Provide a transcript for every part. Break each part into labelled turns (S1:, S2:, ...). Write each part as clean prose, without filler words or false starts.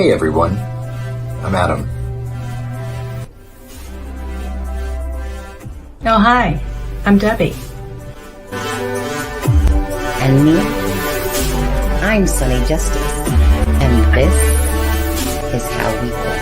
S1: Hey everyone, I'm Adam.
S2: Oh, hi, I'm Debbie.
S3: And me, I'm Sunny Justice, and this is How We Courts.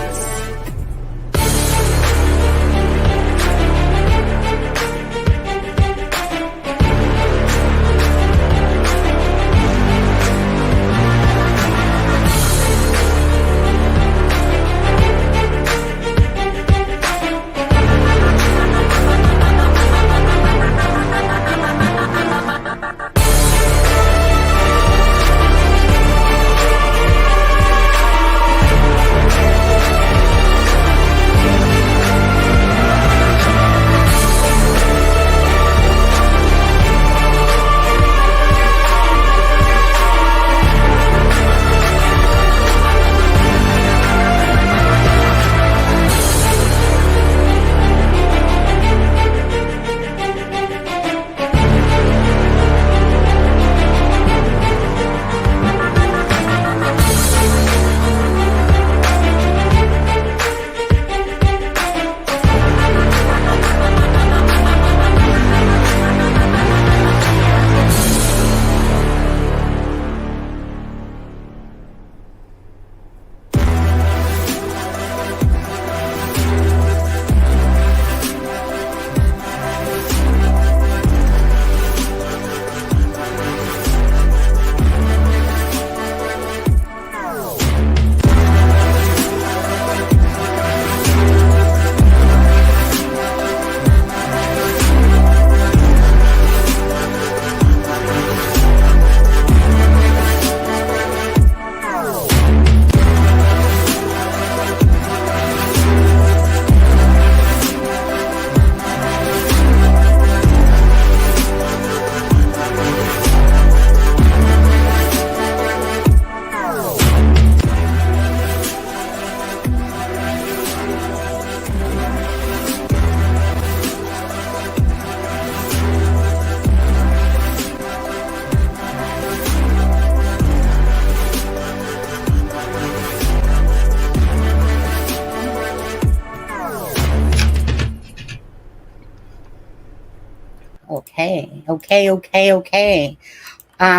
S3: Okay.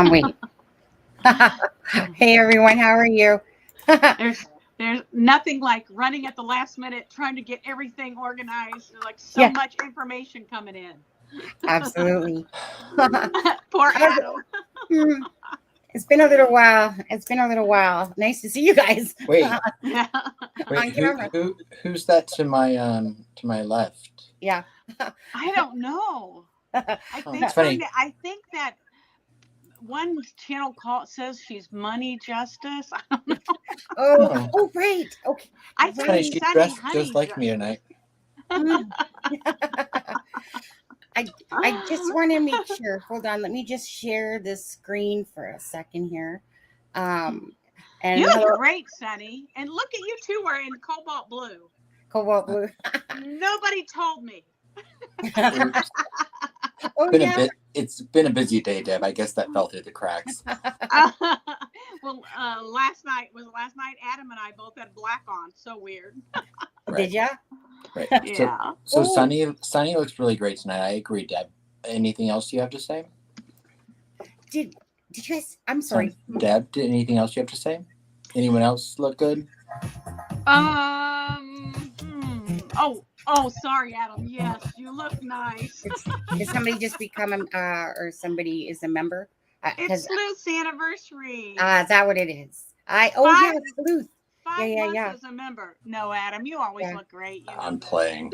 S3: Wait. Hey, everyone. How are you?
S4: There's nothing like running at the last minute, trying to get everything organized. Like so much information coming in.
S3: Absolutely.
S4: Poor Adam.
S3: It's been a little while. Nice to see you guys.
S5: Wait,
S4: Yeah.
S5: who's that to my left?
S3: Yeah.
S4: I don't know.
S5: That's funny.
S4: I think that one channel says she's Money Justice. I don't know.
S3: Oh, right. Okay.
S4: I
S5: It's funny. She dressed just like me tonight.
S3: I just want to make sure. Hold on. Let me just share this screen for a second here. And
S4: you look great, Sunny. And look at you two wearing cobalt blue.
S3: Cobalt blue.
S4: Nobody told me.
S5: It's been a busy day, Deb. I guess that fell through the cracks.
S4: Well, last night Adam and I both had black on. So weird.
S5: Right.
S3: Did ya?
S5: Right.
S4: Yeah.
S5: So Sunny looks really great tonight. I agree, Deb. Anything else you have to say?
S3: Did you guys? I'm sorry.
S5: Deb, anything else you have to say? Anyone else look good?
S4: Oh, sorry, Adam. Yes, you look nice.
S3: Did somebody just become or somebody is a member?
S4: It's Sleuth's anniversary.
S3: Is that what it is? Sleuth.
S4: 5 months as a member. No, Adam, you always look great. You know
S5: I'm playing.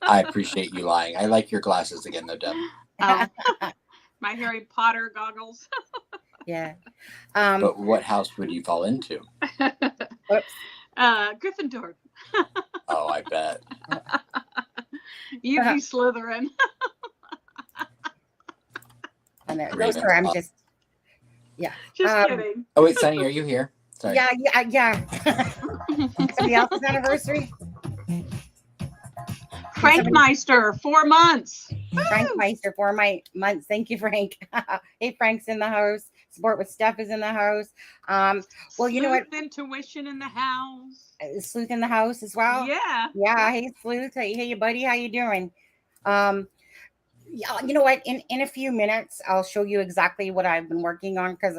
S5: I appreciate you lying. I like your glasses again, though, Deb.
S4: My Harry Potter goggles.
S3: Yeah.
S5: But what house would you fall into?
S4: Gryffindor.
S5: Oh, I bet.
S4: You be Slytherin.
S3: And those are, I'm just,
S4: Just kidding.
S5: Oh, wait, Sunny, are you here? Sorry.
S3: Yeah. Somebody else's anniversary?
S4: Frank Meister, 4 months.
S3: Frank Meister, 4 months. Thank you, Frank. Hey, Frank's in the house. Support with Steph is in the house. Well, you know what?
S4: Intuition in the house.
S3: Sleuth in the house as well.
S4: Yeah.
S3: Yeah. Hey, Sleuth. Hey, buddy. How you doing? Yeah, you know what? In a few minutes, I'll show you exactly what I've been working on because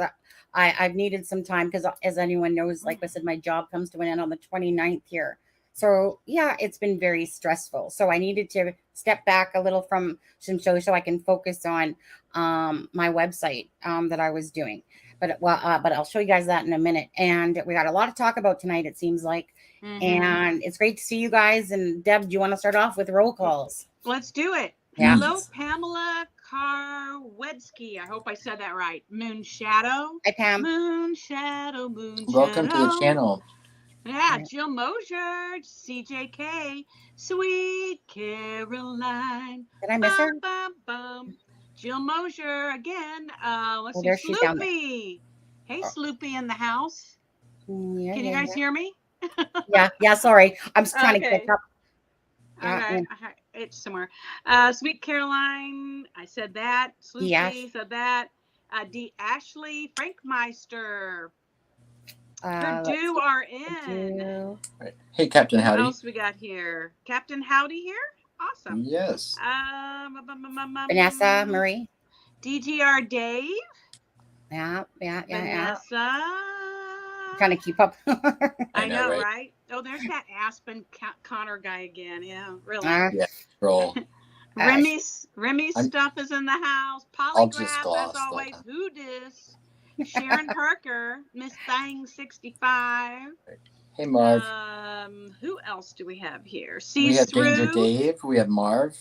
S3: I've needed some time because, as anyone knows, like I said, my job comes to an end on the 29th here. So yeah, it's been very stressful. So I needed to step back a little from some shows so I can focus on my website that I was doing. But I'll show you guys that in a minute. And we got a lot to talk about tonight, it seems like. And it's great to see you guys. And Deb, do you want to start off with roll calls?
S4: Let's do it.
S3: Yeah.
S4: Hello, Pamela Karwedzki. I hope I said that right. Moon Shadow.
S3: Hi, Pam.
S4: Moon Shadow, Moon
S5: Welcome
S4: Shadow.
S5: to the channel.
S4: Yeah, Jill Mosier, CJK, Sweet Caroline.
S3: Did I miss her?
S4: Bum, bum. Jill Mosier again. Let's
S3: there
S4: see,
S3: she's down there.
S4: Sloopy. Hey, Sloopy in the house.
S3: Yeah,
S4: Can you guys hear me?
S3: Yeah. Sorry, I'm just trying to catch up.
S4: All right. It's somewhere. Sweet Caroline, I said that. Sloopy said that. D. Ashley Frankmeister. Purdue are in.
S5: Right. Hey, Captain Howdy.
S4: What else we got here? Captain Howdy here? Awesome.
S5: Yes.
S3: Vanessa Marie.
S4: DGR Dave.
S3: Yeah.
S4: Vanessa.
S3: I'm trying to keep up.
S4: I know, right? Oh, there's that Aspen Connor guy again. Yeah, really.
S5: Yeah, roll.
S4: Remy's stuff is in the house. Polygraph, as always. Who dis? Sharon Parker, Miss Thang 65.
S5: Hey, Marv.
S4: Who else do we have here?
S5: We have Danger Dave. We have Marv.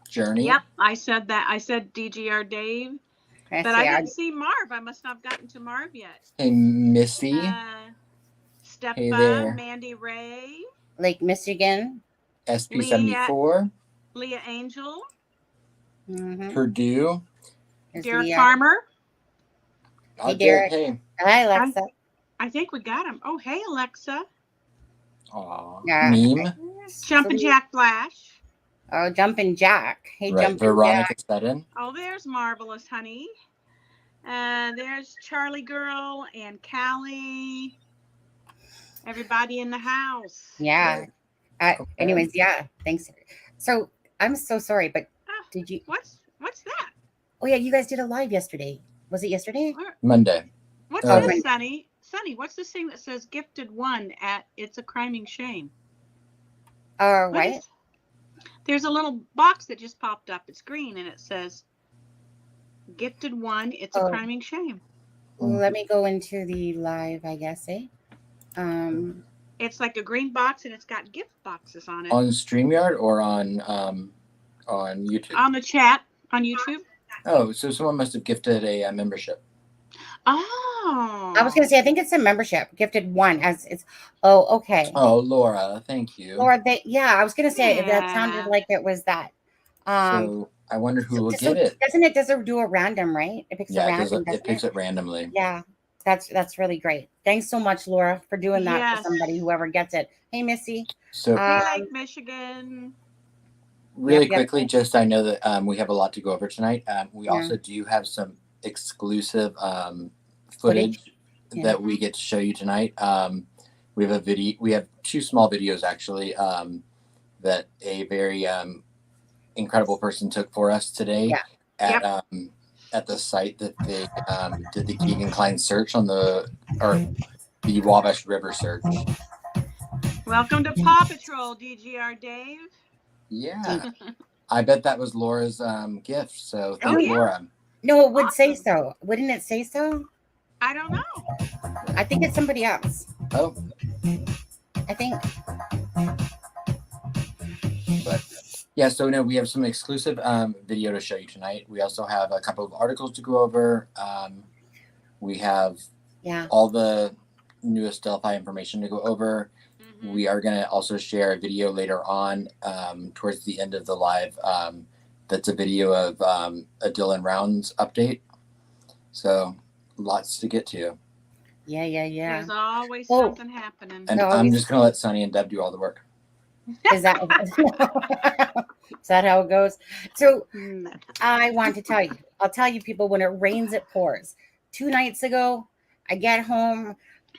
S5: Journey.
S4: Yep, I said that. I said DGR Dave. But I didn't see Marv. I must not have gotten to Marv yet.
S5: Hey, Missy.
S4: Stepa,
S5: hey there.
S4: Mandy Ray.
S3: Lake Michigan.
S5: SP74.
S4: Leah Angel.
S5: Purdue.
S4: Derek Farmer.
S3: Hey, Derek.
S5: Hey.
S3: Hi, Alexa.
S4: I think we got him. Oh, hey, Alexa.
S5: Aw.
S3: Yeah.
S5: Meme.
S4: Jumpin' Jack Flash.
S3: Oh, Jumpin' Jack. Hey,
S5: right.
S3: Jumpin'
S5: Veronica
S3: Jack.
S5: Sutton.
S4: Oh, there's Marvelous Honey. There's Charlie Girl and Callie. Everybody in the house.
S3: Yeah. Anyways, yeah. Thanks. So I'm so sorry, but did you?
S4: What's that?
S3: Oh yeah, you guys did a live yesterday. Was it yesterday?
S5: Monday.
S4: What's this, Sunny? Sunny, what's this thing that says "Gifted One" at "It's a Criming Shame"?
S3: Right.
S4: There's a little box that just popped up. It's green and it says "Gifted One." It's a criming shame.
S3: Let me go into the live, I guess.
S4: It's like a green box and it's got gift boxes on it.
S5: On StreamYard or on YouTube?
S4: On the chat on YouTube.
S5: Oh, so someone must have gifted a membership.
S4: Oh.
S3: I was going to say, I think it's a membership. Gifted One as it's. Oh, okay.
S5: Oh, Laura, thank you.
S3: Laura, I was going to say that sounded like it was that.
S5: So I wonder who will get it.
S3: Does it do a random, right? It picks a random.
S5: It picks it randomly.
S3: Yeah. That's really great. Thanks so much, Laura, for doing that for somebody, whoever gets it. Hey, Missy.
S5: So
S4: Lake Michigan.
S5: Really quickly, just I know that we have a lot to go over tonight. We also do have some exclusive footage that we get to show you tonight. We have a video. We have two small videos actually that a very incredible person took for us today at the site that they did the Kegan Kline search on the Wabash River search.
S4: Welcome to Paw Patrol, DGR Dave.
S5: Yeah, I bet that was Laura's gift. So thank you, Laura.
S3: No, it would say so. Wouldn't it say so?
S4: I don't know.
S3: I think it's somebody else.
S5: Oh.
S3: I think.
S5: But yeah, so no, we have some exclusive video to show you tonight. We also have a couple of articles to go over. We have all the newest Delphi information to go over. We are going to also share a video later on towards the end of the live. That's a video of a Dylan Rounds update. So lots to get to.
S3: Yeah.
S4: There's always something happening.
S5: And I'm just going to let Sunny and Deb do all the work.
S3: Is that how it goes? So I want to tell you, I'll tell you people, when it rains, it pours. 2 nights ago. I get home,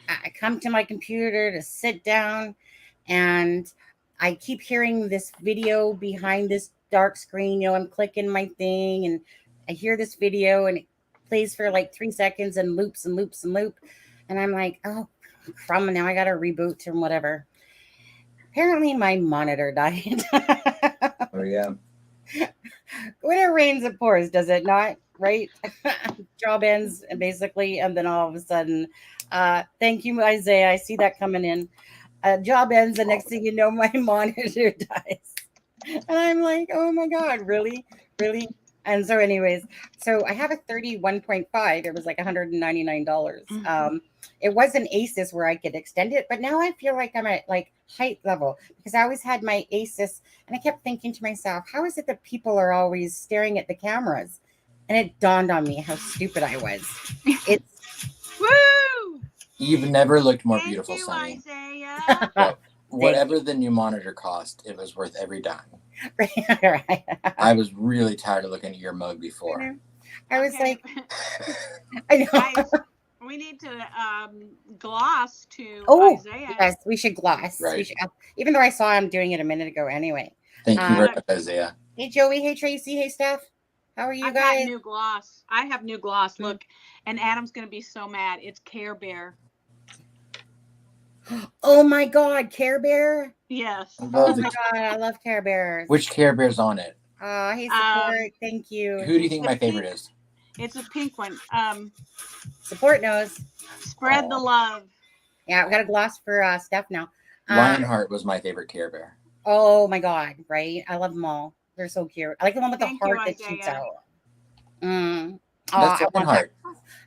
S3: I come to my computer to sit down, and I keep hearing this video behind this dark screen. You know, I'm clicking my thing, and I hear this video, and it plays for like 3 seconds and loops and loops and loop. And I'm like, oh, crumb, now I got to reboot and whatever. Apparently, my monitor died.
S5: Oh, yeah.
S3: When it rains, it pours, does it not? Right? Job ends, basically, and then all of a sudden, thank you, Isaiah. I see that coming in. Job ends, the next thing you know, my monitor dies. And I'm like, oh my God, really? Really? And so anyways, so I have a 31.5. It was like $199. It was an Asus where I could extend it, but now I feel like I'm at like height level because I always had my Asus, and I kept thinking to myself, how is it that people are always staring at the cameras? And it dawned on me how stupid I was. It's
S4: Woo!
S5: You've never looked more
S4: Thank
S5: beautiful,
S4: you,
S5: Sunny.
S4: Isaiah.
S5: So, whatever the new monitor cost, it was worth every dime.
S3: right.
S5: I was really tired of looking at your mug before.
S3: I was
S4: Okay.
S3: like, I know.
S4: Guys, we need to gloss to Isaiah.
S3: Yes, we should gloss.
S5: Right.
S3: We should, even though I saw him doing it a minute ago anyway.
S5: Thank you very much, Isaiah.
S3: Hey, Joey. Hey, Tracy. Hey, Steph. How are you
S4: I
S3: guys?
S4: got new gloss. I have new gloss. Look, and Adam's going to be so mad. It's Care Bear.
S3: Oh my God, Care Bear.
S4: Yes.
S3: Oh my God, I love Care Bears.
S5: Which Care Bear's on it?
S3: Hey, support. Thank you.
S5: Who do you think my favorite is?
S4: It's a pink one.
S3: Support knows.
S4: Spread the love.
S3: Yeah, we got a gloss for Steph now.
S5: Lionheart was my favorite Care Bear.
S3: Oh my God, right? I love them all. They're so cute. I like the one with the heart that shoots out.
S5: That's Lionheart.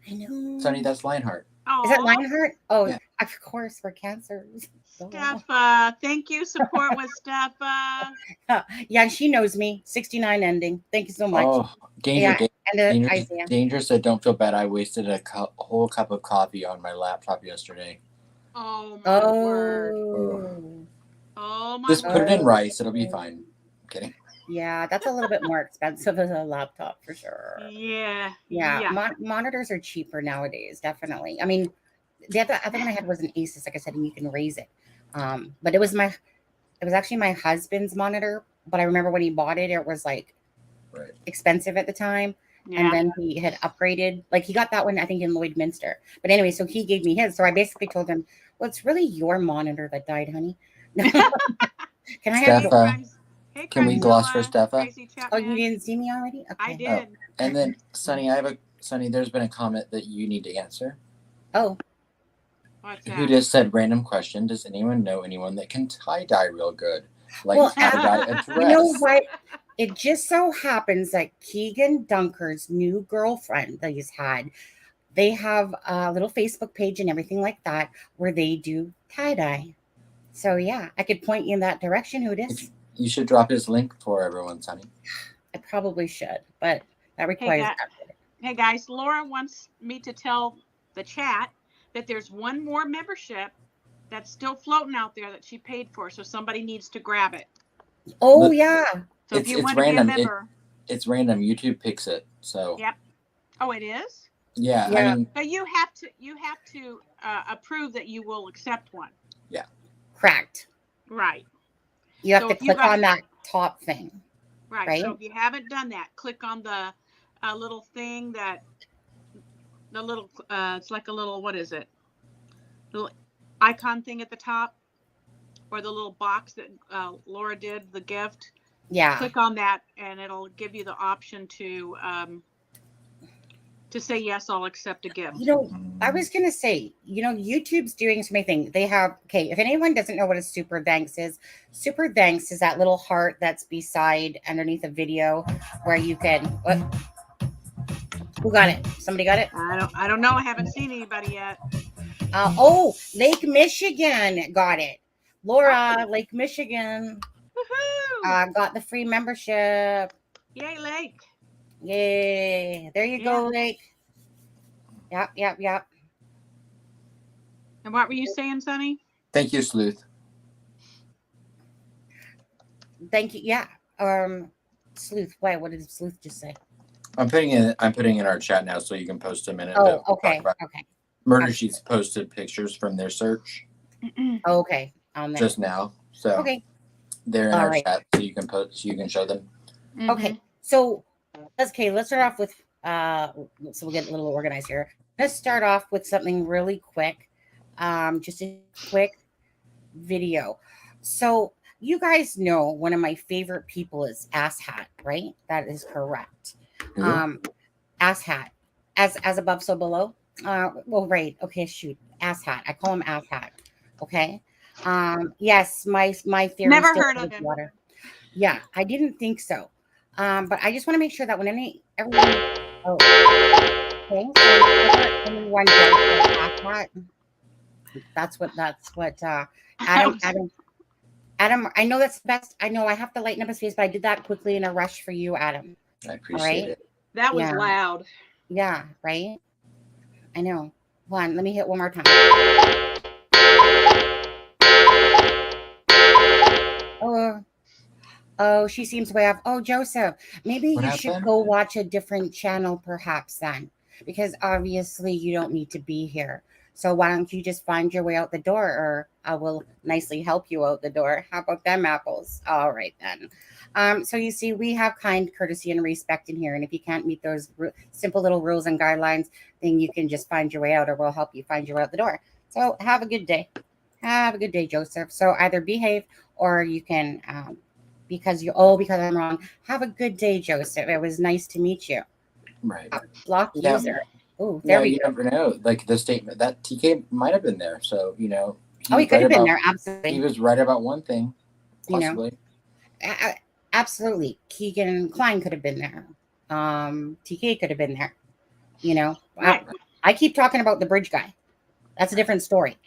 S3: I know.
S5: Sonny, that's Lionheart.
S4: Aww.
S3: Is that Lionheart? Oh,
S5: yeah.
S3: Of course, for cancers.
S4: Steph, thank you. Support with Steph.
S3: Yeah, she knows me. 69 ending. Thank you so much.
S5: Oh, Danger said, don't feel bad. I wasted a whole cup of coffee on my laptop yesterday.
S4: Oh, my word. Oh, my
S5: Just put it in rice. It'll be fine. I'm kidding.
S3: Yeah, that's a little bit more expensive than a laptop for sure.
S4: Yeah.
S3: Monitors are cheaper nowadays, definitely. I mean, the other one I had was an Asus, like I said, and you can raise it. But it was actually my husband's monitor. But I remember when he bought it, it was like expensive at the time. Yeah. And then he had upgraded. Like he got that one, I think, in Lloydminster. But anyway, so he gave me his. So I basically told him, well, it's really your monitor that died, honey. Can I have
S5: Steph, can we gloss for Steph?
S3: Oh, you didn't see me already? Okay.
S4: I did.
S5: Oh. And then, Sonny, Sonny, there's been a comment that you need to answer.
S3: Oh.
S4: What's that?
S5: Who just said, random question, does anyone know anyone that can tie-dye real good? Like tie-dye a dress?
S3: You know what? It just so happens that Kegan Dunker's new girlfriend that he's had, they have a little Facebook page and everything like that where they do tie-dye. So, yeah, I could point you in that direction, who it is.
S5: You should drop his link for everyone, Sonny.
S3: I probably should, but that requires effort.
S4: Hey, guys, Laura wants me to tell the chat that there's one more membership that's still floating out there that she paid for, so somebody needs to grab it.
S3: Oh, yeah.
S4: So if you want to be a member.
S5: It's random. YouTube picks it, so.
S4: Yep. Oh, it is?
S5: Yeah. I mean,
S4: but you have to approve that you will accept one.
S5: Yeah.
S3: Correct.
S4: Right.
S3: You have to click on that top thing.
S4: Right. So if you haven't done that, click on the little thing it's like a little, what is it? Little icon thing at the top, or the little box that Laura did, the gift.
S3: Yeah.
S4: Click on that and it'll give you the option to say, yes, I'll accept a gift.
S3: You know, I was going to say, YouTube's doing so many things. They have, if anyone doesn't know what a super thanks is that little heart that's underneath a video where you can, who got it? Somebody got it?
S4: I don't know. I haven't seen anybody yet.
S3: Lake Michigan got it. Laura, Lake Michigan.
S4: Woohoo!
S3: Got the free membership.
S4: Yay, Lake.
S3: Yay. There you go, Lake. Yep.
S4: And what were you saying, Sonny?
S5: Thank you, Sleuth.
S3: Thank you. Yeah. Sleuth. What did Sleuth just say?
S5: I'm putting in our chat now so you can post them in.
S3: Oh, okay. Okay.
S5: Murder Sheets posted pictures from their search.
S3: Okay. On there.
S5: Just now. So
S3: okay.
S5: They're in our chat so you can show them.
S3: Okay. So let's start off with so we'll get a little organized here. Let's start off with something really quick. Just a quick video. So you guys know one of my favorite people is Asshat, right? That is correct. Asshat. As above, so below. Well, right. Okay, shoot. Asshat. I call him Asshat. Okay. Yes, my theory.
S4: Never heard of him.
S3: Water. Yeah, I didn't think so. But I just want to make sure that when everyone anyone does that's what Adam, I know that's the best. I know I have to lighten up his face, but I did that quickly in a rush for you, Adam.
S5: I appreciate it.
S4: That was loud.
S3: Yeah, right? I know. Hold on, let me hit one more time. Oh, she seems way off. Oh, Joseph, maybe you should go watch a different channel perhaps then, because obviously you don't need to be here. So why don't you just find your way out the door, or I will nicely help you out the door. How about them apples? All right, then. So you see, we have kind, courtesy, and respect in here. And if you can't meet those simple little rules and guidelines, then you can just find your way out, or we'll help you find your way out the door. So have a good day. Have a good day, Joseph. So either behave, or you can, because I'm wrong. Have a good day, Joseph. It was nice to meet you.
S5: Right.
S3: Block user. Oh, there we go.
S5: You never know. Like the statement that TK might have been there. So,
S3: he could have been there. Absolutely.
S5: He was right about one thing. Possibly.
S3: Absolutely. Kegan Kline could have been there. TK could have been there.
S4: Right.
S3: I keep talking about the bridge guy. That's a different story.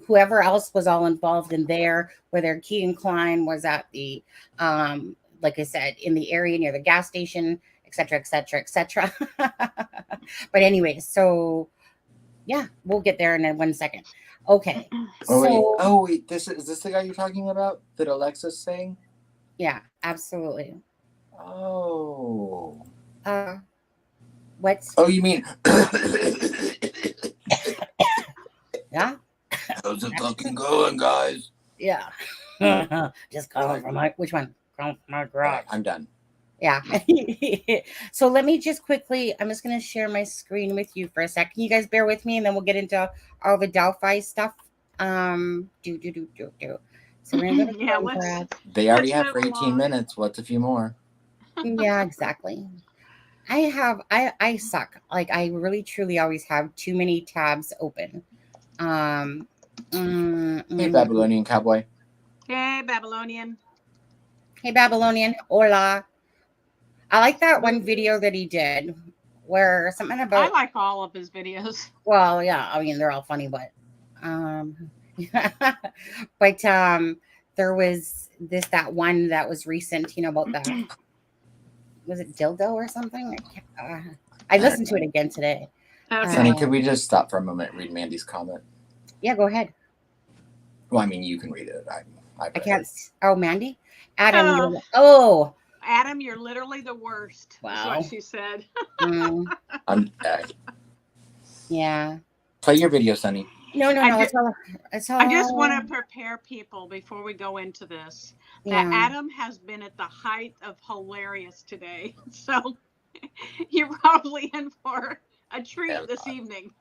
S3: Whoever else was all involved in there, whether Kegan Kline was at the, like I said, in the area near the gas station, etc., etc., etc. But anyway, so yeah, we'll get there in 1 second. Okay.
S5: Wait. Is this the guy you're talking about that Alexa's saying?
S3: Yeah, absolutely.
S5: Oh.
S3: What's?
S5: Oh, you mean?
S3: Yeah.
S5: How's it fucking going, guys?
S3: Yeah. Just calling from which one? Calling from my garage.
S5: I'm done.
S3: Yeah. So let me just quickly, I'm just going to share my screen with you for a sec. Can you guys bear with me, and then we'll get into all the Delphi stuff. So we're going to
S5: they already have for 18 minutes. What's a few more?
S3: Yeah, exactly. I suck. Like I really truly always have too many tabs open.
S5: Hey, Babylonian Cowboy.
S4: Hey, Babylonian.
S3: Hey, Babylonian. Hola. I like that one video that he did where something about.
S4: I like all of his videos.
S3: Well, yeah. I mean, they're all funny, but but there was that one that was recent. About that. Was it dildo or something? I listened to it again today.
S5: Sunny, could we just stop for a moment and read Mandy's comment?
S3: Yeah, go ahead.
S5: Well, I mean, you can read it.
S3: I can't. Oh, Mandy? Adam.
S4: Adam, you're literally the worst.
S3: Wow.
S4: That's what she said.
S5: I'm
S3: Yeah.
S5: Play your video, Sunny.
S3: No. It's all.
S4: I just want to prepare people before we go into this that Adam has been at the height of hilarious today. So you're probably in for a treat this evening.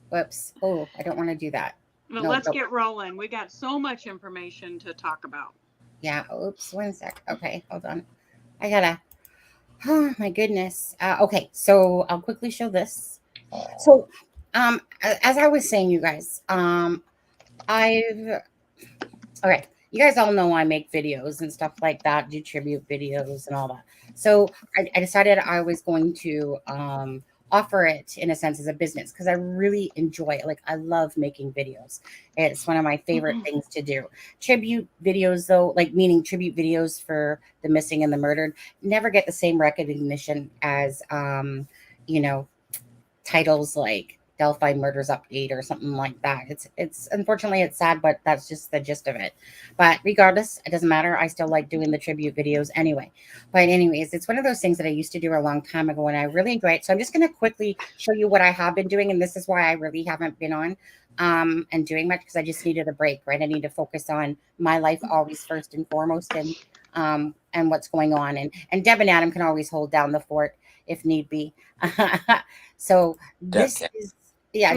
S3: Whoops. Oh, I don't want to do that.
S4: Well, let's get rolling. We got so much information to talk about.
S3: Yeah. Oops. 1 sec. Okay. Hold on. I gotta. Oh my goodness. Okay. So I'll quickly show this. So, as I was saying, you guys, okay. You guys all know I make videos and stuff like that, do tribute videos and all that. So I decided I was going to offer it in a sense as a business because I really enjoy it. Like I love making videos. It's one of my favorite things to do. Tribute videos though, like meaning tribute videos for the missing and the murdered, never get the same recognition as titles like Delphi Murders Update or something like that. It's unfortunately it's sad, but that's just the gist of it. But regardless, it doesn't matter. I still like doing the tribute videos anyway. But anyways, it's one of those things that I used to do a long time ago, and I really enjoy it. So I'm just going to quickly show you what I have been doing, and this is why I really haven't been on and doing much, because I just needed a break, right? I need to focus on my life always first and foremost, and what's going on. And Deb and Adam can always hold down the fort if need be. So this is, yeah.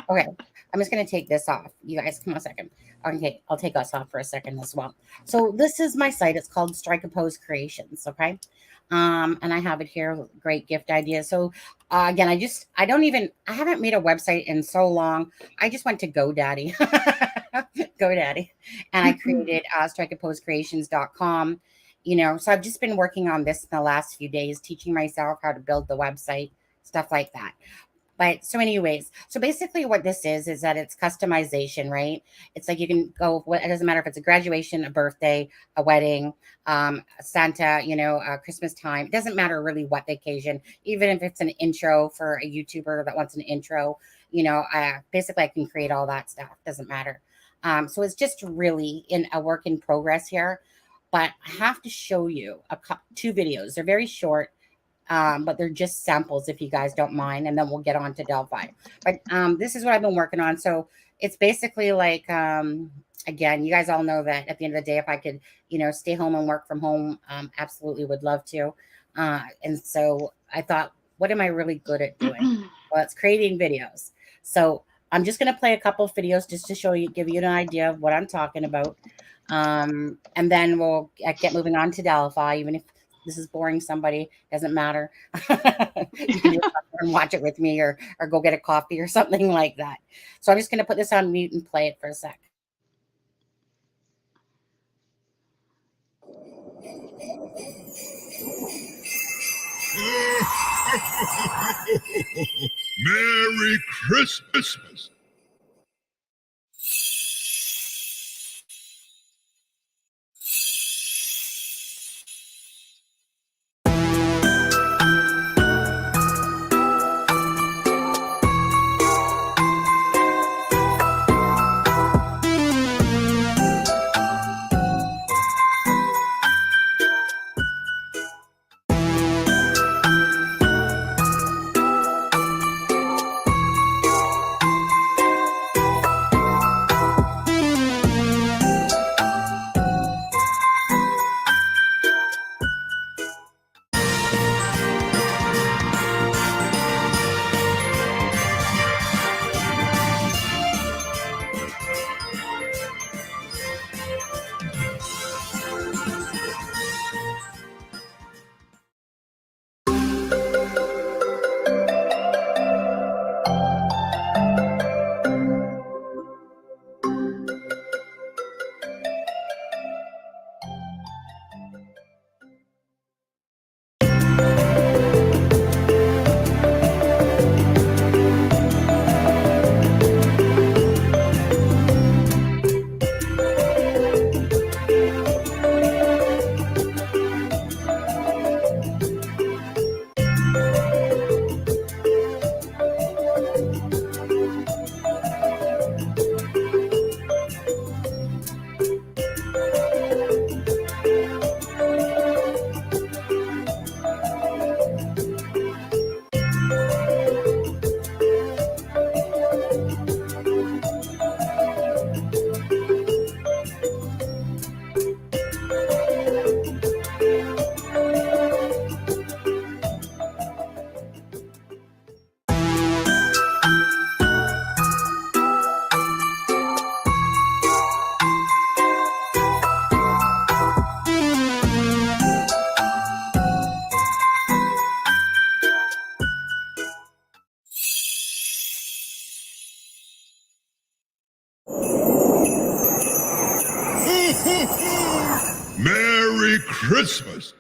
S3: Okay, I'm just going to take this off. You guys, come on a second. Okay, I'll take us off for a second as well. So this is my site. It's called Strike a Pose Creations. Okay. And I have it here. Great gift idea. So again, I haven't made a website in so long. I just went to GoDaddy, GoDaddy, and I created strikeaposecreations.com. So I've just been working on this in the last few days, teaching myself how to build the website, stuff like that. But so anyways, so basically what this is that it's customization, right? It's like you can go, it doesn't matter if it's a graduation, a birthday, a wedding, Santa, Christmas time. It doesn't matter really what the occasion, even if it's an intro for a YouTuber that wants an intro, basically I can create all that stuff. Doesn't matter. So it's just really in a work in progress here, but I have to show you two videos. They're very short. But they're just samples if you guys don't mind, and then we'll get on to Delphi. But this is what I've been working on. So it's basically like, again, you guys all know that at the end of the day, if I could, stay home and work from home, absolutely would love to. And so I thought, what am I really good at doing? Well, it's creating videos. So I'm just going to play a couple of videos just to give you an idea of what I'm talking about. And then we'll get moving on to Delphi, even if this is boring somebody, doesn't matter. You can just watch it with me or go get a coffee or something like that. So I'm just going to put this on mute and play it for a sec.
S6: Merry Christmas! Merry Christmas!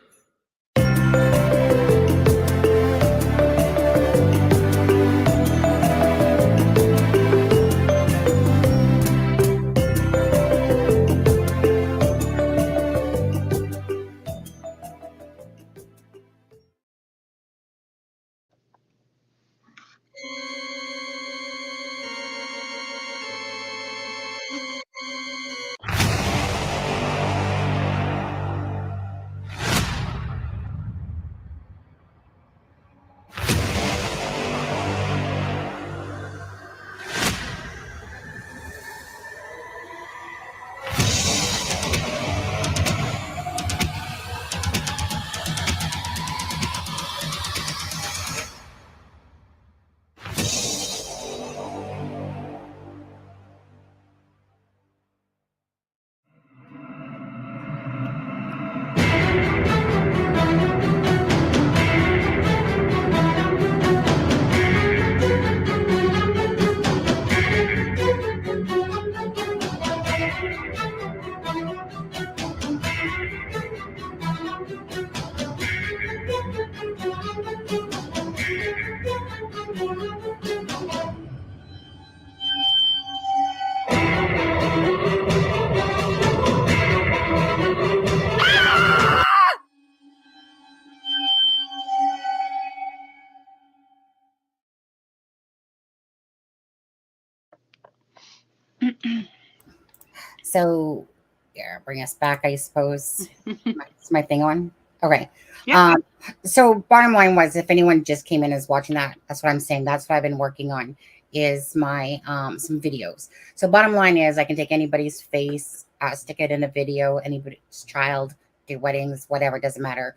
S3: So, yeah, bring us back, I suppose. Is my thing on? Okay.
S4: Yeah.
S3: So bottom line was, if anyone just came in as watching that, that's what I'm saying. That's what I've been working on, is my some videos. So bottom line is, I can take anybody's face, stick it in a video, anybody's child, do weddings, whatever, it doesn't matter.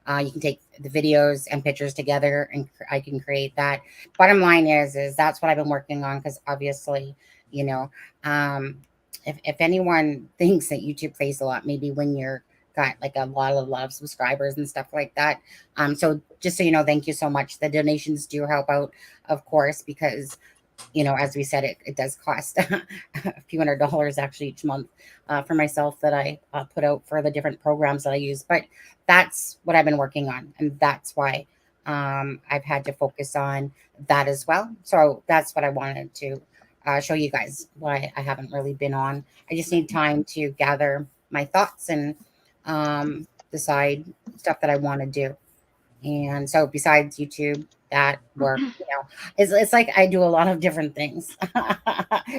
S3: You can take the videos and pictures together, and I can create that. Bottom line is that's what I've been working on, because obviously, you know, if anyone thinks that YouTube pays a lot, maybe when you're got like a lot of subscribers and stuff like that. So just so you know, thank you so much. The donations do help out, of course, because, you know, as we said, it does cost a few $100 actually each month for myself that I put out for the different programs that I use. But that's what I've been working on, and that's why I've had to focus on that as well. So that's what I wanted to show you guys, why I haven't really been on. I just need time to gather my thoughts and decide stuff that I want to do. And so besides YouTube, that work, you know, it's like I do a lot of different things.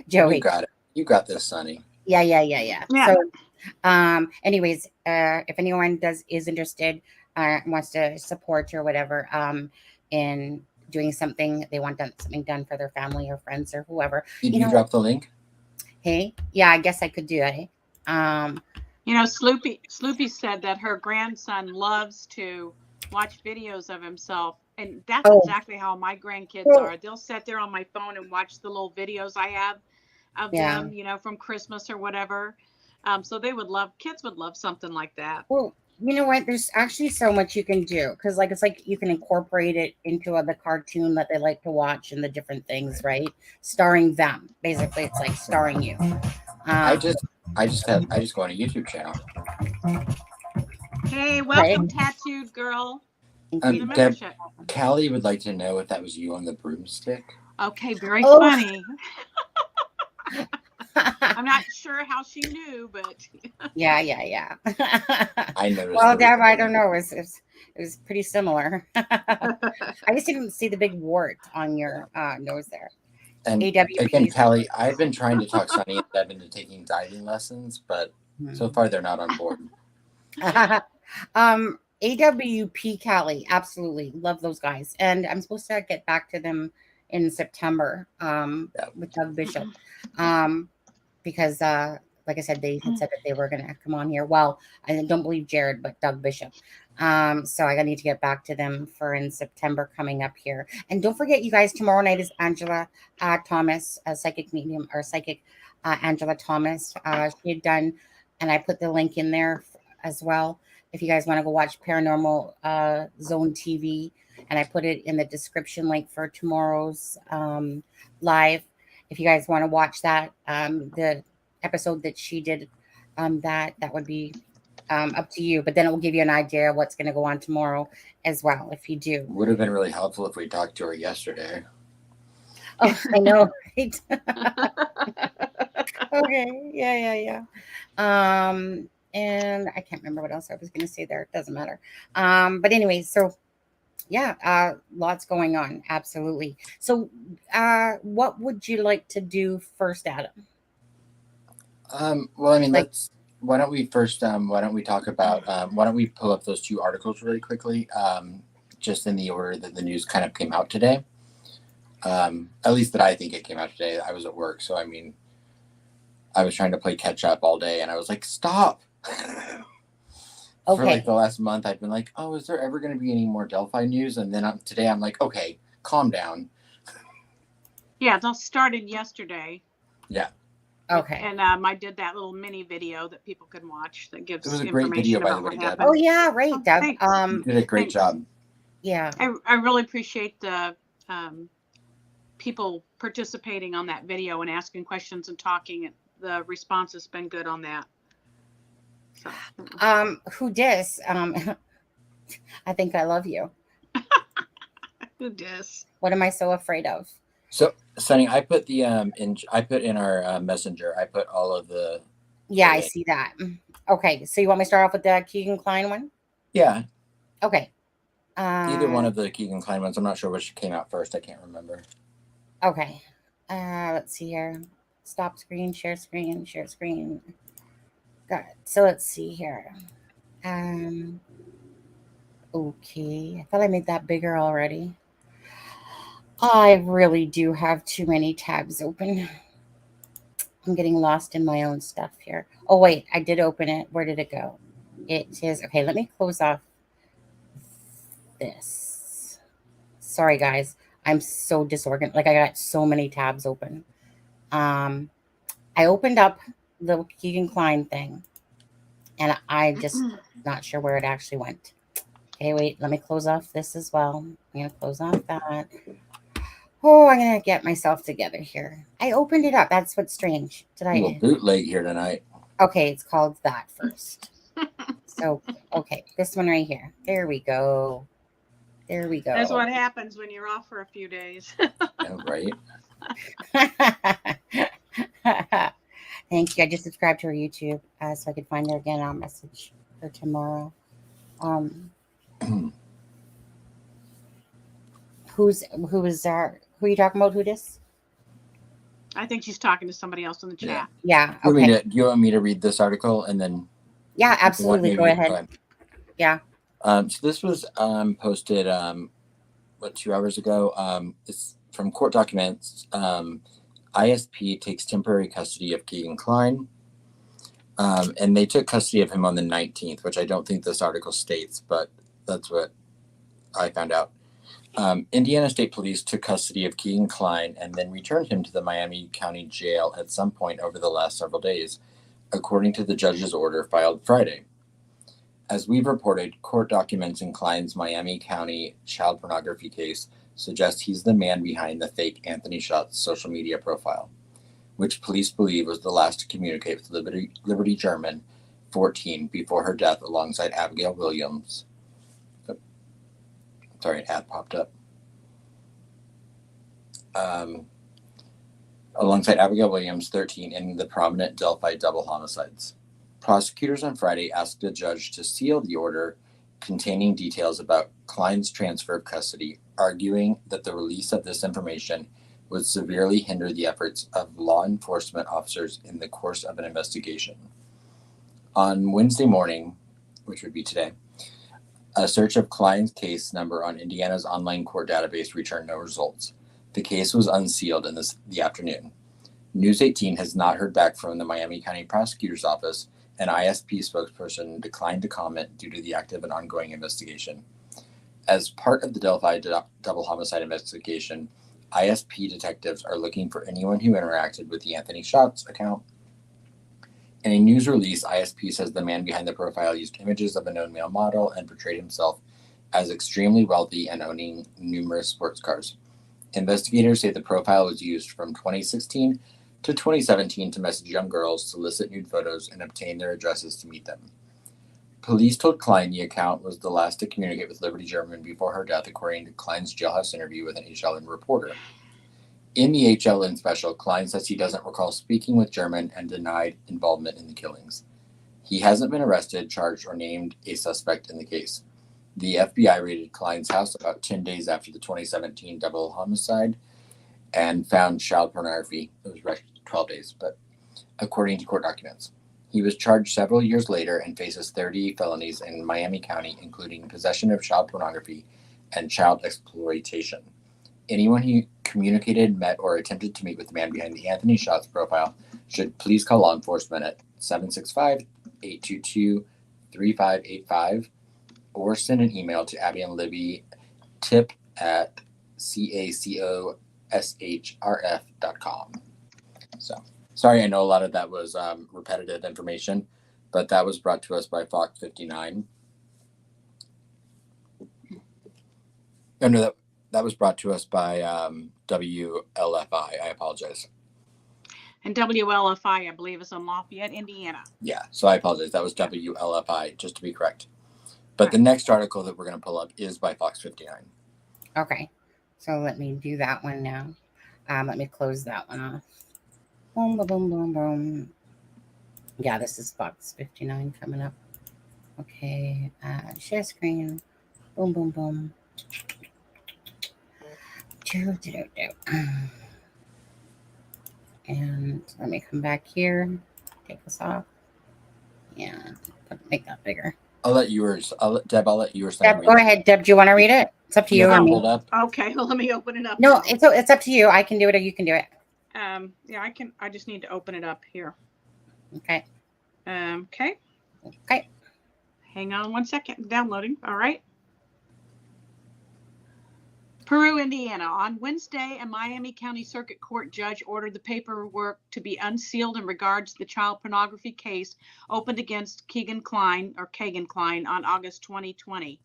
S3: Joey.
S5: You got it. You got this, Sonny.
S3: Yeah.
S4: Yeah.
S3: So anyways, if anyone is interested, wants to support or whatever, in doing something, they want something done for their family or friends or whoever.
S5: Did you drop the link?
S3: Hey, yeah, I guess I could do that.
S4: You know, Sloopy said that her grandson loves to watch videos of himself, and that's exactly how my grandkids are. They'll sit there on my phone and watch the little videos I have of them, you know, from Christmas or whatever. So kids would love something like that.
S3: Well, you know what? There's actually so much you can do, because it's like you can incorporate it into the cartoon that they like to watch and the different things, right? Starring them. Basically, it's like starring you.
S5: I just go on a YouTube channel.
S4: Hey, welcome, tattooed girl.
S5: Deb, Callie would like to know if that was you on the broomstick.
S4: Okay, very funny. I'm not sure how she knew, but
S3: yeah.
S5: I noticed.
S3: Well, Deb, I don't know. It was pretty similar. I just didn't see the big wart on your nose there.
S5: And again, Callie, I've been trying to talk Sonny and Deb into taking diving lessons, but so far they're not on board.
S3: AWP Callie, absolutely love those guys, and I'm supposed to get back to them in September with Doug Bishop, because like I said, they had said that they were going to come on here. Well, I don't believe Jared, but Doug Bishop. So I need to get back to them for in September coming up here. And don't forget, you guys, tomorrow night is Angela Thomas, a psychic medium, or psychic Angela Thomas. She had done, and I put the link in there as well, if you guys want to go watch Paranormal Zone TV. And I put it in the description link for tomorrow's live. If you guys want to watch that, the episode that she did, that would be up to you. But then it will give you an idea of what's going to go on tomorrow as well, if you do.
S5: Would have been really helpful if we talked to her yesterday.
S3: Oh, I know, right? Okay, yeah. And I can't remember what else I was going to say there. It doesn't matter. But anyway, so yeah, lots going on. Absolutely. So what would you like to do first, Adam?
S5: Well, I mean, why don't we talk about, why don't we pull up those two articles really quickly, just in the order that the news kind of came out today. At least that I think it came out today. I was at work, so I mean, I was trying to play catch up all day, and I was like, stop.
S3: Okay.
S5: For like the last month, I've been like, oh, is there ever going to be any more Delphi news? And then today I'm like, okay, calm down.
S4: Yeah, those started yesterday.
S5: Yeah.
S3: Okay.
S4: And I did that little mini video that people can watch that gives
S5: it was a great video, by the way, Deb.
S3: Oh yeah, right, Deb.
S5: You did a great job.
S3: Yeah.
S4: I really appreciate the people participating on that video and asking questions and talking. The response has been good on that. So.
S3: Who dis? I think I love you.
S4: Who dis?
S3: What am I so afraid of?
S5: So, Sonny, I put the in our messenger. I put all of the.
S3: Yeah, I see that. Okay, so you want me to start off with the Kegan Kline one?
S5: Yeah.
S3: Okay.
S5: Either one of the Kegan Kline ones. I'm not sure which came out first. I can't remember.
S3: Okay. Let's see here. Stop screen, share screen, share screen. Got it. So let's see here. Okay. I thought I made that bigger already. I really do have too many tabs open. I'm getting lost in my own stuff here. Oh, wait. I did open it. Where did it go? It is... Okay, let me close off this. Sorry, guys. I'm so disorganized. Like, I got so many tabs open. I opened up the Kegan Kline thing, and I just not sure where it actually went. Okay, wait. Let me close off this as well. I'm going to close off that. Oh, I'm going to get myself together here. I opened it up. That's what's strange. Did I?
S5: A little bootleg here tonight.
S3: Okay, it's called that first. So, okay, this one right here. There we go. There we go.
S4: That's what happens when you're off for a few days.
S5: Yeah, right.
S3: Thank you. I just subscribed to her YouTube so I could find her again. I'll message her tomorrow. Who is there? Who are you talking about? Who this?
S4: I think she's talking to somebody else in the chat.
S3: Yeah. Okay.
S5: Do you want me to read this article and then?
S3: Yeah, absolutely. Go ahead. Yeah.
S5: So this was posted 2 hours ago. It's from court documents. ISP takes temporary custody of Kegan Kline. And they took custody of him on the 19th, which I don't think this article states, but that's what I found out. Indiana State Police took custody of Kegan Kline and then returned him to the Miami County Jail at some point over the last several days, according to the judge's order filed Friday. As we've reported, court documents in Kline's Miami County child pornography case suggest he's the man behind the fake Anthony Shots social media profile, which police believe was the last to communicate with Liberty German, 14, before her death alongside Abigail Williams. Sorry, an ad popped up. Alongside Abigail Williams, 13, in the prominent Delphi double homicides. Prosecutors on Friday asked a judge to seal the order containing details about Kline's transfer of custody, arguing that the release of this information would severely hinder the efforts of law enforcement officers in the course of an investigation. On Wednesday morning, which would be today, a search of Kline's case number on Indiana's online court database returned no results. The case was unsealed in the afternoon. News 18 has not heard back from the Miami County Prosecutor's Office. An ISP spokesperson declined to comment due to the active and ongoing investigation. As part of the Delphi double homicide investigation, ISP detectives are looking for anyone who interacted with the Anthony Shots account. In a news release, ISP says the man behind the profile used images of a known male model and portrayed himself as extremely wealthy and owning numerous sports cars. Investigators say the profile was used from 2016 to 2017 to message young girls, solicit nude photos, and obtain their addresses to meet them. Police told Kline the account was the last to communicate with Liberty German before her death, according to Kline's jailhouse interview with an HLN reporter. In the HLN special, Kline says he doesn't recall speaking with German and denied involvement in the killings. He hasn't been arrested, charged, or named a suspect in the case. The FBI raided Kline's house about 10 days after the 2017 double homicide and found child pornography. It was 12 days, but according to court documents. He was charged several years later and faces 30 felonies in Miami County, including possession of child pornography and child exploitation. Anyone who communicated, met, or attempted to meet with the man behind the Anthony Shots profile should please call law enforcement at 765-822-3585 or send an email to Abby and Libby tip@cacoshrf.com. So, sorry, I know a lot of that was repetitive information, but that was brought to us by Fox 59. Oh, no, that was brought to us by WLFI. I apologize.
S4: And WLFI, I believe, is in Lafayette, Indiana.
S5: Yeah, so I apologize. That was WLFI, just to be correct. But the next article that we're going to pull up is by Fox 59.
S3: Okay, so let me do that one now. Let me close that one off. Boom, boom, boom, boom, boom. Yeah, this is Fox 59 coming up. Okay, share screen. Boom, boom, boom. And let me come back here, take this off, and make that bigger.
S5: I'll let yours. Deb, I'll let yours.
S3: Deb, go ahead. Deb, do you want to read it? It's up to you.
S5: Or me. Up?
S4: Okay, well, let me open it up.
S3: No,
S4: now.
S3: it's up to you. I can do it or you can do it.
S4: Yeah, I can. I just need to open it up here.
S3: Okay.
S4: Okay.
S3: Okay.
S4: Hang on 1 second. Downloading. All right. Peru, Indiana. On Wednesday, a Miami County Circuit Court judge ordered the paperwork to be unsealed in regards to the child pornography case opened against Kegan Kline on August 2020.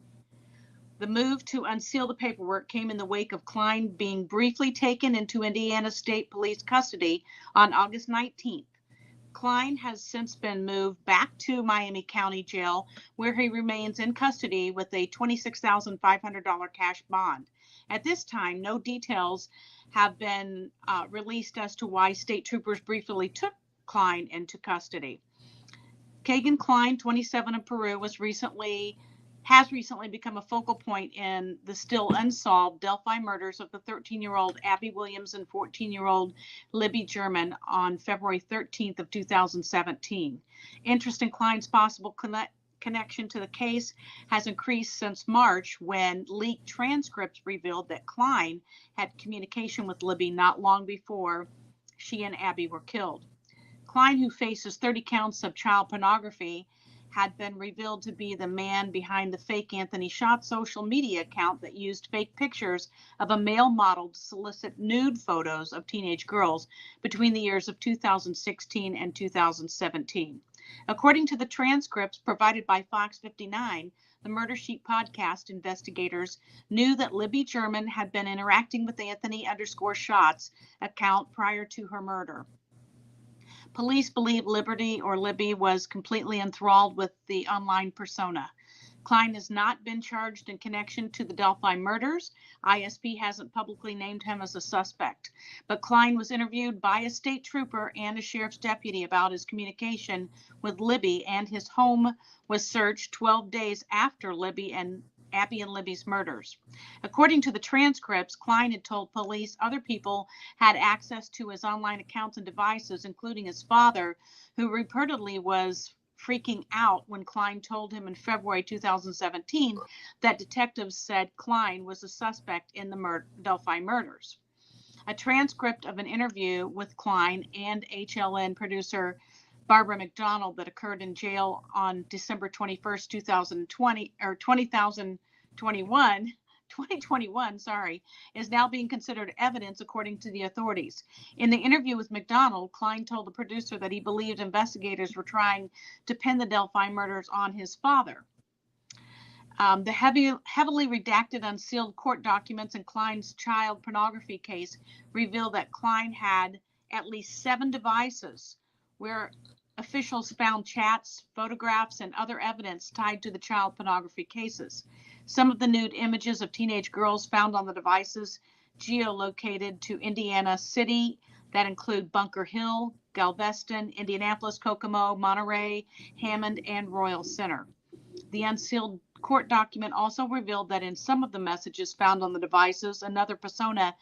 S4: The move to unseal the paperwork came in the wake of Kline being briefly taken into Indiana State Police custody on August 19th. Kline has since been moved back to Miami County Jail, where he remains in custody with a $26,500 cash bond. At this time, no details have been released as to why state troopers briefly took Kline into custody. Kegan Kline, 27 of Peru, has recently become a focal point in the still unsolved Delphi murders of the 13-year-old Abby Williams and 14-year-old Libby German on February 13th of 2017. Interest in Kline's possible connection to the case has increased since March, when leaked transcripts revealed that Kline had communication with Libby not long before she and Abby were killed. Kline, who faces 30 counts of child pornography, had been revealed to be the man behind the fake Anthony Schott social media account that used fake pictures of a male model to solicit nude photos of teenage girls between the years of 2016 and 2017. According to the transcripts provided by Fox 59, the Murder Sheet podcast investigators knew that Libby German had been interacting with Anthony_Schott's account prior to her murder. Police believe Libby was completely enthralled with the online persona. Kline has not been charged in connection to the Delphi murders. ISP hasn't publicly named him as a suspect, but Kline was interviewed by a state trooper and a sheriff's deputy about his communication with Libby, and his home was searched 12 days after Abby and Libby's murders. According to the transcripts, Kline had told police other people had access to his online accounts and devices, including his father, who reportedly was freaking out when Kline told him in February 2017 that detectives said Kline was a suspect in the Delphi murders. A transcript of an interview with Kline and HLN producer Barbara McDonald that occurred in jail on December 21st, 2021, is now being considered evidence according to the authorities. In the interview with McDonald, Kline told the producer that he believed investigators were trying to pin the Delphi murders on his father. The heavily redacted, unsealed court documents in Kline's child pornography case reveal that Kline had at least 7 devices where officials found chats, photographs, and other evidence tied to the child pornography cases. Some of the nude images of teenage girls found on the devices geolocated to Indiana City that include Bunker Hill, Galveston, Indianapolis, Kokomo, Monterey, Hammond, and Royal Center. The unsealed court document also revealed that in some of the messages found on the devices, another persona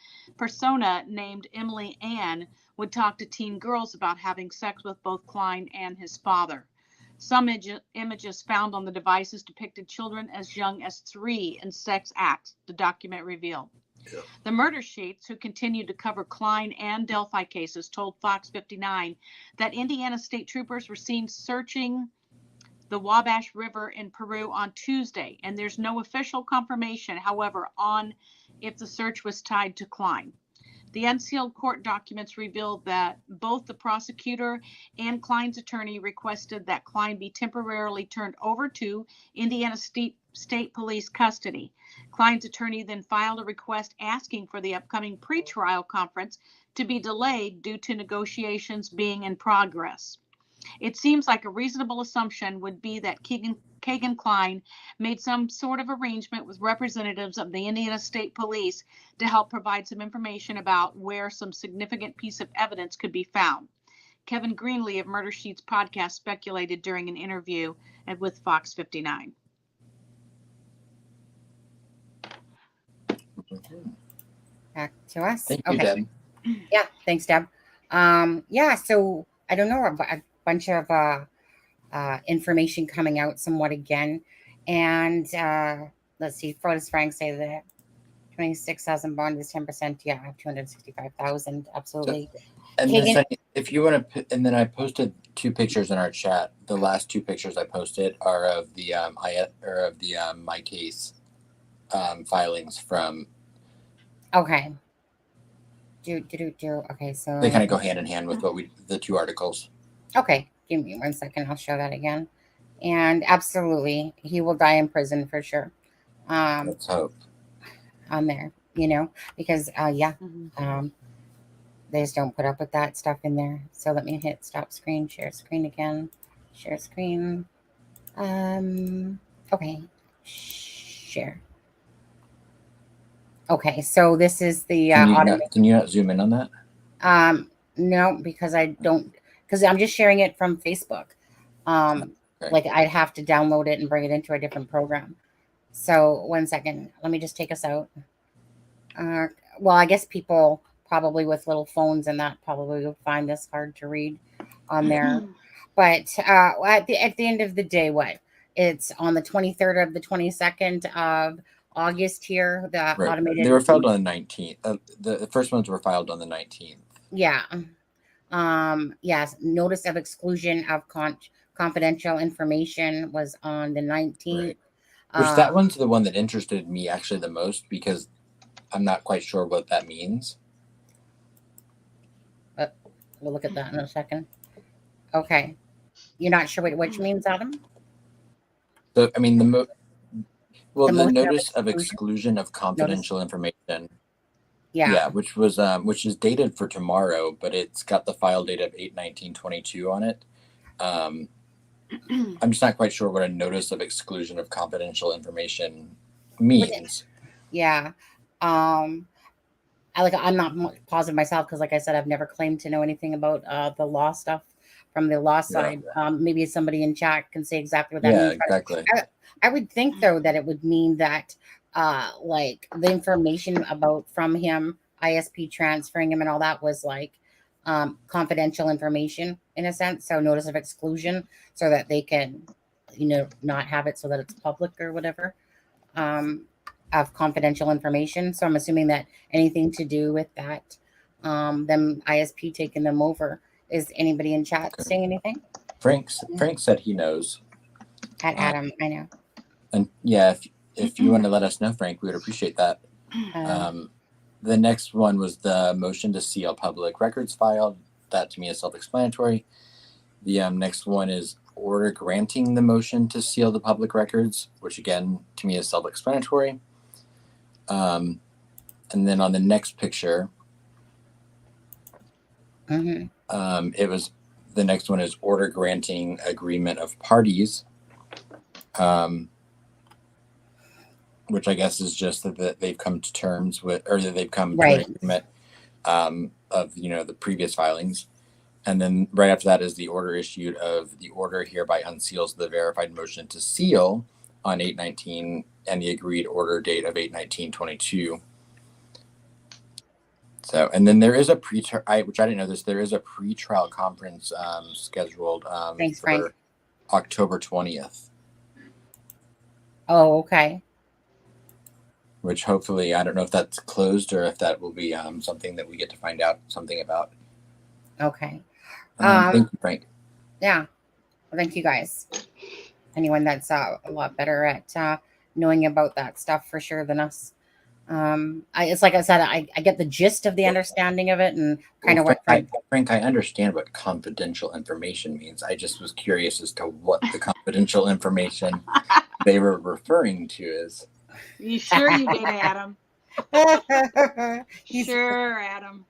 S4: named Emily Ann would talk to teen girls about having sex with both Kline and his father. Some images found on the devices depicted children as young as 3 in sex acts, the document revealed. Yeah. The Murder Sheets, who continued to cover Kline and Delphi cases, told Fox 59 that Indiana state troopers were seen searching the Wabash River in Peru on Tuesday, and there's no official confirmation, however, on if the search was tied to Kline. The unsealed court documents revealed that both the prosecutor and Kline's attorney requested that Kline be temporarily turned over to Indiana State Police custody. Kline's attorney then filed a request asking for the upcoming pretrial conference to be delayed due to negotiations being in progress. It seems like a reasonable assumption would be that Kegan Kline made some sort of arrangement with representatives of the Indiana State Police to help provide some information about where some significant piece of evidence could be found. Kevin Greenlee of Murder Sheets podcast speculated during an interview with Fox 59.
S3: Back to us.
S5: Thank you, Deb.
S3: Yeah, thanks, Deb. Yeah, so I don't know, a bunch of information coming out somewhat again. And let's see, what does Frank say there? 26,000 bond is 10%. Yeah, I have 265,000. Absolutely.
S5: And
S3: Kegan,
S5: then if you want to, and then I posted 2 pictures in our chat. The last 2 pictures I posted are of the my case filings from.
S3: okay. Okay, so
S5: They kind of go hand in hand with the 2 articles.
S3: okay, give me 1 second. I'll show that again. And absolutely, he will die in prison for sure.
S5: Let's hope.
S3: On there, because they just don't put up with that stuff in there. So let me hit stop screen, share screen again, share screen. Okay, share. Okay, so this is the
S5: Can you not zoom in on that?
S3: No, because I'm just sharing it from Facebook.
S5: Okay.
S3: Like I'd have to download it and bring it into a different program. So 1 second, let me just take us out. Well, I guess people probably with little phones and that probably would find this hard to read on there. But at the end of the day, it's on the 23rd of the 22nd of August here. The
S5: Right.
S3: automated.
S5: They were filed on the 19th. The first ones were filed on the 19th.
S3: Yeah. Yes. Notice of exclusion of confidential information was on the 19th.
S5: Right. Which that one's the one that interested me actually the most because I'm not quite sure what that means.
S3: We'll look at that in a second. Okay. You're not sure what which means, Adam?
S5: So, I mean, the notice of exclusion of confidential information. Yeah, which is dated for tomorrow, but it's got the file date of 8/19/22 on it. I'm just not quite sure what a notice of exclusion of confidential information means.
S3: Yeah. I'm not positive myself because, like I said, I've never claimed to know anything about the law stuff from the law side. Maybe somebody in chat can say exactly what that means.
S5: Exactly.
S3: I would think though that it would mean that like the information from him, ISP transferring him and all that was like confidential information in a sense. So notice of exclusion so that they can, not have it so that it's public or whatever. Of confidential information. So I'm assuming that anything to do with that, them ISP taking them over. Is anybody in chat saying anything?
S5: Frank said he knows.
S3: At Adam, I know.
S5: And yeah, if you want to let us know, Frank, we would appreciate that. The next one was the motion to seal public records filed. That to me is self-explanatory. The next one is order granting the motion to seal the public records, which again to me is self-explanatory. And then on the next picture, it was the next one is order granting agreement of parties, which I guess is just that they've come to terms with, or that they've come to an agreement of the previous filings. And then right after that is the order issued of the order hereby unseals the verified motion to seal on 8/19 and the agreed order date of 8/19/22. So, and then there is a which I didn't know this, there is a pretrial conference scheduled
S3: Thanks,
S5: for
S3: Frank.
S5: October 20th.
S3: Oh, okay.
S5: Which hopefully, I don't know if that's closed or if that will be something that we get to find out something about.
S3: Okay.
S5: Thank you, Frank.
S3: Yeah. Well, thank you guys. Anyone that's a lot better at knowing about that stuff for sure than us. It's like I said, I get the gist of the understanding of it and kind of what
S5: Frank, I understand what confidential information means. I just was curious as to what the confidential information they were referring to is.
S4: You sure you did, Adam? Sure, Adam.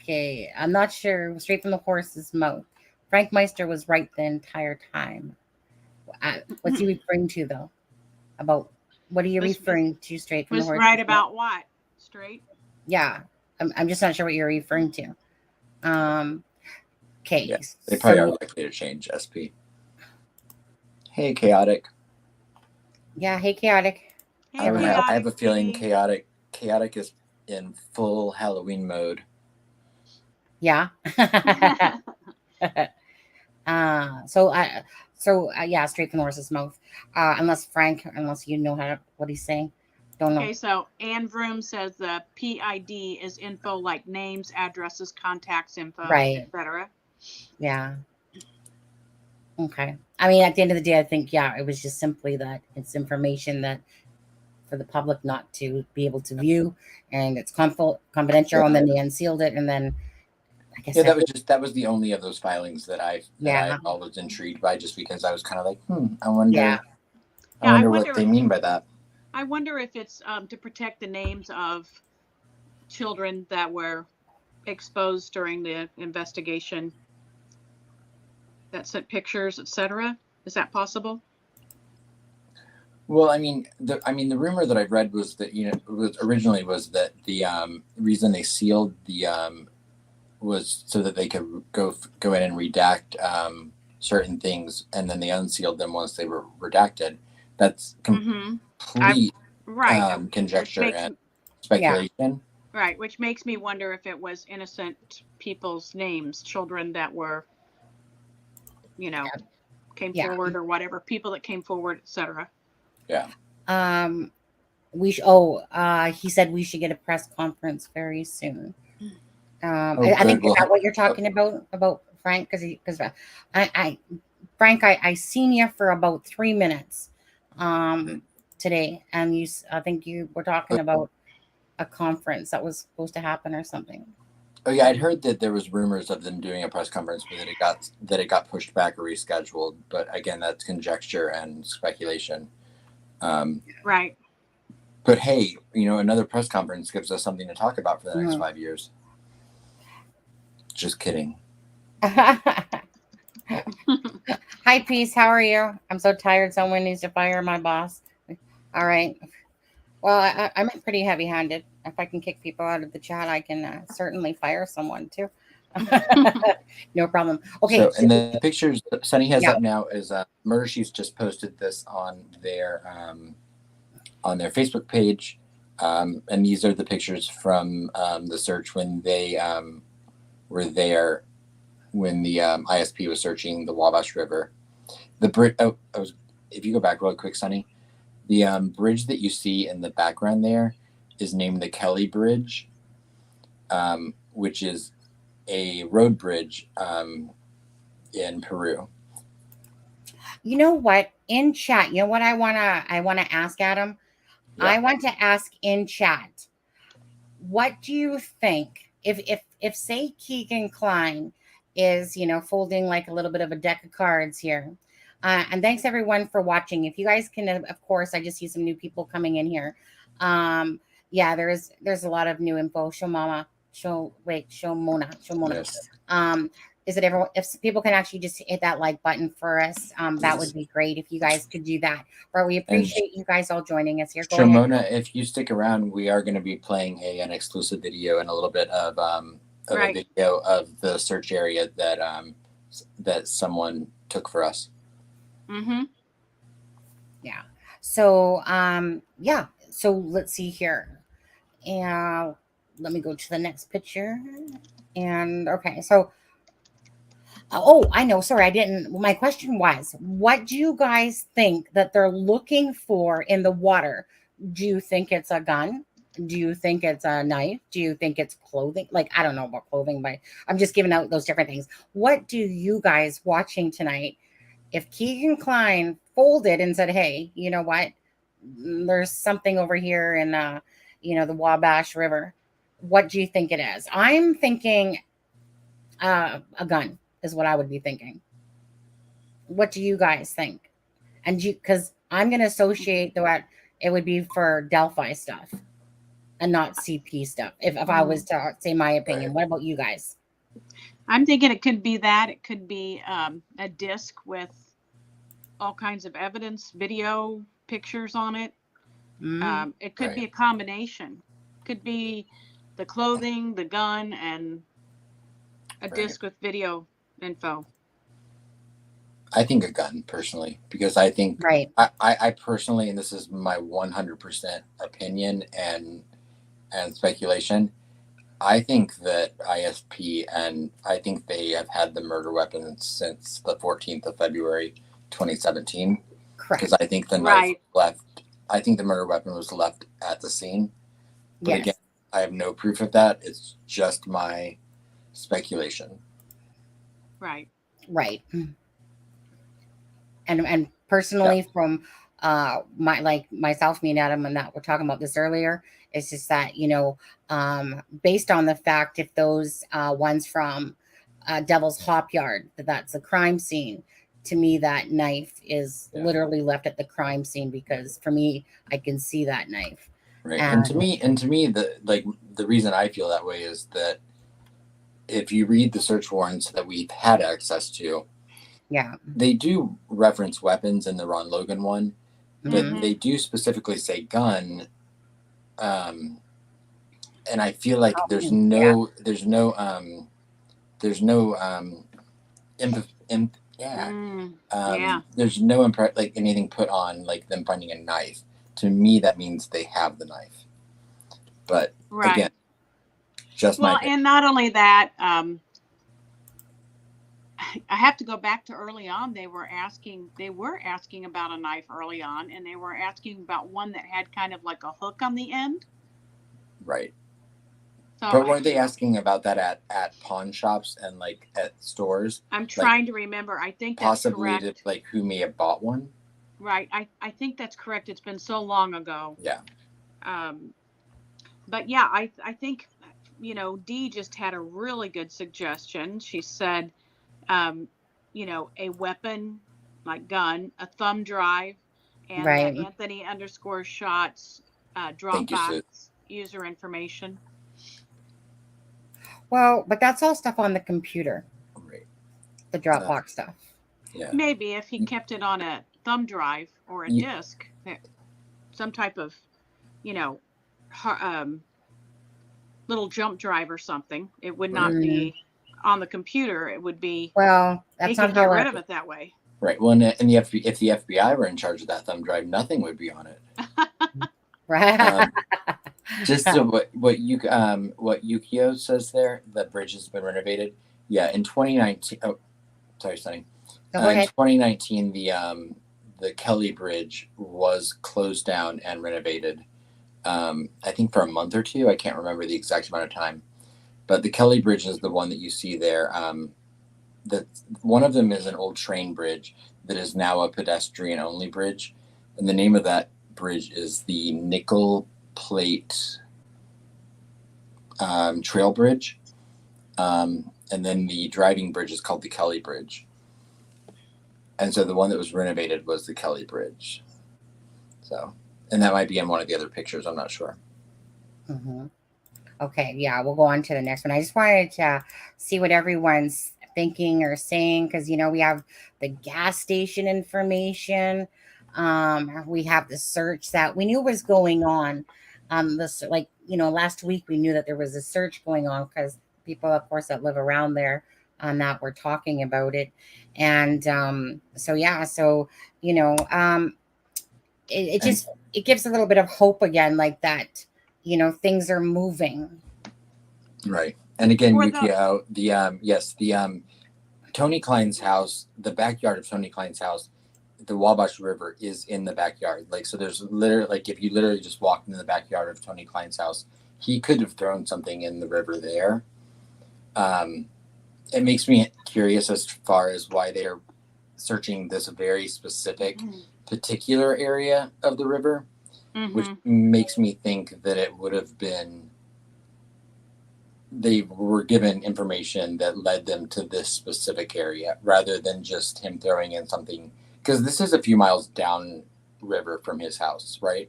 S3: Okay, I'm not sure. Straight from the horse's mouth. Frank Meister was right the entire time. What's he referring to, though? About what are you referring to? Straight from the horse's
S4: right
S3: mouth?
S4: about what? Straight?
S3: Yeah, I'm just not sure what you're referring to. Okay,
S5: yeah, they probably are likely to change. SP. Hey, chaotic.
S3: Yeah, hey, chaotic.
S4: Hey,
S5: I have a feeling
S4: P.
S5: chaotic is in full Halloween mode.
S3: Yeah. Yeah, straight from the horse's mouth. Unless you know what he's saying. Don't know.
S4: Okay, so Ann Vroom says the PID is info like names, addresses, contacts info,
S3: Right.
S4: etc.
S3: Yeah. Okay. I mean, at the end of the day, I think, yeah, it was just simply that it's information that for the public not to be able to view, and it's confidential, and then they unsealed it, and then I guess
S5: that was the only of those filings that I was intrigued by, just because I was kind of like, I wonder what they mean by that.
S4: I wonder if it's to protect the names of children that were exposed during the investigation that sent pictures, etc. Is that possible?
S5: Well, I mean, the rumor that I read was that originally was that the reason they sealed the was so that they could go in and redact certain things, and then they unsealed them once they were redacted. That's complete conjecture and speculation.
S3: Yeah.
S4: Right, which makes me wonder if it was innocent people's names, children that were, came forward or whatever, people that came forward, etc.
S5: Yeah.
S3: He said we should get a press conference very soon. I think is that what you're talking about Frank? Because Frank, I seen you for about 3 minutes today, and I think you were talking about a conference that was supposed to happen or something.
S5: Oh yeah, I'd heard that there was rumors of them doing a press conference, but that it got pushed back or rescheduled. But again, that's conjecture and speculation.
S4: Right.
S5: But hey, another press conference gives us something to talk about for the next 5 years. Just kidding.
S3: Hi, Peace. How are you? I'm so tired. Someone needs to fire my boss. All right. Well, I'm pretty heavy-handed. If I can kick people out of the chat, I can certainly fire someone too. No problem. Okay.
S5: So, and the pictures Sunny has up now is Murder Sheets just posted this on their Facebook page, and these are the pictures from the search when they were there when the ISP was searching the Wabash River. If you go back real quick, Sunny, the bridge that you see in the background there is named the Kelly Bridge, which is a road bridge in Peru.
S3: You know what? In chat, you know what I wanna ask Adam? Yeah. I want to ask in chat, what do you think if say Kegan Kline is folding like a little bit of a deck of cards here? And thanks everyone for watching. If you guys can, of course, I just see some new people coming in here. Yeah, there's a lot of new info. Show Mona. Yes. Is it everyone? If people can actually just hit that like button for us, that would be great. If you guys could do that, or we appreciate you guys all joining us here. Go ahead.
S5: Mona, if you stick around, we are going to be playing an exclusive video and a little bit of a video of the search area that someone took for us.
S4: Mm-hmm.
S3: Yeah. So So let's see here. And let me go to the next picture. And okay, so I know. Sorry, I didn't. My question was, what do you guys think that they're looking for in the water? Do you think it's a gun? Do you think it's a knife? Do you think it's clothing? Like, I don't know about clothing, but I'm just giving out those different things. What do you guys watching tonight? If Kegan Kline folded and said, hey, you know what? There's something over here in, the Wabash River. What do you think it is? I'm thinking a gun is what I would be thinking. What do you guys think? And because I'm going to associate that it would be for Delphi stuff and not CP stuff. If I was to say my opinion, what about you guys?
S4: I'm thinking it could be that. It could be a disc with all kinds of evidence, video, pictures on it. It could be a combination. Could be the clothing, the gun, and a disc with video info.
S5: I think a gun personally, because I think
S3: Right.
S5: I personally, and this is my 100% opinion and speculation, I think that ISP and I think they have had the murder weapon since the 14th of February, 2017.
S3: Correct.
S5: Because I think the knife left. I think the murder weapon was left at the scene. But
S3: Yes.
S5: again, I have no proof of that. It's just my speculation.
S4: Right.
S3: Right. And personally, from myself, me and Adam, and that we're talking about this earlier, it's just that, you know, based on the fact if those ones from Devil's Hop Yard, that's a crime scene, to me that knife is literally left at the crime scene, because for me, I can see that knife.
S5: Right. And to me, the reason I feel that way is that if you read the search warrants that we've had access to, they do reference weapons in the Ron Logan one, but they do specifically say gun. And I feel like there's no like anything put on like them finding a knife. To me, that means they have the knife. But again, just my opinion.
S4: And not only that, I have to go back to early on. They were asking about a knife early on, and they were asking about one that had kind of like a hook on the end.
S5: Right.
S4: So
S5: but weren't they asking about that at pawn shops and like at stores?
S4: I'm trying to remember. I think that's
S5: possibly
S4: correct.
S5: To, like who may have bought one.
S4: Right. I think that's correct. It's been so long ago.
S5: Yeah.
S4: But yeah, I think, you know, Dee just had a really good suggestion. She said, you know, a weapon like gun, a thumb drive, and Anthony _shots Dropbox user information.
S3: Well, but that's all stuff on the computer.
S5: Right.
S3: The Dropbox stuff.
S5: Yeah.
S4: Maybe if he kept it on a thumb drive or a disk, some type of, you know, little jump drive or something, it would not be on the computer. It would be,
S3: well, that's not
S4: get rid of it that way.
S5: Right. Well, if the FBI were in charge of that thumb drive, nothing would be on it.
S3: Right.
S5: Just so what Yukio says there, the bridge has been renovated. Yeah, in 2019. Oh, sorry, Sunny. In 2019, the Kelly Bridge was closed down and renovated. I think for a month or two. I can't remember the exact amount of time. But the Kelly Bridge is the one that you see there. That one of them is an old train bridge that is now a pedestrian-only bridge, and the name of that bridge is the Nickel Plate Trail Bridge, and then the driving bridge is called the Kelly Bridge. And so the one that was renovated was the Kelly Bridge. So, and that might be in one of the other pictures. I'm not sure.
S3: Mm-hmm. Okay, yeah, we'll go on to the next one. I just wanted to see what everyone's thinking or saying, because, you know, we have the gas station information. We have the search that we knew was going on. This, like, you know, last week we knew that there was a search going on because people, of course, that live around there that were talking about it. And so, yeah, so, you know, it just, it gives a little bit of hope again, like that, you know, things are moving.
S5: Right. And again, Yukio, the Tony Kline's house, the backyard of Tony Kline's house, the Wabash River is in the backyard. Like, so there's literally, like, if you literally just walked into the backyard of Tony Kline's house, he could have thrown something in the river there. It makes me curious as far as why they're searching this very specific particular area of the river, which makes me think that it would have been, they were given information that led them to this specific area rather than just him throwing in something, because this is a few miles down river from his house, right?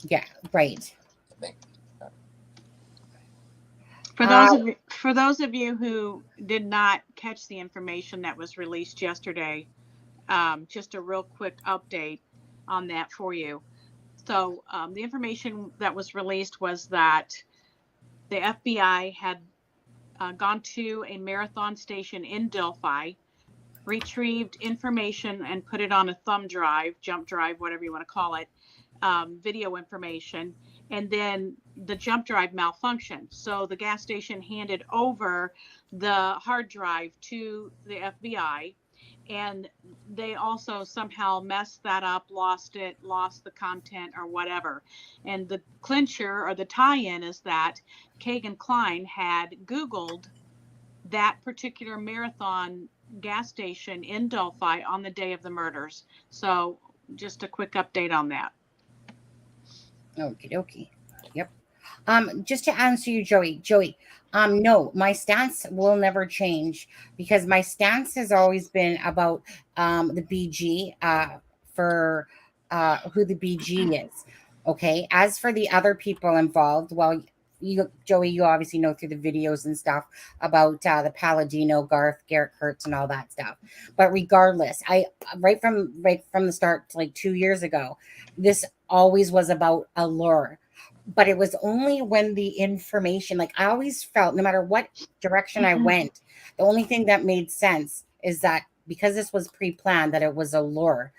S3: Yeah, right.
S5: I think.
S4: For those of you who did not catch the information that was released yesterday, just a real quick update on that for you. So the information that was released was that the FBI had gone to a marathon station in Delphi, retrieved information and put it on a thumb drive, jump drive, whatever you want to call it, video information, and then the jump drive malfunctioned. So the gas station handed over the hard drive to the FBI, and they also somehow messed that up, lost it, lost the content or whatever. And the clincher or the tie-in is that Kegan Kline had Googled that particular marathon gas station in Delphi on the day of the murders. So just a quick update on that.
S3: Okie dokie. Yep. Just to answer you, Joey, no, my stance will never change, because my stance has always been about the BG, for who the BG is. Okay. As for the other people involved, well, Joey, you obviously know through the videos and stuff about the Palladino, Garrett Kurtz, and all that stuff. But regardless, I right from the start, like 2 years ago, this always was about a lure. But it was only when the information, like I always felt, no matter what direction I went, the only thing that made sense is that because this was pre-planned, that it was a lure.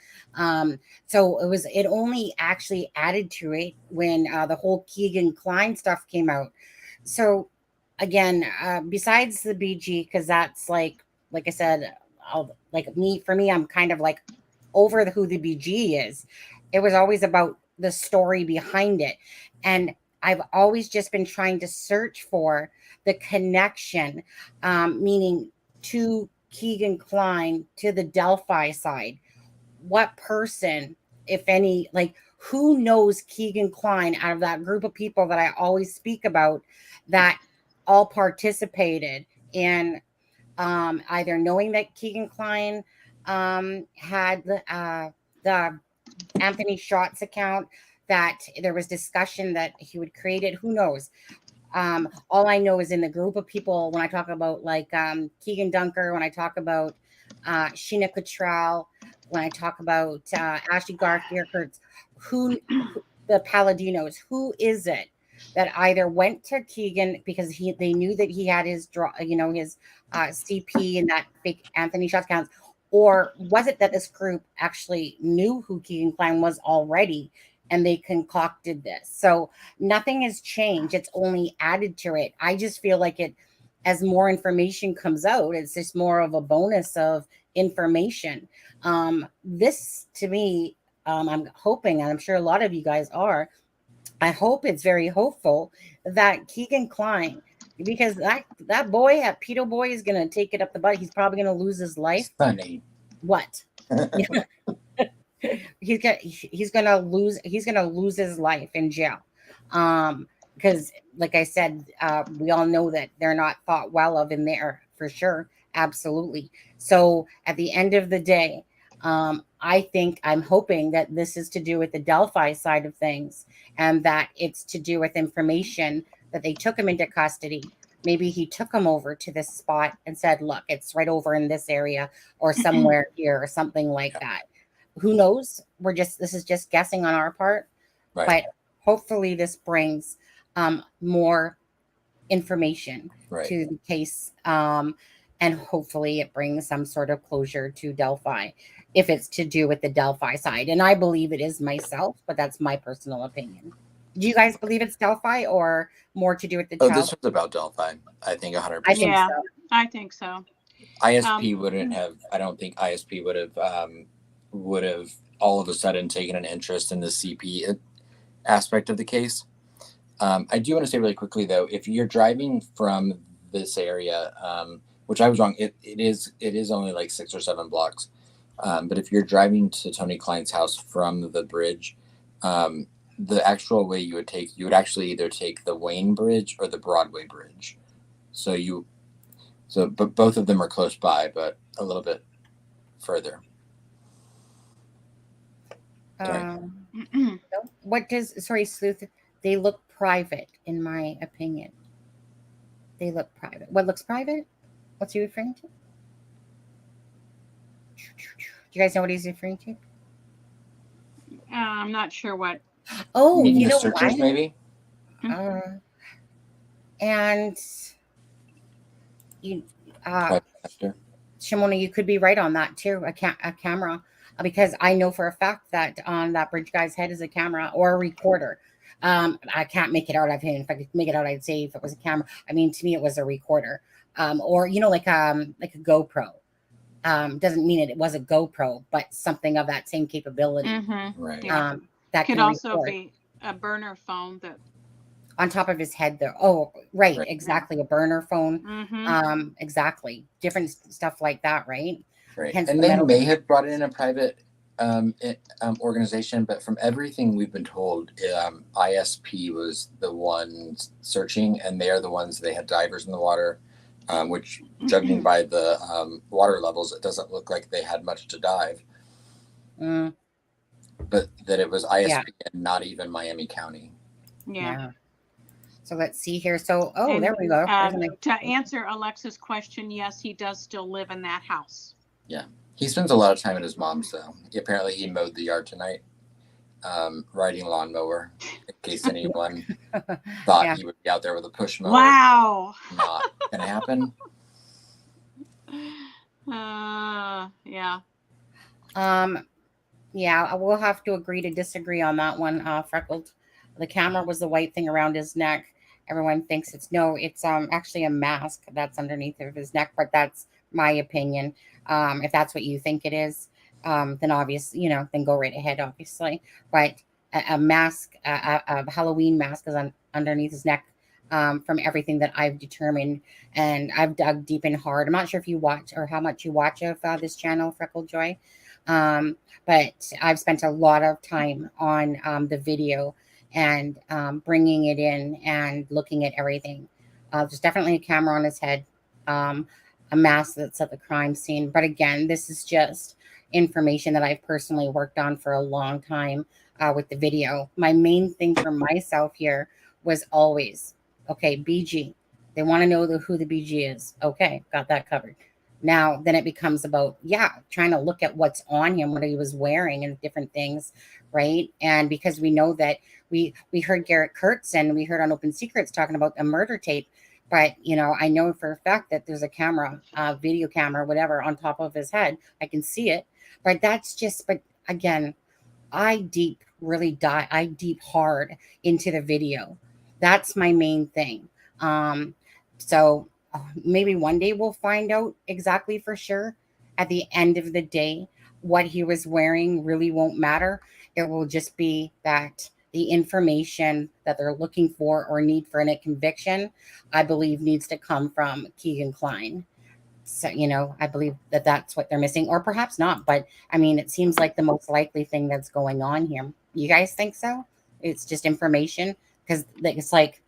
S3: So it only actually added to it when the whole Kegan Kline stuff came out. So again, besides the BG, because that's like I said, for me, I'm kind of like over who the BG is. It was always about the story behind it. And I've always just been trying to search for the connection, meaning to Kegan Kline, to the Delphi side. What person, if any, like who knows Kegan Kline out of that group of people that I always speak about that all participated in either knowing that Kegan Kline had the Anthony Shots account, that there was discussion that he would create it. Who knows? All I know is in the group of people, when I talk about like Keegan Dunker, when I talk about Sheena Cottrell, when I talk about Ashley Garth, Kurtz, who the Palladinos, who is it that either went to Kegan because they knew that he had his his CP and that fake Anthony Shots accounts, or was it that this group actually knew who Kegan Kline was already and they concocted this? So nothing has changed. It's only added to it. I just feel like as more information comes out, it's just more of a bonus of information. This to me, I'm hoping, and I'm sure a lot of you guys are, I hope it's very hopeful that Kegan Kline, because that boy, that pedo boy, is going to take it up the butt. He's probably going to lose his life.
S5: Funny.
S3: What? he's gonna lose his life in jail, because like I said, we all know that they're not thought well of in there, for sure, absolutely. So at the end of the day, I'm hoping that this is to do with the Delphi side of things, and that it's to do with information that they took him into custody. Maybe he took him over to this spot and said, look, it's right over in this area or somewhere here or something like that. Who knows? This is just guessing on our part,
S5: right.
S3: But hopefully this brings more information to the case, and hopefully it brings some sort of closure to Delphi, if it's to do with the Delphi side. And I believe it is myself, but that's my personal opinion. Do you guys believe it's Delphi or more to do with the child?
S5: This was about Delphi. I think 100%.
S3: I think so.
S4: I think so.
S5: ISP wouldn't have. I don't think ISP would have all of a sudden taken an interest in the CP aspect of the case. I do want to say really quickly though, if you're driving from this area, which I was wrong, it is only like 6 or 7 blocks. But if you're driving to Tony Kline's house from the bridge, the actual way you would actually either take the Wayne Bridge or the Broadway Bridge. But both of them are close by, but a little bit further.
S3: Sleuth, they look private, in my opinion. They look private. What looks private? What's he referring to? Do you guys know what he's referring to?
S4: I'm not sure what.
S3: Oh, you know
S5: searchers,
S3: what?
S5: maybe?
S3: And you,
S5: Private sector.
S3: Shimona, you could be right on that too. A camera, because I know for a fact that on that bridge guy's head is a camera or a recorder. I can't make it out of him. If I could make it out, I'd say if it was a camera. I mean, to me, it was a recorder, or like a GoPro. Doesn't mean it was a GoPro, but something of that same capability.
S4: Mm-hmm.
S5: Right.
S4: Yeah.
S3: That
S4: Could
S3: can
S4: also
S3: record.
S4: be a burner phone that.
S3: On top of his head, though. Oh, right.
S5: Right.
S3: Exactly. A burner phone.
S4: Mm-hmm.
S3: Exactly. Different stuff like that, right?
S5: Right.
S3: Hence
S5: And
S3: the
S5: they
S3: metal
S5: may have brought in a private organization, but from everything we've been told, ISP was the ones searching, and they are the ones, they had divers in the water, which, judging by the water levels, it doesn't look like they had much to dive. But that it was ISP and not even Miami County.
S4: Yeah.
S3: So let's see here. So,
S4: And,
S3: there we go.
S4: to answer Alexa's question, yes, he does still live in that house.
S5: Yeah. He spends a lot of time at his mom's, though. Apparently, he mowed the yard tonight, riding lawnmower, in case anyone thought he would be out there with a push mower.
S4: Wow.
S5: Not going to happen.
S3: Yeah. Yeah, we'll have to agree to disagree on that one, Freckled. The camera was the white thing around his neck. Everyone thinks it's actually a mask that's underneath of his neck, but that's my opinion. If that's what you think it is, then obviously, then go right ahead, obviously. But a mask, a Halloween mask is underneath his neck, from everything that I've determined, and I've dug deep and hard. I'm not sure if you watch or how much you watch of this channel, Freckled Joy, but I've spent a lot of time on the video and bringing it in and looking at everything. There's definitely a camera on his head, a mask that's at the crime scene. But again, this is just information that I've personally worked on for a long time with the video. My main thing for myself here was always, okay, BG. They want to know who the BG is. Okay, got that covered. Now, then it becomes about, trying to look at what's on him, what he was wearing and different things, right? And because we know that we heard Garrett Kurtz and we heard on Open Secrets talking about a murder tape, but, I know for a fact that there's a camera, video camera, whatever, on top of his head. I can see it, but but again, I deep hard into the video. That's my main thing. So maybe one day we'll find out exactly for sure. At the end of the day, what he was wearing really won't matter. It will just be that the information that they're looking for or need for a conviction, I believe, needs to come from Kegan Kline. So, I believe that that's what they're missing, or perhaps not. But I mean, it seems like the most likely thing that's going on here. You guys think so? It's just information? Because it's like,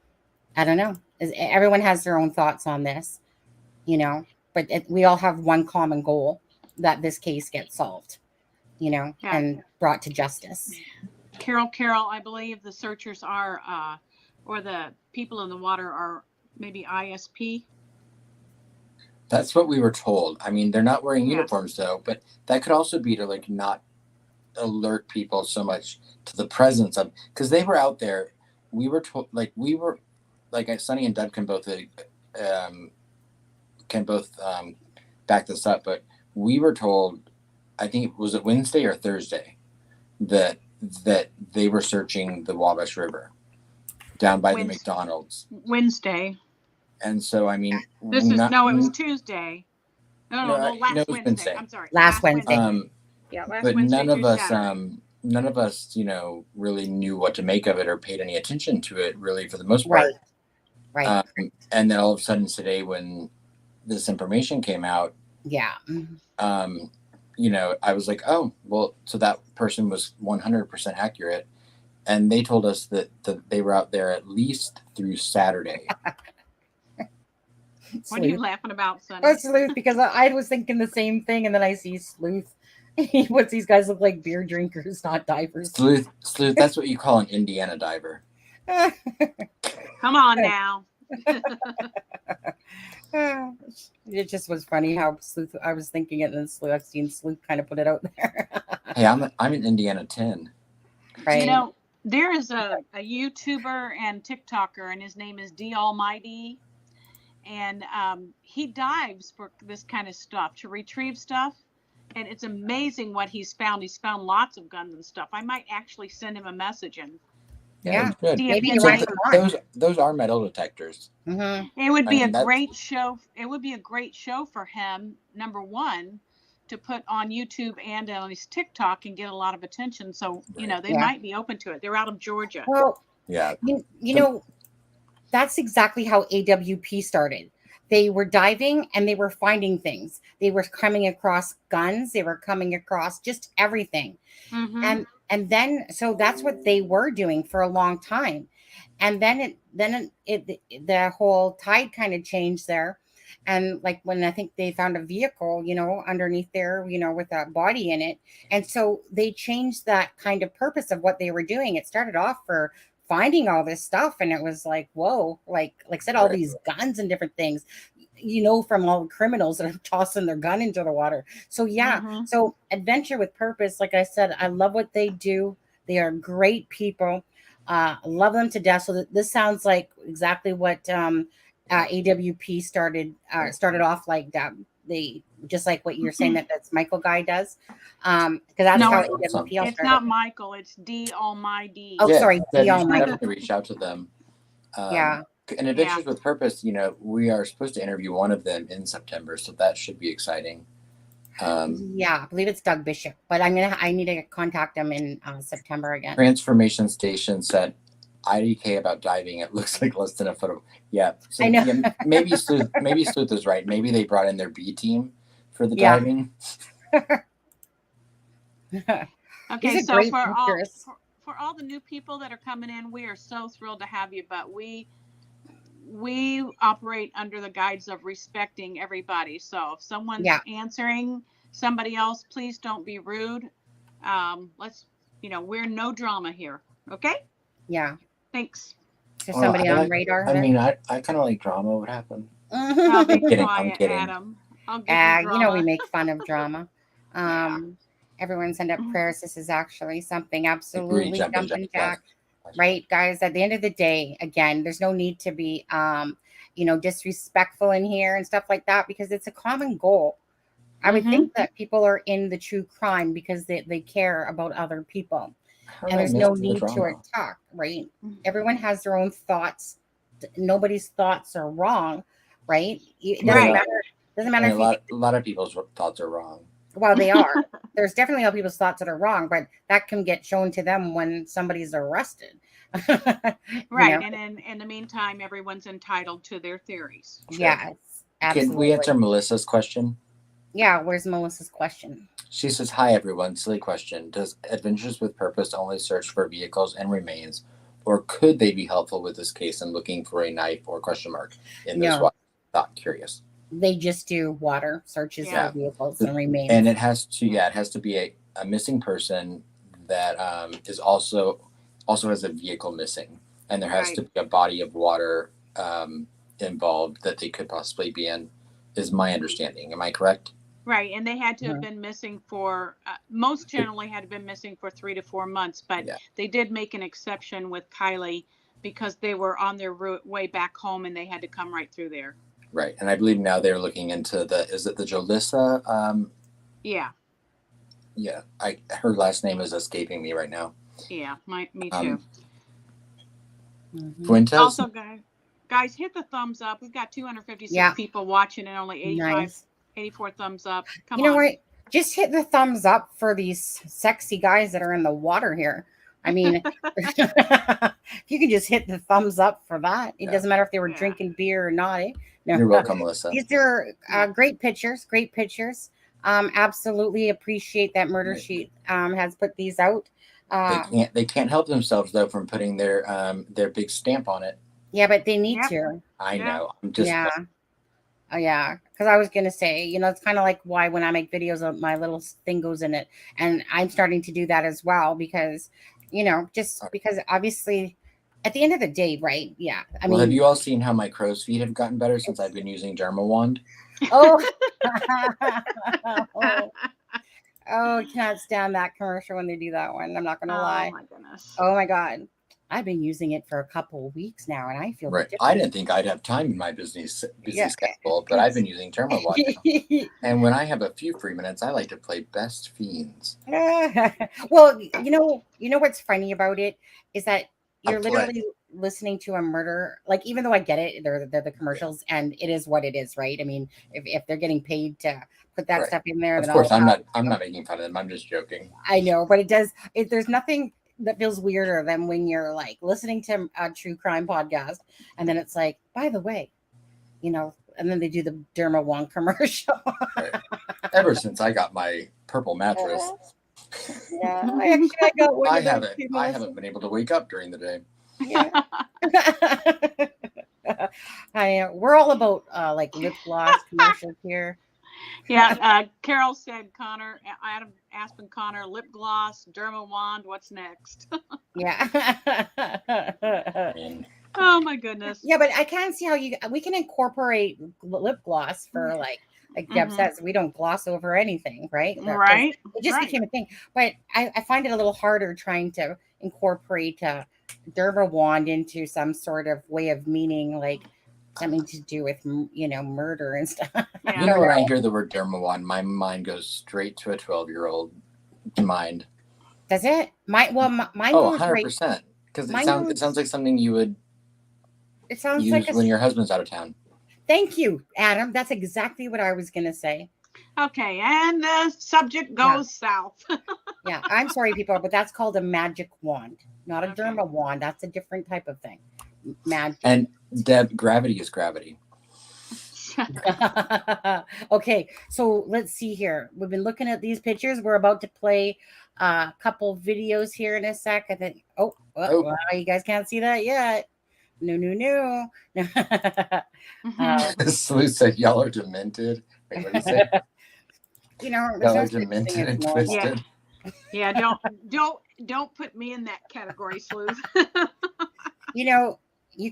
S3: I don't know. Everyone has their own thoughts on this, but we all have one common goal, that this case gets solved, and brought to justice.
S4: Carol, I believe the searchers are, or the people in the water are maybe ISP.
S5: That's what we were told. I mean, they're not wearing uniforms though, but that could also be to not alert people so much to the presence of, because they were out there. We were told, Sonny and Deb can both back this up, but we were told, I think was it Wednesday or Thursday, that they were searching the Wabash River down by the McDonald's.
S4: Wednesday.
S5: And so, I mean,
S4: it was Tuesday. No, last Wednesday. I'm sorry.
S3: Last Wednesday.
S4: Last
S5: but
S4: Wednesday
S5: none of us, really knew what to make of it or paid any attention to it, really, for the most part.
S3: Right.
S5: And then all of a sudden today, when this information came out, I was like, oh, well, so that person was 100% accurate. And they told us that they were out there at least through Saturday.
S4: What are you laughing about, Sonny?
S3: Oh, Sleuth, because I was thinking the same thing, and then I see Sleuth. What's these guys look like? Beer drinkers, not divers.
S5: Sleuth, that's what you call an Indiana diver.
S4: Come on now.
S3: It just was funny how Sleuth, I was thinking it, and Sleuth, I've seen Sleuth kind of put it out there.
S5: Hey, I'm in Indiana 10.
S3: Right.
S4: There is a YouTuber and TikToker, and his name is D Almighty. and he dives for this kind of stuff, to retrieve stuff. And it's amazing what he's found. He's found lots of guns and stuff. I might actually send him a message and
S3: Yeah.
S5: Good.
S4: see if
S3: Maybe
S4: he
S3: you
S4: can
S3: want
S4: make-
S3: to come on.
S5: Those are metal detectors.
S4: It would be
S5: I mean,
S4: a great show. It would be a great show for him, number one, to put on YouTube and on his TikTok and get a lot of attention. So, you know, they might be open to it. They're out of Georgia.
S3: Well,
S5: Yeah.
S3: you know, that's exactly how AWP started. They were diving and they were finding things. They were coming across guns. They were coming across just everything.
S4: Mhm.
S3: And then, so that's what they were doing for a long time. And then the whole tide kind of changed there. And like when I think they found a vehicle, you know, underneath there, you know, with a body in it. And so they changed that kind of purpose of what they were doing. It started off for finding all this stuff, and it was like, whoa, like I said, all these guns and different things, you know, from all the criminals that are tossing their gun into the water. So yeah, so Adventure with Purpose, like I said, I love what they do. They are great people. Love them to death. So this sounds like exactly what AWP started off like. They just like what you're saying that's Michael Guy does, because that's how AWP started.
S4: It's not Michael. It's D Almighty.
S3: Oh, sorry, D Almighty.
S5: Definitely reach out to them.
S3: Yeah.
S5: And Adventures with Purpose, you know, we are supposed to interview one of them in September, so that should be exciting.
S3: Yeah, I believe it's Doug Bishop, but I need to contact him in September again.
S5: Transformation Station said IDK about diving. It looks like less than a foot of. Yeah, so
S3: I know.
S5: Yeah, maybe Sleuth is right. Maybe they brought in their B team for the diving.
S4: Okay, so for all the new people that are coming in, we are so thrilled to have you. But we operate under the guides of respecting everybody. So if someone's answering somebody else, please don't be rude. Let's, you know, we're no drama here. Okay.
S3: Yeah.
S4: Thanks.
S3: Is there somebody on radar?
S5: I mean, I kind of like drama. What happened?
S4: I'll be
S5: I'm
S4: quiet,
S5: kidding.
S4: Adam. I'll give you drama.
S3: You know, we make fun of drama. Everyone send up prayers. This is actually something absolutely jumping jack. Right, guys, at the end of the day, again, there's no need to be you know, disrespectful in here and stuff like that, because it's a common goal. I would think that people are in the true crime because they care about other people. And there's no need to attack, right? Everyone has their own thoughts. Nobody's thoughts are wrong, right? It doesn't matter.
S5: A lot of people's thoughts are wrong.
S3: Well, they are. There's definitely other people's thoughts that are wrong, but that can get shown to them when somebody's arrested.
S4: Right. You know? And in the meantime, everyone's entitled to their theories.
S3: Yes, absolutely.
S5: Can we answer Melissa's question?
S3: Yeah, where's Melissa's question?
S5: She says, hi, everyone. Silly question. Does Adventures with Purpose only search for vehicles and remains, or could they be helpful with this case and looking for a knife or question mark in this water? Not curious.
S3: They just do water searches for vehicles and remains.
S5: And it has to be a missing person that is also has a vehicle missing. And there has to be a body of water involved that they could possibly be in, is my understanding. Am I correct?
S4: Right, and they had to have been missing for, most generally had been missing for 3 to 4 months, but they did make an exception with Kiely because they were on their way back home and they had to come right through there.
S5: Right, and I believe now they're looking into is it the Jolissa?
S4: Yeah.
S5: Yeah, her last name is escaping me right now.
S4: Yeah, me too.
S5: Fuentes?
S4: Also, guys, hit the thumbs up. We've got 256 people watching and only 84 thumbs up. Come on.
S3: You know what? Just hit the thumbs up for these sexy guys that are in the water here. I mean, you can just hit the thumbs up for that. It doesn't matter if they were drinking beer or not. Eh? No.
S5: You're welcome, Melissa.
S3: These are great pictures. Great pictures. Absolutely appreciate that Murder Sheet has put these out.
S5: They can't help themselves though from putting their big stamp on it.
S3: Yeah, but they need to.
S5: I know. I'm just
S3: because I was gonna say, you know, it's kind of like why when I make videos, my little thing goes in it, and I'm starting to do that as well because, you know, just because obviously, at the end of the day, right? Yeah, I mean,
S5: have you all seen how my crow's feet have gotten better since I've been using Derma Wand?
S3: Oh, I cannot stand that commercial when they do that one. I'm not gonna lie.
S4: Oh my goodness.
S3: Oh my god. I've been using it for a couple of weeks now, and I feel
S5: right. I didn't think I'd have time in my busy schedule, but I've been using Dermawand now. And when I have a few free minutes, I like to play Best Fiends.
S3: Well, you know what's funny about it is that you're literally listening to a murder. Like, even though I get it, they're the commercials, and it is what it is, right? I mean, if they're getting paid to put that stuff in there,
S5: of course, I'm not making fun of them. I'm just joking.
S3: I know, but there's nothing that feels weirder than when you're like listening to a true crime podcast, and then it's like, by the way, and then they do the Dermawand commercial.
S5: Right. Ever since I got my purple mattress.
S3: Yeah, I got one.
S5: I haven't been able to wake up during the day.
S3: Yeah. We're all about like lip gloss commercials here.
S4: Yeah, Carol said, Adam Aspen Connor, lip gloss, Dermawand, what's next?
S3: Yeah.
S4: Oh my goodness.
S3: Yeah, but I can't see how we can incorporate lip gloss for like Deb says, we don't gloss over anything, right?
S4: Right.
S3: It just became a thing. But I find it a little harder trying to incorporate Dermawand into some sort of way of meaning, like something to do with murder and stuff.
S4: Yeah.
S5: When I hear the word Dermawand, my mind goes straight to a 12-year-old mind.
S3: Does it? Mine goes
S5: 100%. Because it sounds like something you would use when your husband's out of town.
S3: Thank you, Adam. That's exactly what I was going to say.
S4: Okay, and the subject goes south.
S3: Yeah, I'm sorry, people, but that's called a magic wand, not a Dermawand. That's a different type of thing. Magic.
S5: And Deb, gravity is gravity.
S3: Okay, so let's see here. We've been looking at these pictures. We're about to play a couple videos here in a sec. I think. Well, you guys can't see that yet. No.
S5: Sleuth said, "Y'all are demented." Wait, what did he say?
S3: Y'all
S5: are demented and twisted.
S4: Yeah. Don't put me in that category, Sleuth.
S3: You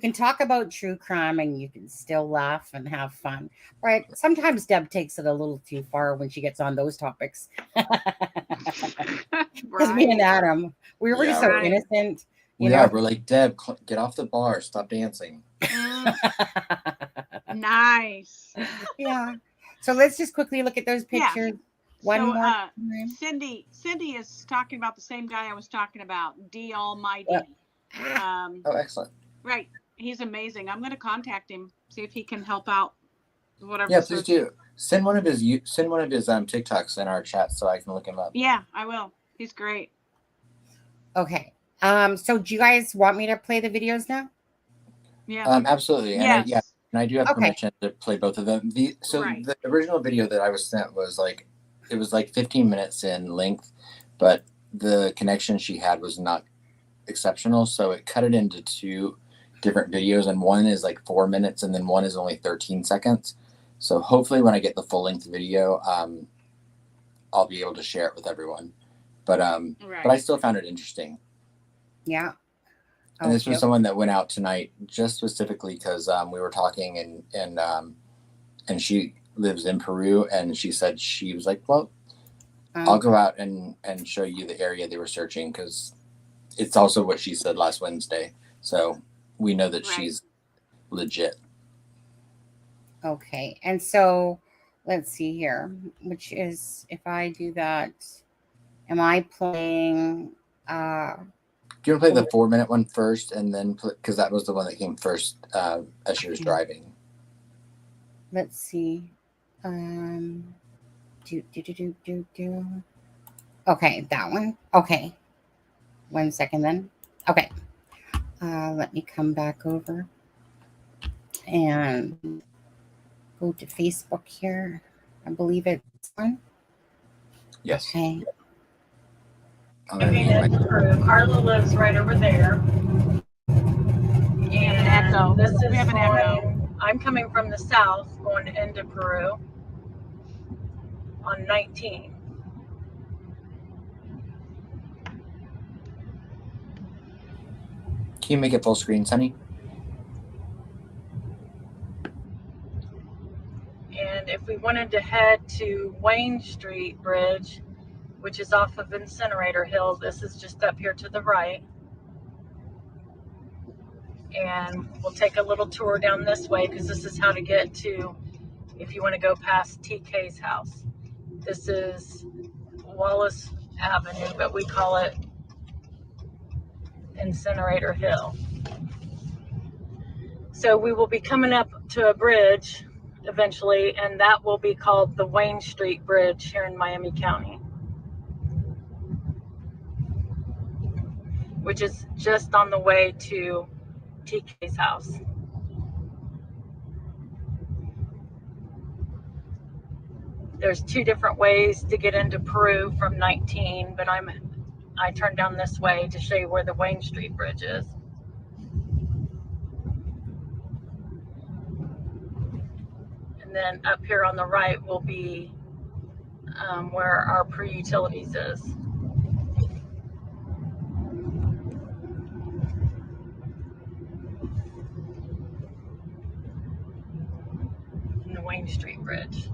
S3: can talk about true crime and you can still laugh and have fun, right? Sometimes Deb takes it a little too far when she gets on those topics. Because me and Adam, we were just so innocent.
S5: We're like, Deb, get off the bar, stop dancing.
S4: Nice.
S3: Yeah. So let's just quickly look at those pictures. One more.
S4: Cindy is talking about the same guy I was talking about, D Almighty.
S5: Excellent.
S4: Right. He's amazing. I'm going to contact him, see if he can help out. Whatever.
S5: Yeah, please do. Send one of his TikToks in our chat so I can look him up.
S4: Yeah, I will. He's great.
S3: Okay. So do you guys want me to play the videos now?
S5: Yeah. Absolutely. And I do have permission to play both of them. The original video that I was sent was like 15 minutes in length, but the connection she had was not exceptional, so it cut it into two different videos, and one is like 4 minutes and then one is only 13 seconds. So hopefully when I get the full length video, I'll be able to share it with everyone. But I still found it interesting.
S3: Yeah.
S5: And this was someone that went out tonight just specifically because we were talking and she lives in Peru, and she said she was like, well, I'll go out and show you the area they were searching, because it's also what she said last Wednesday. So we know that she's legit.
S3: Okay. And so let's see here, which is, if I do that, am I playing?
S5: Do you want to play the 4 minute one first, and then because that was the one that came first as she was driving?
S3: Let's see. Okay, that one. Okay. 1 second then. Okay. Let me come back over and go to Facebook here. I believe it's one.
S5: Yes.
S3: Okay.
S2: Carla lives right over there. And
S4: echo.
S2: We have an echo. I'm coming from the south, going into Peru on 19.
S5: Can you make it full screen, Sunny?
S2: And if we wanted to head to Wayne Street Bridge, which is off of Incinerator Hill, this is just up here to the right. And we'll take a little tour down this way because this is how to get to, if you want to go past TK's house. This is Wallace Avenue, but we call it Incinerator Hill. So we will be coming up to a bridge eventually, and that will be called the Wayne Street Bridge here in Miami County, which is just on the way to TK's house. There's two different ways to get into Peru from 19, but I turned down this way to show you where the Wayne Street Bridge is. And then up here on the right will be where our Peru Utilities is. And the Wayne Street Bridge.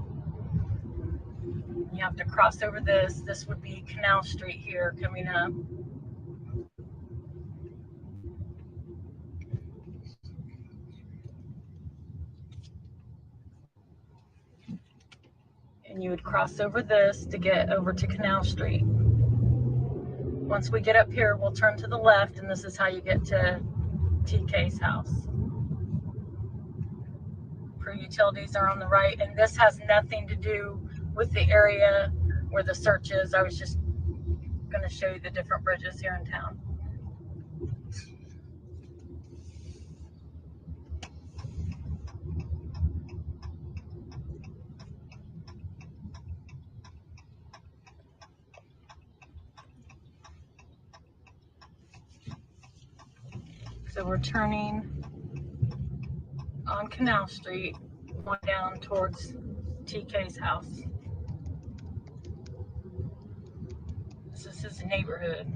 S2: You have to cross over this. This would be Canal Street here coming up. And you would cross over this to get over to Canal Street. Once we get up here, we'll turn to the left, and this is how you get to TK's house. Peru Utilities are on the right, and this has nothing to do with the area where the search is. I was just going to show you the different bridges here in town. So we're turning on Canal Street, going down towards TK's house. This is his neighborhood.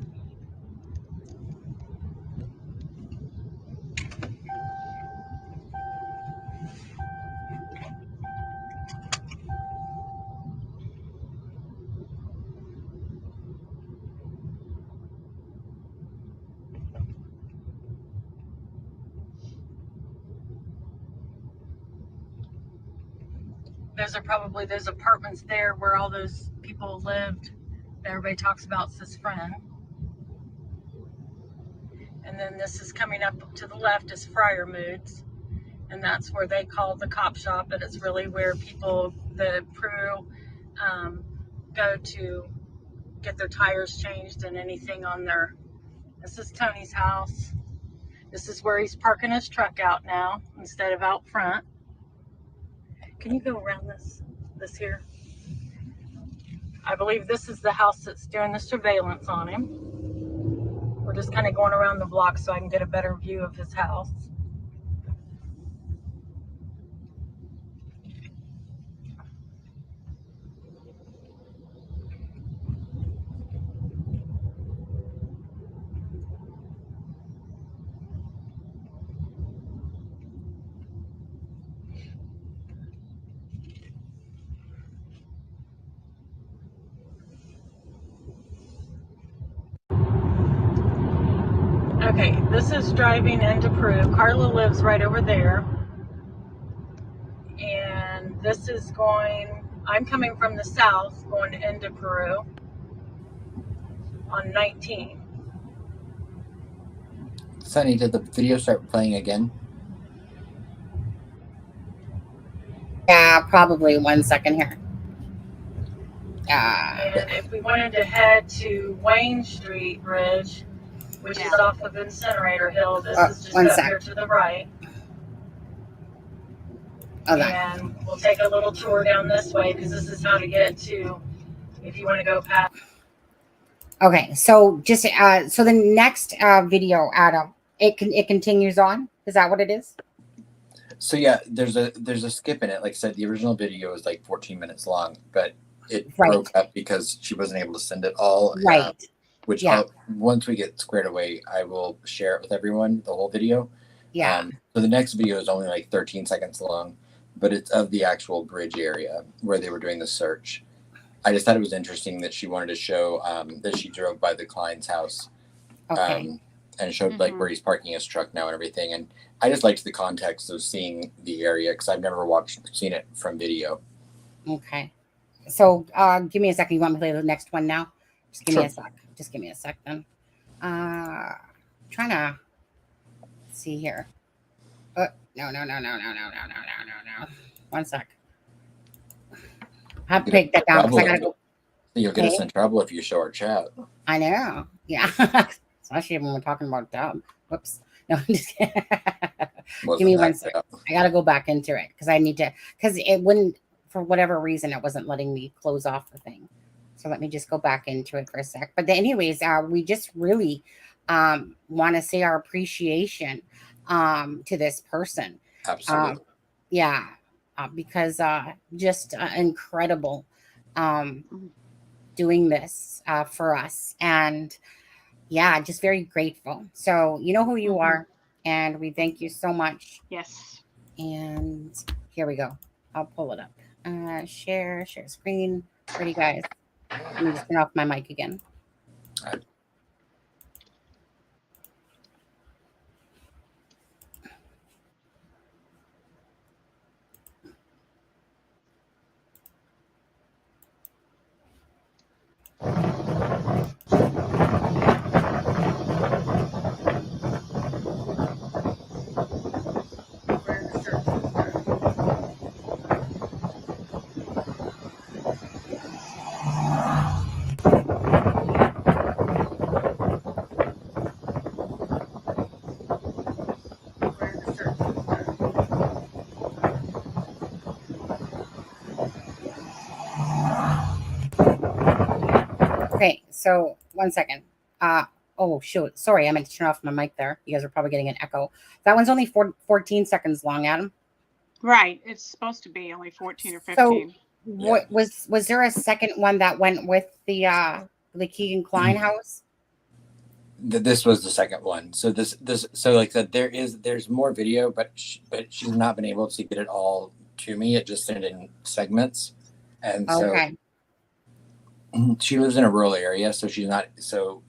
S2: Those are probably those apartments there where all those people lived that everybody talks about as his friend. And then this is coming up to the left is Friar Moods, and that's where they call the cop shop, but it's really where people, the Peru, go to get their tires changed and anything on their. This is Tony's house. This is where he's parking his truck out now instead of out front. Can you go around this here? I believe this is the house that's doing the surveillance on him. We're just kind of going around the block so I can get a better view of his house. Okay, this is driving into Peru. Carla lives right over there. And this is I'm coming from the south, going into Peru on 19.
S5: Sunny, did the video start playing again?
S3: Yeah, probably 1 second here.
S2: And if we wanted to head to Wayne Street Bridge, which is off of Incinerator Hill, this is just up here to the right.
S3: Okay.
S2: And we'll take a little tour down this way because this is how to get to, if you want to go past.
S3: Okay, so just so the next video, Adam, it continues on. Is that what it is?
S5: So yeah, there's a skip in it. Like I said, the original video is like 14 minutes long, but it broke up because she wasn't able to send it all.
S3: Right.
S5: Which once we get squared away, I will share it with everyone, the whole video.
S3: Yeah.
S5: So the next video is only like 13 seconds long, but it's of the actual bridge area where they were doing the search. I just thought it was interesting that she wanted to show that she drove by the Kline's house.
S3: Okay.
S5: and showed like where he's parking his truck now and everything. And I just liked the context of seeing the area because I've never seen it from video.
S3: Okay. So give me a second. You want me to play the next one now? Just give me a sec. Just give me a sec then. Trying to see here. No. 1 sec. I have to take that down because I gotta go.
S5: You'll get us in trouble if you show our chat.
S3: I know. Yeah. Especially when we're talking about Dub. Whoops. No, I'm just kidding. Give me 1 sec. I gotta go back into it because I need to, because it wouldn't, for whatever reason, it wasn't letting me close off the thing. So let me just go back into it for a sec. But anyways, we just really want to say our appreciation to this person.
S5: Absolutely.
S3: Yeah. Because just incredible doing this for us. And yeah, just very grateful. So you know who you are. And we thank you so much.
S4: Yes.
S3: And here we go. I'll pull it up. Share screen. Ready, guys? Let me just turn off my mic again. Okay, so 1 second. Oh, shoot. Sorry, I meant to turn off my mic there. You guys are probably getting an echo. That one's only 14 seconds long, Adam.
S4: Right. It's supposed to be only 14 or 15.
S3: So what was there a second one that went with the Kegan Kline house?
S5: This was the second one. So so like that there's more video, but she's not been able to get it all to me. It just sent it in segments. And so she lives in a rural area, so she's not. So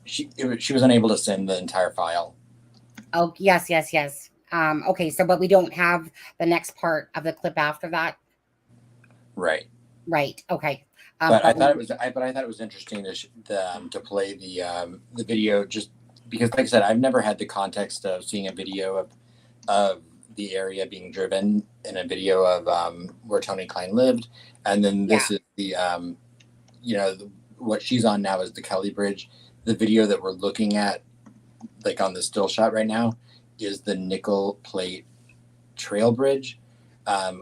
S5: she was unable to send the entire file.
S3: Oh yes. Okay, so but we don't have the next part of the clip after that.
S5: Right.
S3: Okay.
S5: But I thought it was interesting to play the video just because, like I said, I've never had the context of seeing a video of the area being driven in a video of where Tony Kline lived. And then this is the, what she's on now is the Kelly Bridge. The video that we're looking at, like on the still shot right now, is the nickel plate trail bridge,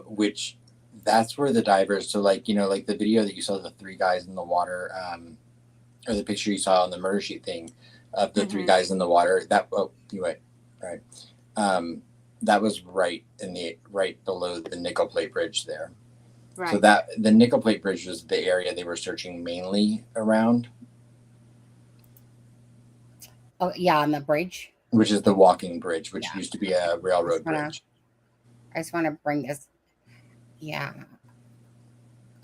S5: which that's where the divers. So like the video that you saw, the three guys in the water, or the picture you saw on the murder sheet thing of the three guys in the water. That right. That was right below the nickel plate bridge there. Right. So that the nickel plate bridge was the area they were searching mainly around.
S3: Oh yeah, on the bridge.
S5: Which is the walking bridge, which used to be a railroad bridge.
S3: I just want to bring this. Yeah.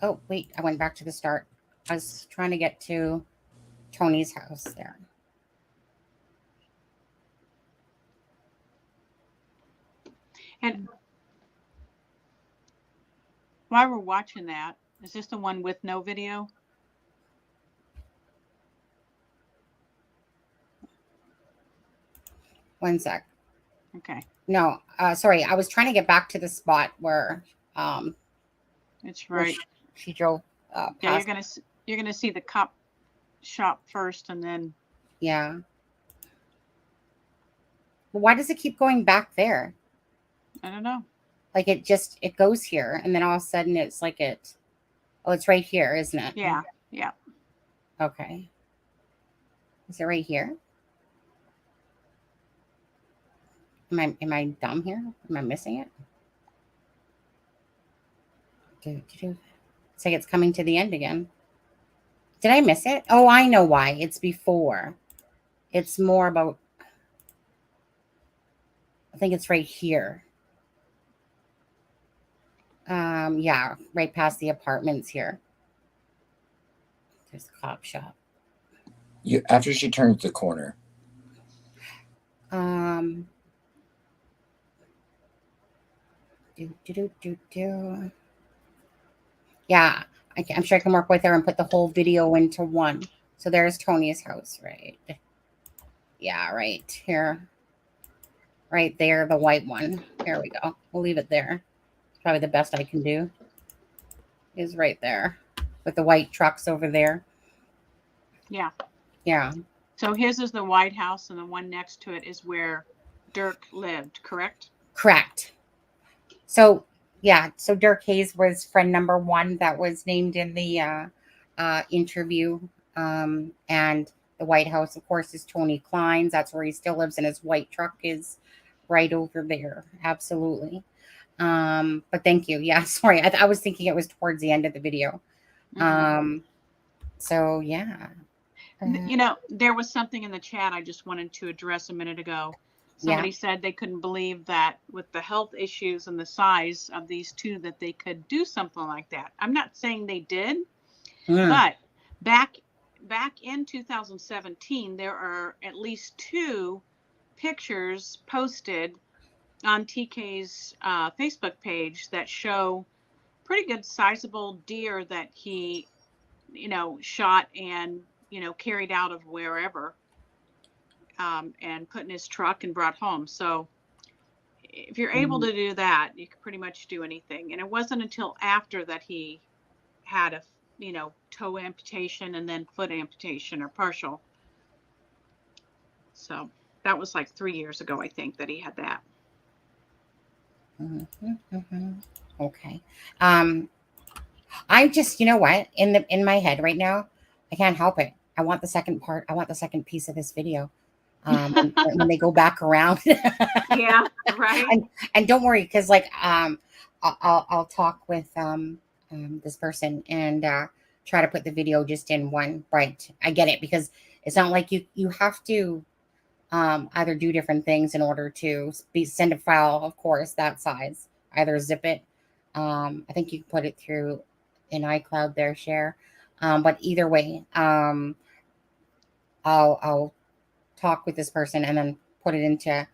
S3: Oh wait, I went back to the start. I was trying to get to Tony's house there.
S4: And while we're watching that, is this the one with no video?
S3: One sec.
S4: Okay.
S3: No, sorry. I was trying to get back to the spot where
S4: it's right.
S3: She drove past.
S4: Yeah, you're gonna see the cop shop first, and then.
S3: Yeah. Why does it keep going back there?
S4: I don't know.
S3: Like it goes here, and then all of a sudden it's like it's right here, isn't it?
S4: Yeah.
S3: Okay. Is it right here? Am I dumb here? Am I missing it? It's like it's coming to the end again. Did I miss it? Oh, I know why. It's before. It's more about. I think it's right here. Yeah, right past the apartments here. There's the cop shop.
S5: After she turns the corner.
S3: Yeah, I'm sure I can work with her and put the whole video into one. So there's Tony's house, right? Yeah, right here. Right there, the white one. There we go. We'll leave it there. Probably the best I can do is right there with the white trucks over there.
S4: Yeah.
S3: Yeah.
S4: So his is the White House, and the one next to it is where Dirk lived, correct?
S3: Correct. So, yeah. So Dirk Hayes was friend number 1 that was named in the interview. And the White House, of course, is Tony Kline's. That's where he still lives, and his white truck is right over there. Absolutely. But thank you. Yeah, sorry. I was thinking it was towards the end of the video. So yeah.
S4: You know, there was something in the chat I just wanted to address a minute ago. Somebody said they couldn't believe that with the health issues and the size of these two that they could do something like that. I'm not saying they did, but back in 2017, there are at least 2 pictures posted on TK's Facebook page that show pretty good sizable deer that he, you know, shot and, you know, carried out of wherever and put in his truck and brought home. So if you're able to do that, you can pretty much do anything. And it wasn't until after that he had a, you know, toe amputation and then foot amputation or partial. So that was like 3 years ago, I think, that he had that.
S3: Okay. I just, you know what, in my head right now, I can't help it. I want the second part. I want the second piece of this video. When they go back around.
S4: Yeah, right.
S3: And don't worry, because like I'll talk with this person and try to put the video just in one. Right, I get it, because it's not like you have to either do different things in order to send a file, of course, that size. Either zip it. I think you can put it through in iCloud there, share. But either way, I'll talk with this person and then put it into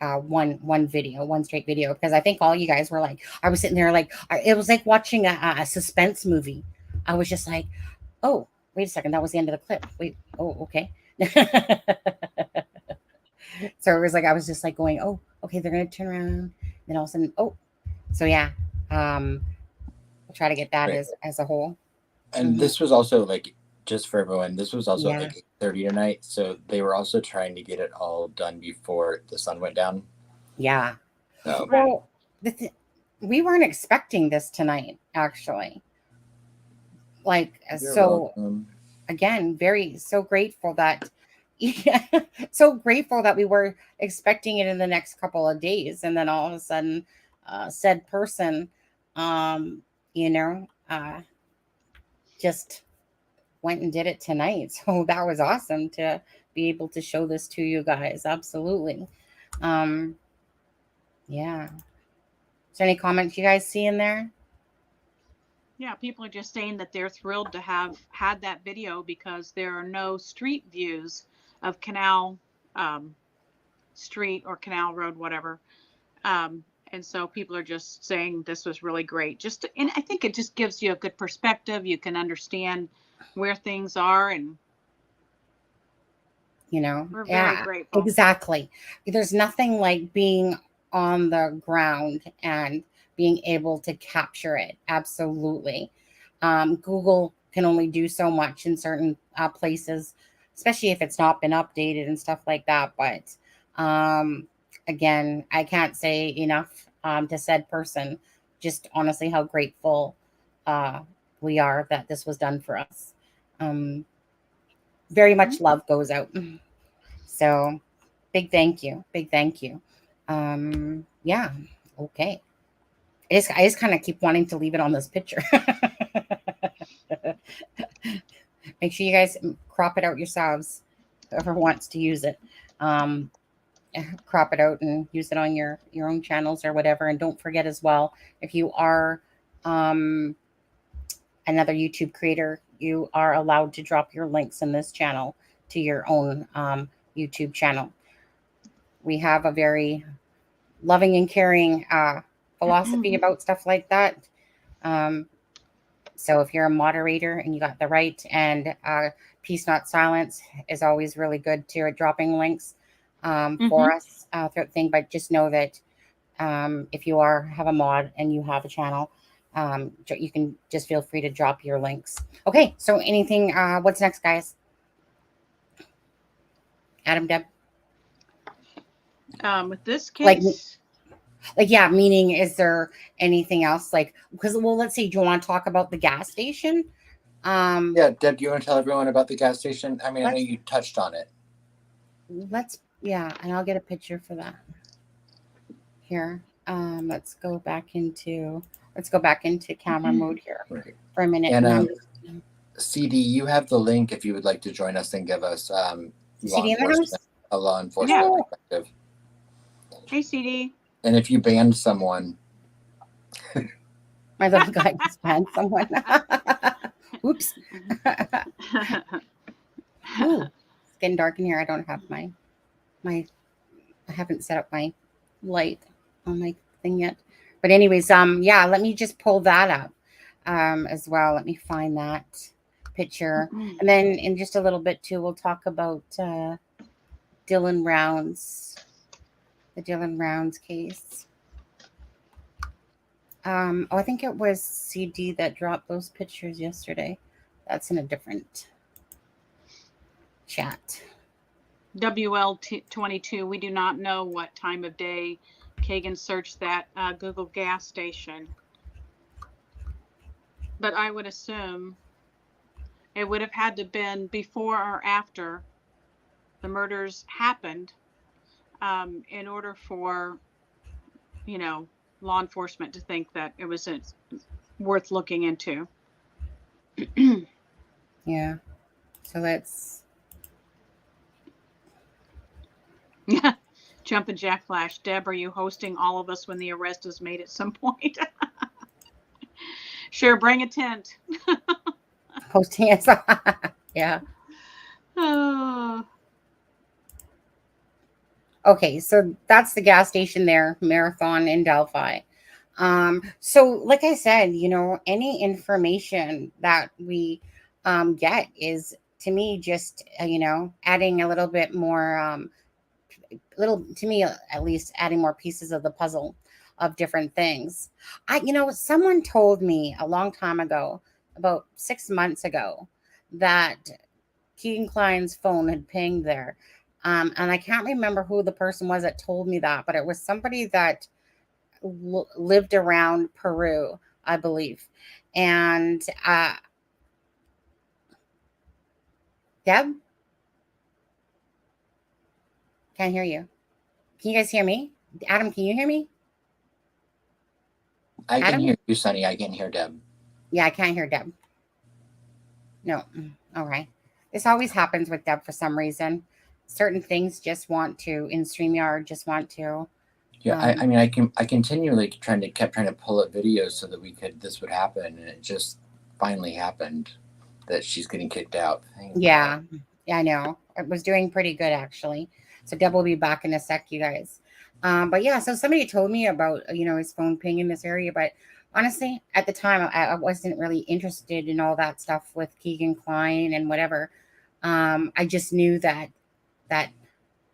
S3: one video, one straight video, because I think all you guys were like, I was sitting there like, it was like watching a suspense movie. I was just like, oh, wait a second, that was the end of the clip. Wait, oh, okay. So it was like, I was just like going, oh, okay, they're gonna turn around, then all of a sudden, oh, so yeah, we'll try to get that as a whole.
S5: And this was also like, just for everyone, this was also like 8:30 tonight, so they were also trying to get it all done before the sun went down.
S3: Yeah.
S5: So.
S3: Well, we weren't expecting this tonight, actually. Like,
S5: You're
S3: so
S5: welcome.
S3: Again, so grateful that so grateful that we were expecting it in the next couple of days, and then all of a sudden said person you know just went and did it tonight. So that was awesome to be able to show this to you guys. Absolutely. Yeah. Is there any comments you guys see in there?
S4: Yeah, people are just saying that they're thrilled to have had that video because there are no street views of Canal Street or Canal Road, whatever. And so people are just saying this was really great. And I think it just gives you a good perspective. You can understand where things are, and we're very grateful.
S3: Exactly. There's nothing like being on the ground and being able to capture it. Absolutely. Google can only do so much in certain places, especially if it's not been updated and stuff like that. But again, I can't say enough to said person, just honestly how grateful we are that this was done for us. Very much love goes out. So big thank you. Big thank you. Yeah. Okay. I just kind of keep wanting to leave it on this picture. Make sure you guys crop it out yourselves. Whoever wants to use it, crop it out and use it on your own channels or whatever. And don't forget as well, if you are another YouTube creator, you are allowed to drop your links in this channel to your own YouTube channel. We have a very loving and caring philosophy about stuff like that. So if you're a moderator and you got the right, and Peace Not Silence is always really good to dropping links for us throughout the thing. But just know that if you have a mod and you have a channel, you can just feel free to drop your links. Okay, so anything, what's next, guys? Adam, Deb?
S4: With this case...
S3: yeah, meaning, is there anything else? Because, well, let's see, do you want to talk about the gas station?
S5: Yeah, Deb, do you want to tell everyone about the gas station? I mean, I know you touched on it.
S3: Yeah, and I'll get a picture for that. Here, let's go back into camera mode here for a minute.
S5: And CD, you have the link if you would like to join us and give us a law enforcement perspective.
S4: Hey, CD.
S5: And if you banned someone,
S3: my little guy just banned someone. Oops. Ooh, it's getting dark in here. I don't have I haven't set up my light on my thing yet. But anyways, yeah, let me just pull that up as well. Let me find that picture. And then in just a little bit too, we'll talk about Dylan Rounds, the Dylan Rounds case. I think it was CD that dropped those pictures yesterday. That's in a different chat.
S4: WL22, we do not know what time of day Kegan searched that Google gas station. But I would assume it would have had to been before or after the murders happened in order for, law enforcement to think that it was worth looking into.
S3: Yeah. So let's...
S4: Yeah. Jumpin' Jack Flash. Deb, are you hosting all of us when the arrest is made at some point? Sure, bring a tent.
S3: Hosting it. Yeah.
S4: Oh.
S3: Okay, so that's the gas station there, Marathon in Delphi. So like I said, any information that we get is, to me, just, adding a little bit more, to me, at least, adding more pieces of the puzzle of different things. Someone told me a long time ago, about 6 months ago, that Kegan Kline's phone had pinged there. And I can't remember who the person was that told me that, but it was somebody that lived around Peru, I believe. And Deb? Can't hear you. Can you guys hear me? Adam, can you hear me?
S5: I can hear you, Sonny. I can hear Deb.
S3: Yeah, I can't hear Deb. No. All right. This always happens with Deb for some reason. Certain things in StreamYard just want to.
S5: Yeah, I mean, I continually kept trying to pull up videos so that this would happen, and it just finally happened that she's getting kicked out.
S3: Yeah, I know. It was doing pretty good, actually. So Deb will be back in a sec, you guys. But yeah, so somebody told me about, his phone ping in this area. But honestly, at the time, I wasn't really interested in all that stuff with Kegan Kline and whatever. I just knew that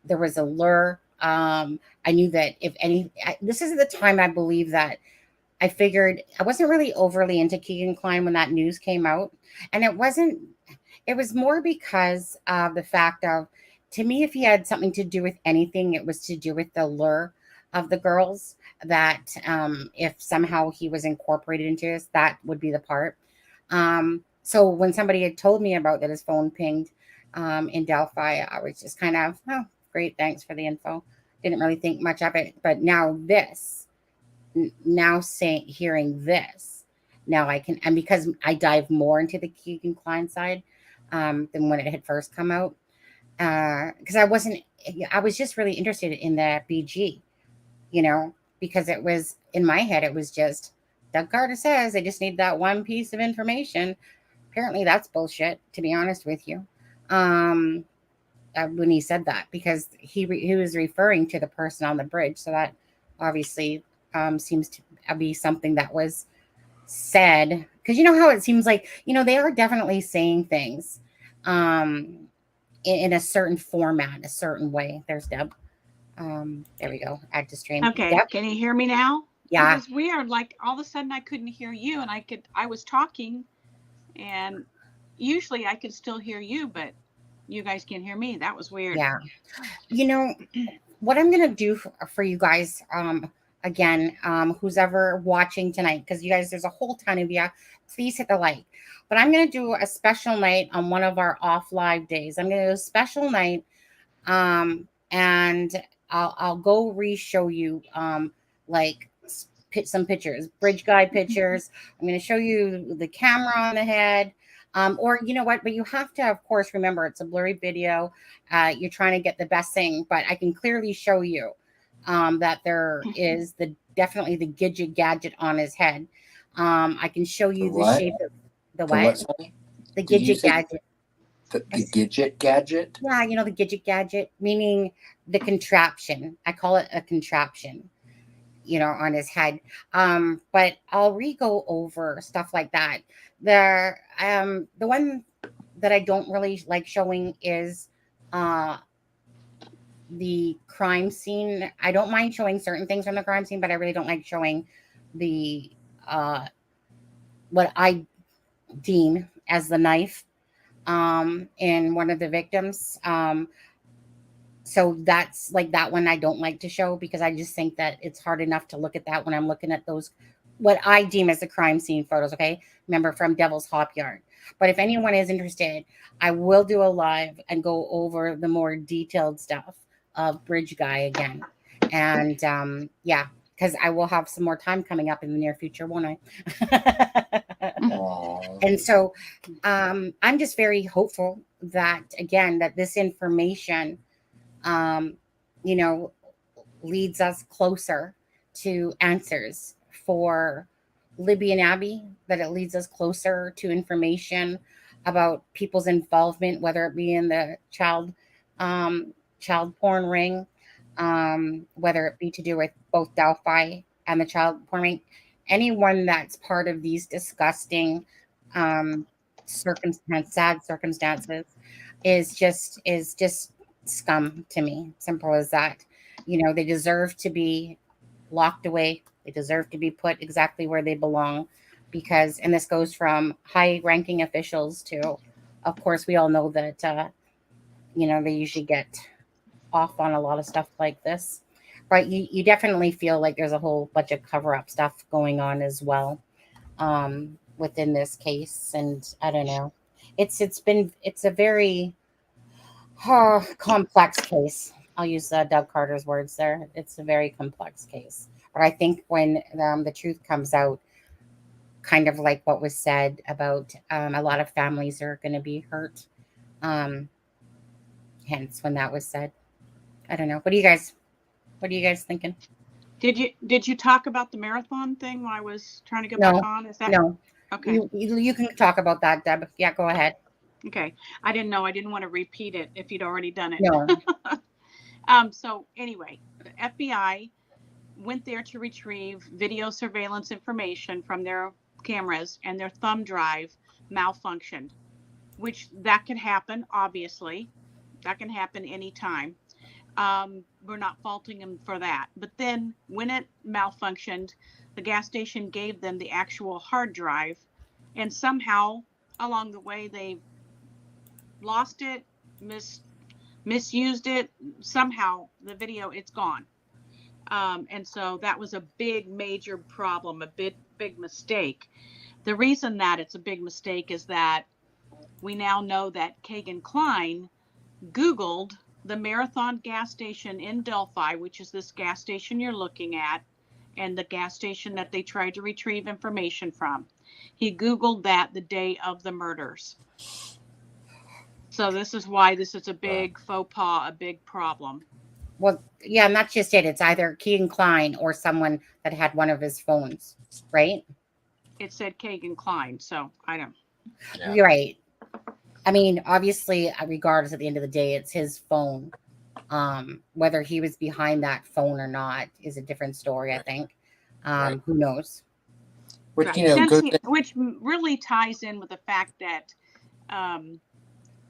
S3: there was a lure. I knew that this is the time I believe that I figured I wasn't really overly into Kegan Kline when that news came out. And it was more because of the fact of, to me, if he had something to do with anything, it was to do with the lure of the girls, that if somehow he was incorporated into this, that would be the part. So when somebody had told me about that his phone pinged in Delphi, I was just kind of, oh, great, thanks for the info. Didn't really think much of it. But hearing this, now I can, and because I dive more into the Kegan Kline side than when it had first come out, because I was just really interested in the BG, because it was, in my head, it was just, Doug Carter says they just need that one piece of information. Apparently that's bullshit, to be honest with you. when he said that, because he was referring to the person on the bridge. So that obviously seems to be something that was said, because you know how it seems like, they are definitely saying things in a certain format, a certain way. There's Deb. There we go. Add to stream.
S4: Okay.
S3: Yep.
S4: Can you hear me now?
S3: Yeah.
S4: It was weird. Like all of a sudden I couldn't hear you, and I was talking, and usually I could still hear you, but you guys can't hear me. That was weird.
S3: Yeah. What I'm going to do for you guys, again, who's ever watching tonight, because you guys, there's a whole ton of you, please hit the like. But I'm going to do a special night on one of our off live days. I'm going to do a special night, and I'll go re-show you like some pictures, bridge guy pictures. I'm going to show you the camera on the head. Or you know what, but you have to, of course, remember it's a blurry video. You're trying to get the best thing, but I can clearly show you that there is definitely the gadget on his head. I can show you the shape of the what? The gadget gadget.
S5: The gadget?
S3: Yeah, the gadget, meaning the contraption. I call it a contraption, on his head. But I'll re-go over stuff like that. The one that I don't really like showing is the crime scene. I don't mind showing certain things from the crime scene, but I really don't like showing the what I deem as the knife in one of the victims. So that's like that one I don't like to show, because I just think that it's hard enough to look at that when I'm looking at those, what I deem as the crime scene photos. Okay. Remember, from Devil's Hop Yard. But if anyone is interested, I will do a live and go over the more detailed stuff of Bridge Guy again. And yeah, because I will have some more time coming up in the near future, won't I? And so I'm just very hopeful that, again, that this information leads us closer to answers for Libby and Abby, that it leads us closer to information about people's involvement, whether it be in the child porn ring, whether it be to do with both Delphi and the child porn ring. Anyone that's part of these disgusting sad circumstances is just scum to me. Simple as that. They deserve to be locked away. They deserve to be put exactly where they belong, because, and this goes from high ranking officials to, of course, we all know that, they usually get off on a lot of stuff like this, but you definitely feel like there's a whole bunch of cover up stuff going on as well within this case. And I don't know, it's a very complex case. I'll use Doug Carter's words there. It's a very complex case. But I think when the truth comes out, kind of like what was said about a lot of families are going to be hurt. Hence, when that was said, I don't know. What are you guys thinking?
S4: Did you talk about the marathon thing while I was trying to get back on? Is that
S3: no?
S4: Okay.
S3: You can talk about that, Deb. Yeah, go ahead.
S4: Okay. I didn't know. I didn't want to repeat it if you'd already done it.
S3: No.
S4: So anyway, the FBI went there to retrieve video surveillance information from their cameras, and their thumb drive malfunctioned, which that could happen. Obviously, that can happen anytime. We're not faulting them for that. But then when it malfunctioned, the gas station gave them the actual hard drive, and somehow along the way they lost it, misused it. Somehow the video, it's gone. And so that was a big, major problem, a big mistake. The reason that it's a big mistake is that we now know that Kegan Kline Googled the Marathon gas station in Delphi, which is this gas station you're looking at, and the gas station that they tried to retrieve information from. He Googled that the day of the murders. So this is why this is a big faux pas, a big problem.
S3: Well, yeah, and that's just it. It's either Kegan Kline or someone that had one of his phones, right?
S4: It said Kegan Kline, so I don't.
S3: Yeah. You're right. I mean, obviously, regardless, at the end of the day, it's his phone. Whether he was behind that phone or not is a different story, I think.
S5: Right.
S3: Who knows?
S5: Which,
S4: Right.
S5: you know,
S4: which really ties in with the fact that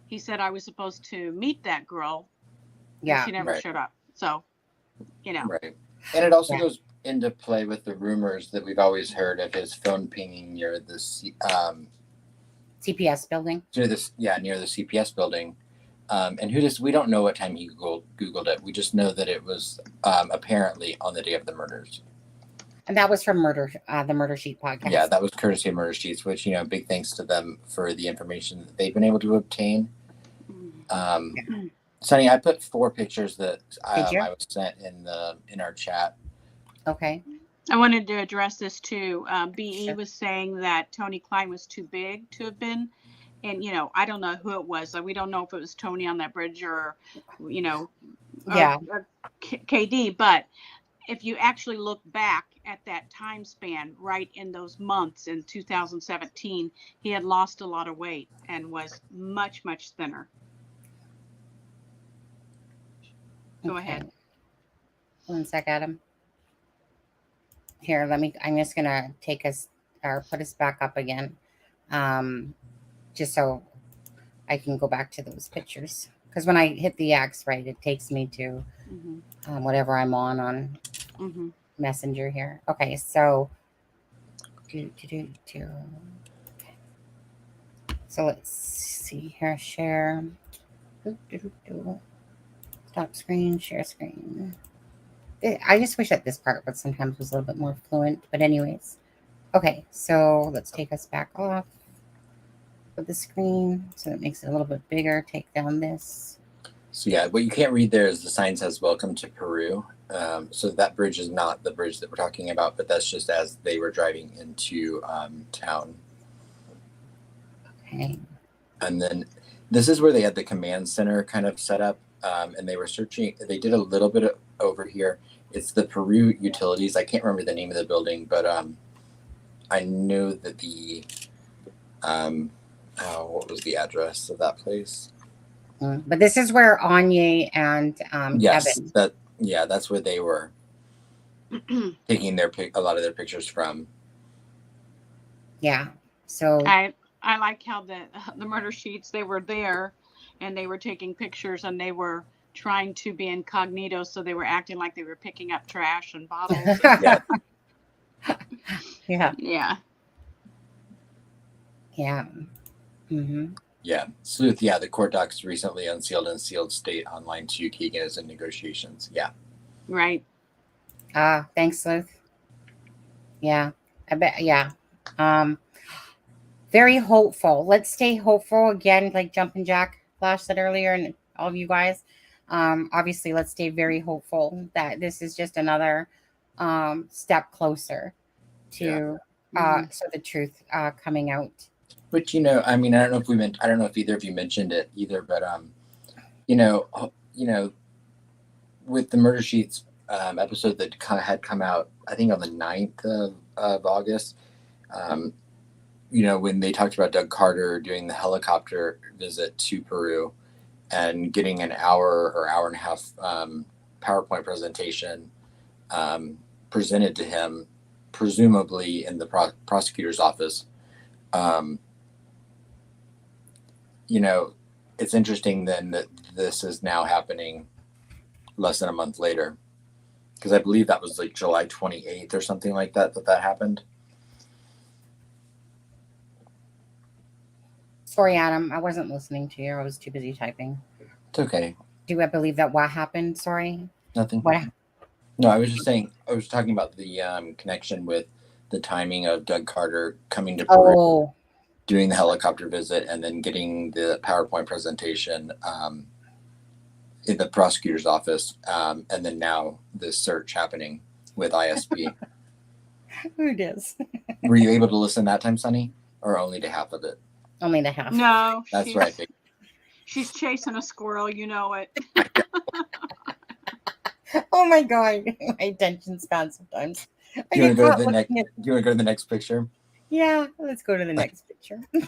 S4: he said I was supposed to meet that girl.
S3: Yeah.
S4: And she never showed up. So, you know.
S5: Right. And it also goes into play with the rumors that we've always heard of his phone pinging near the
S3: CPS building.
S5: Near the CPS building. And we don't know what time he Googled it. We just know that it was apparently on the day of the murders.
S3: And that was from the Murder Sheet podcast.
S5: Yeah, that was courtesy of Murder Sheets, which, you know, big thanks to them for the information that they've been able to obtain. Sonny, I put 4 pictures that I was sent in our chat.
S3: Okay.
S4: I wanted to address this too. BE was saying that Tony Kline was too big to have been. And, you know, I don't know who it was. We don't know if it was Tony on that bridge or, you know, or KD. But if you actually look back at that time span, right in those months in 2017, he had lost a lot of weight and was much, much thinner. Go ahead.
S3: 1 sec, Adam. Here, I'm just going to put us back up again. Just so I can go back to those pictures. Because when I hit the X, right, it takes me to whatever I'm on Messenger here. Okay, so so let's see here. Share. Stop screen. Share screen. I just wish that this part sometimes was a little bit more fluent. But anyways, okay. So let's take us back off of the screen, so it makes it a little bit bigger. Take down this.
S5: So yeah, what you can't read there is the sign says "Welcome to Peru." So that bridge is not the bridge that we're talking about, but that's just as they were driving into town.
S3: Okay.
S5: And then this is where they had the command center kind of set up, and they were searching. They did a little bit over here. It's the Peru Utilities. I can't remember the name of the building, but I know that the what was the address of that place?
S3: But this is where Anya and Kevin.
S5: That's where they were taking a lot of their pictures from.
S3: Yeah. So
S4: I like how the Murder Sheets, they were there and they were taking pictures and they were trying to be incognito, so they were acting like they were picking up trash and bottles.
S5: Yeah.
S3: Yeah.
S4: Yeah.
S3: Yeah. Mm-hmm.
S5: Yeah. Sleuth, the court docs recently unsealed and sealed state online to Kegan is in negotiations. Yeah.
S4: Right.
S3: Thanks, Sleuth. Yeah. I bet. Yeah. Very hopeful. Let's stay hopeful again, like Jumpin' Jack Flash said earlier, and all of you guys. Obviously, let's stay very hopeful that this is just another step closer to so the truth coming out.
S5: Which, you know, I mean, I don't know if either of you mentioned it either, but you know, with the Murder Sheets episode that had come out, I think on the 9th of August, you know, when they talked about Doug Carter doing the helicopter visit to Peru and getting an hour or hour and a half PowerPoint presentation presented to him, presumably in the prosecutor's office. You know, it's interesting then that this is now happening less than a month later, because I believe that was like July 28th or something like that happened.
S3: Sorry, Adam, I wasn't listening to you. I was too busy typing.
S5: It's okay.
S3: Do I believe that what happened? Sorry.
S5: Nothing.
S3: What?
S5: No, I was just saying. I was talking about the connection with the timing of Doug Carter coming to Peru, doing the helicopter visit, and then getting the PowerPoint presentation in the prosecutor's office, and then now this search happening with ISP.
S3: Who does?
S5: Were you able to listen that time, Sonny, or only to half of it?
S3: Only the half.
S4: No,
S5: that's right.
S4: She's chasing a squirrel, you know it.
S3: Oh my God, my attention span sometimes.
S5: Do you want to go to the next picture?
S3: Yeah, let's go to the next picture. I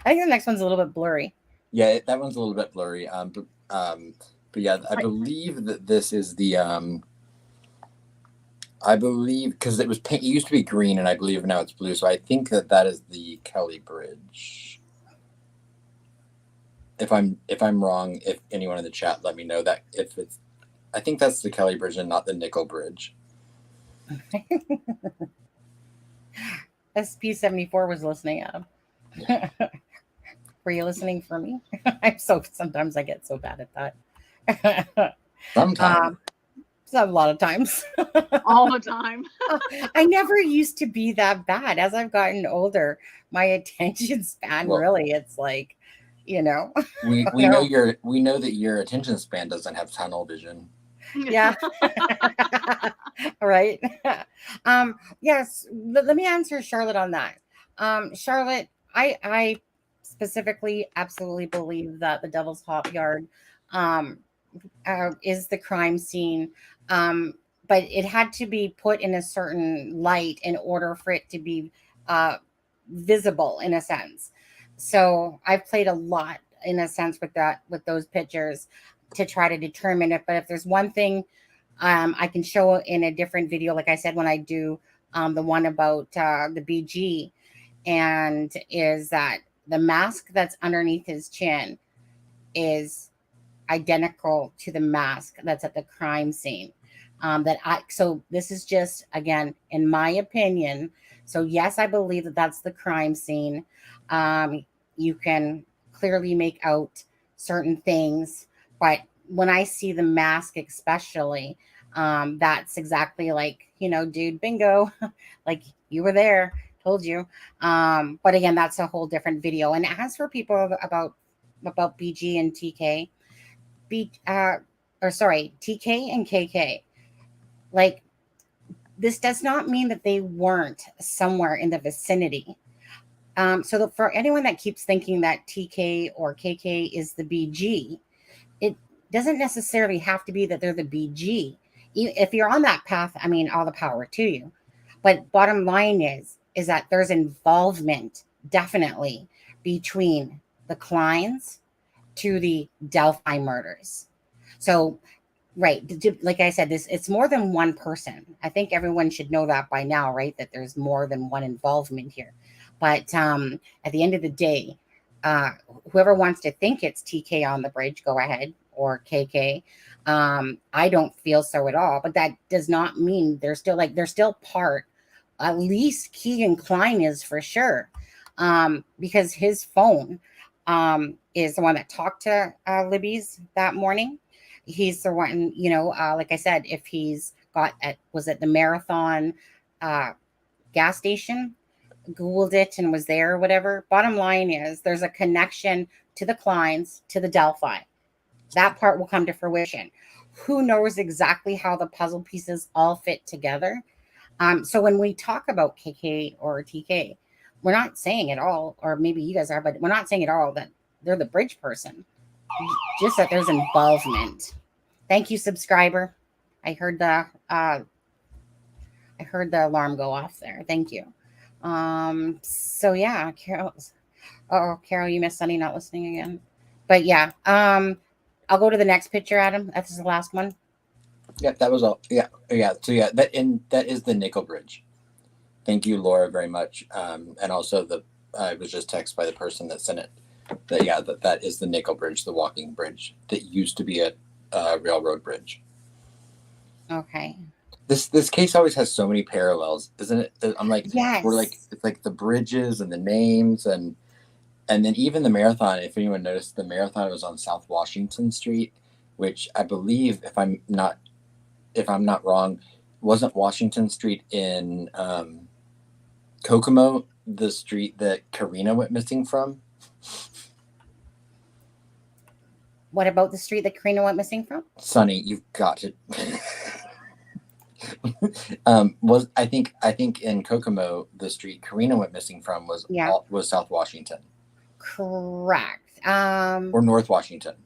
S3: think the next one's a little bit blurry.
S5: Yeah, that one's a little bit blurry. But yeah, I believe that this is the I believe because it was pink, it used to be green, and I believe now it's blue. So I think that is the Kelly Bridge. If I'm wrong, if anyone in the chat let me know that if it's, I think that's the Kelly Bridge and not the Nickel Bridge.
S3: SP74 was listening, Adam.
S5: Yeah.
S3: Were you listening for me? Sometimes I get so bad at that.
S5: Sometimes.
S3: A lot of times.
S4: All the time.
S3: I never used to be that bad. As I've gotten older, my attention span really, it's like,
S5: we know that your attention span doesn't have tunnel vision.
S3: Yeah. Right. Yes. Let me answer Charlotte on that. Charlotte, I specifically absolutely believe that the Devil's Hop Yard is the crime scene. But it had to be put in a certain light in order for it to be visible in a sense. So I've played a lot in a sense with those pictures to try to determine it. But if there's one thing I can show in a different video, like I said, when I do the one about the BG, and is that the mask that's underneath his chin is identical to the mask that's at the crime scene. So this is just, again, in my opinion. So yes, I believe that that's the crime scene. You can clearly make out certain things, but when I see the mask, especially, that's exactly like, dude, bingo, like you were there, told you. But again, that's a whole different video. And as for people about BG and TK, TK and KK, like, this does not mean that they weren't somewhere in the vicinity. So for anyone that keeps thinking that TK or KK is the BG, it doesn't necessarily have to be that they're the BG. If you're on that path, I mean, all the power to you. But bottom line is that there's involvement definitely between the Klines to the Delphi murders. So, right, like I said, it's more than one person. I think everyone should know that by now, right? That there's more than one involvement here. But at the end of the day, whoever wants to think it's TK on the bridge, go ahead, or KK. I don't feel so at all. But that does not mean they're still part. At least Kegan Kline is for sure, because his phone is the one that talked to Libby's that morning. He's the one, like I said, if he's got was it the Marathon gas station, Googled it and was there or whatever. Bottom line is there's a connection to the Klines, to the Delphi. That part will come to fruition. Who knows exactly how the puzzle pieces all fit together? So when we talk about KK or TK, we're not saying at all, or maybe you guys are, but we're not saying at all that they're the bridge person. Just that there's involvement. Thank you, subscriber. I heard the alarm go off there. Thank you. So yeah, Carol, you missed Sunny not listening again. But yeah, I'll go to the next picture, Adam. That's the last one.
S5: Yeah, that was all. Yeah. So yeah, that is the Nickel Bridge. Thank you, Laura, very much. And also I was just texted by the person that sent it. That is the Nickel Bridge, the walking bridge that used to be a railroad bridge.
S3: Okay.
S5: This case always has so many parallels, isn't it? I'm like,
S3: yes.
S5: It's like the bridges and the names and then even the marathon. If anyone noticed, the marathon was on South Washington Street, which I believe, if I'm not wrong, wasn't Washington Street in Kokomo the street that Karina went missing from?
S3: What about the street that Karina went missing from?
S5: Sonny, you've got to. I think in Kokomo the street Karina went missing from was South Washington.
S3: Correct.
S5: Or North Washington.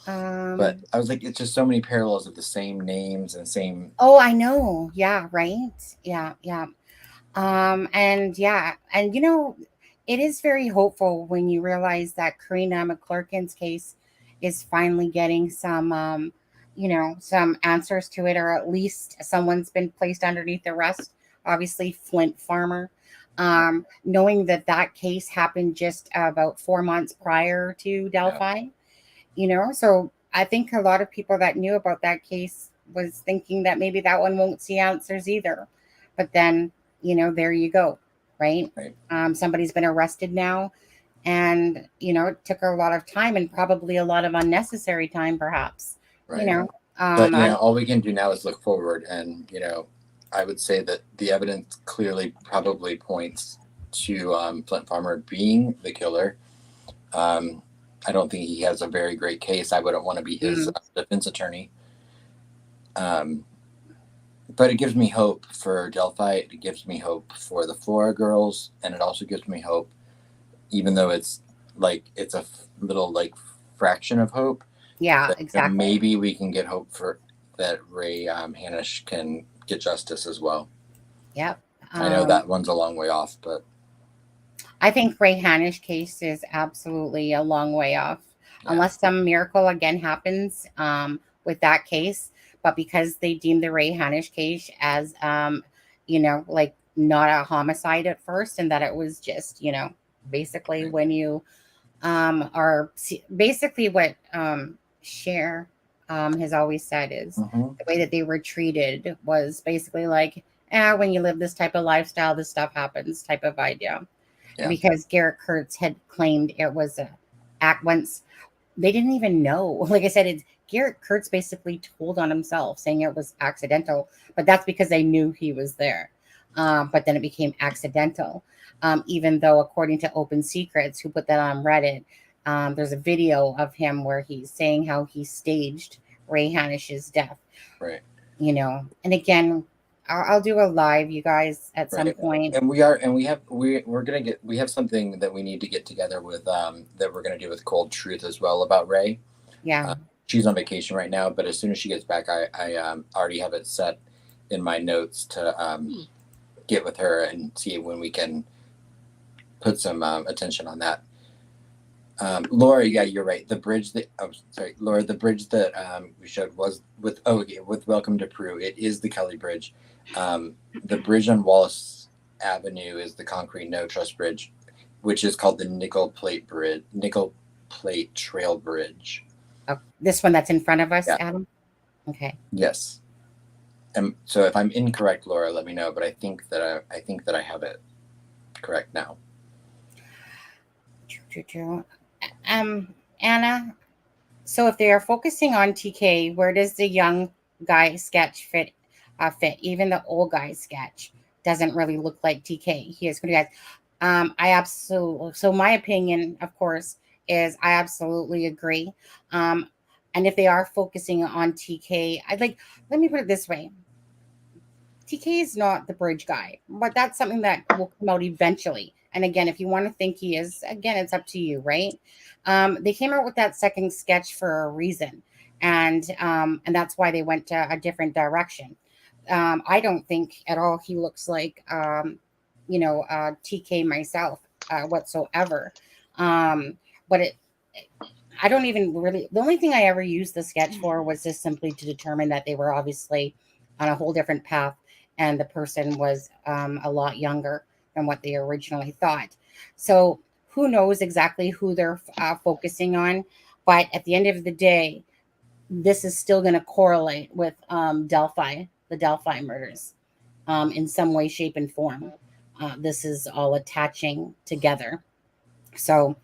S5: But I was like, it's just so many parallels of the same names and same.
S3: Oh, I know. Yeah. Right. Yeah. And yeah, and it is very hopeful when you realize that Karina McClurkin's case is finally getting some, some answers to it, or at least someone's been placed underneath arrest. Obviously, Flint Farmer. Knowing that case happened just about 4 months prior to Delphi, so I think a lot of people that knew about that case was thinking that maybe that one won't see answers either. But then, there you go, right? Somebody's been arrested now, and it took a lot of time and probably a lot of unnecessary time, perhaps.
S5: But all we can do now is look forward, and I would say that the evidence clearly probably points to Flint Farmer being the killer. I don't think he has a very great case. I wouldn't want to be his defense attorney. But it gives me hope for Delphi. It gives me hope for the Flora girls, and it also gives me hope, even though it's a little fraction of hope.
S3: Yeah,
S5: that,
S3: exactly.
S5: Maybe we can get hope for that Ray Hanisch can get justice as well.
S3: Yep.
S5: I know that one's a long way off, but
S3: I think Ray Hanisch case is absolutely a long way off, unless some miracle again happens with that case. But because they deemed the Ray Hanisch case as, not a homicide at first, and that it was just, basically when you are basically what Cher has always said is the way that they were treated was basically when you live this type of lifestyle, this stuff happens type of idea. Yeah. Because Garrett Kurtz had claimed it was a act once. They didn't even know. Like I said, Garrett Kurtz basically told on himself, saying it was accidental, but that's because they knew he was there. But then it became accidental, even though, according to Open Secrets, who put that on Reddit, there's a video of him where he's saying how he staged Ray Hanisch's death.
S5: Right.
S3: And again, I'll do a live, you guys, at some point.
S5: And we have something that we need to get together with that we're gonna do with Cold Truth as well about Ray.
S3: Yeah.
S5: She's on vacation right now, but as soon as she gets back, I already have it set in my notes to get with her and see when we can put some attention on that. Laura, yeah, you're right. The bridge that Laura, the bridge that we showed was with Welcome to Peru. It is the Kelly Bridge. The bridge on Wallace Avenue is the concrete no trust bridge, which is called the Nickel Plate Trail Bridge.
S3: Oh, this one that's in front of us, yeah. Adam? Okay.
S5: Yes. So if I'm incorrect, Laura, let me know. But I think that I have it correct now.
S3: True. Anna, so if they are focusing on TK, where does the young guy sketch fit? Even the old guy sketch doesn't really look like TK. He has good guys. So my opinion, of course, is I absolutely agree. And if they are focusing on TK, let me put it this way. TK is not the bridge guy, but that's something that will come out eventually. And again, if you want to think he is, again, it's up to you, right? They came out with that second sketch for a reason. And that's why they went to a different direction. I don't think at all he looks like, TK myself whatsoever. But I don't even really, the only thing I ever used the sketch for was just simply to determine that they were obviously on a whole different path and the person was a lot younger than what they originally thought. So who knows exactly who they're focusing on. But at the end of the day, this is still going to correlate with the Delphi murders in some way, shape, and form. This is all attaching together. So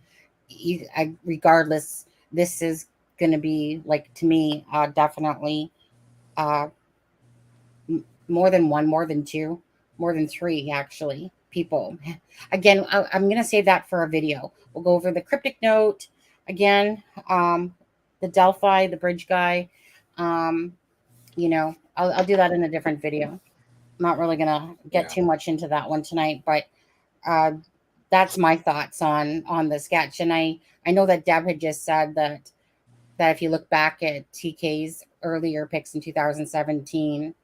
S3: regardless, this is going to be, to me, definitely more than one, more than two, more than three, actually, people. Again, I'm going to save that for a video. We'll go over the cryptic note again, the Delphi, the bridge guy. I'll do that in a different video. I'm not really going to get too much into that one tonight, but that's my thoughts on the sketch. And I know that Deb had just said that if you look back at TK's earlier pics in 2017,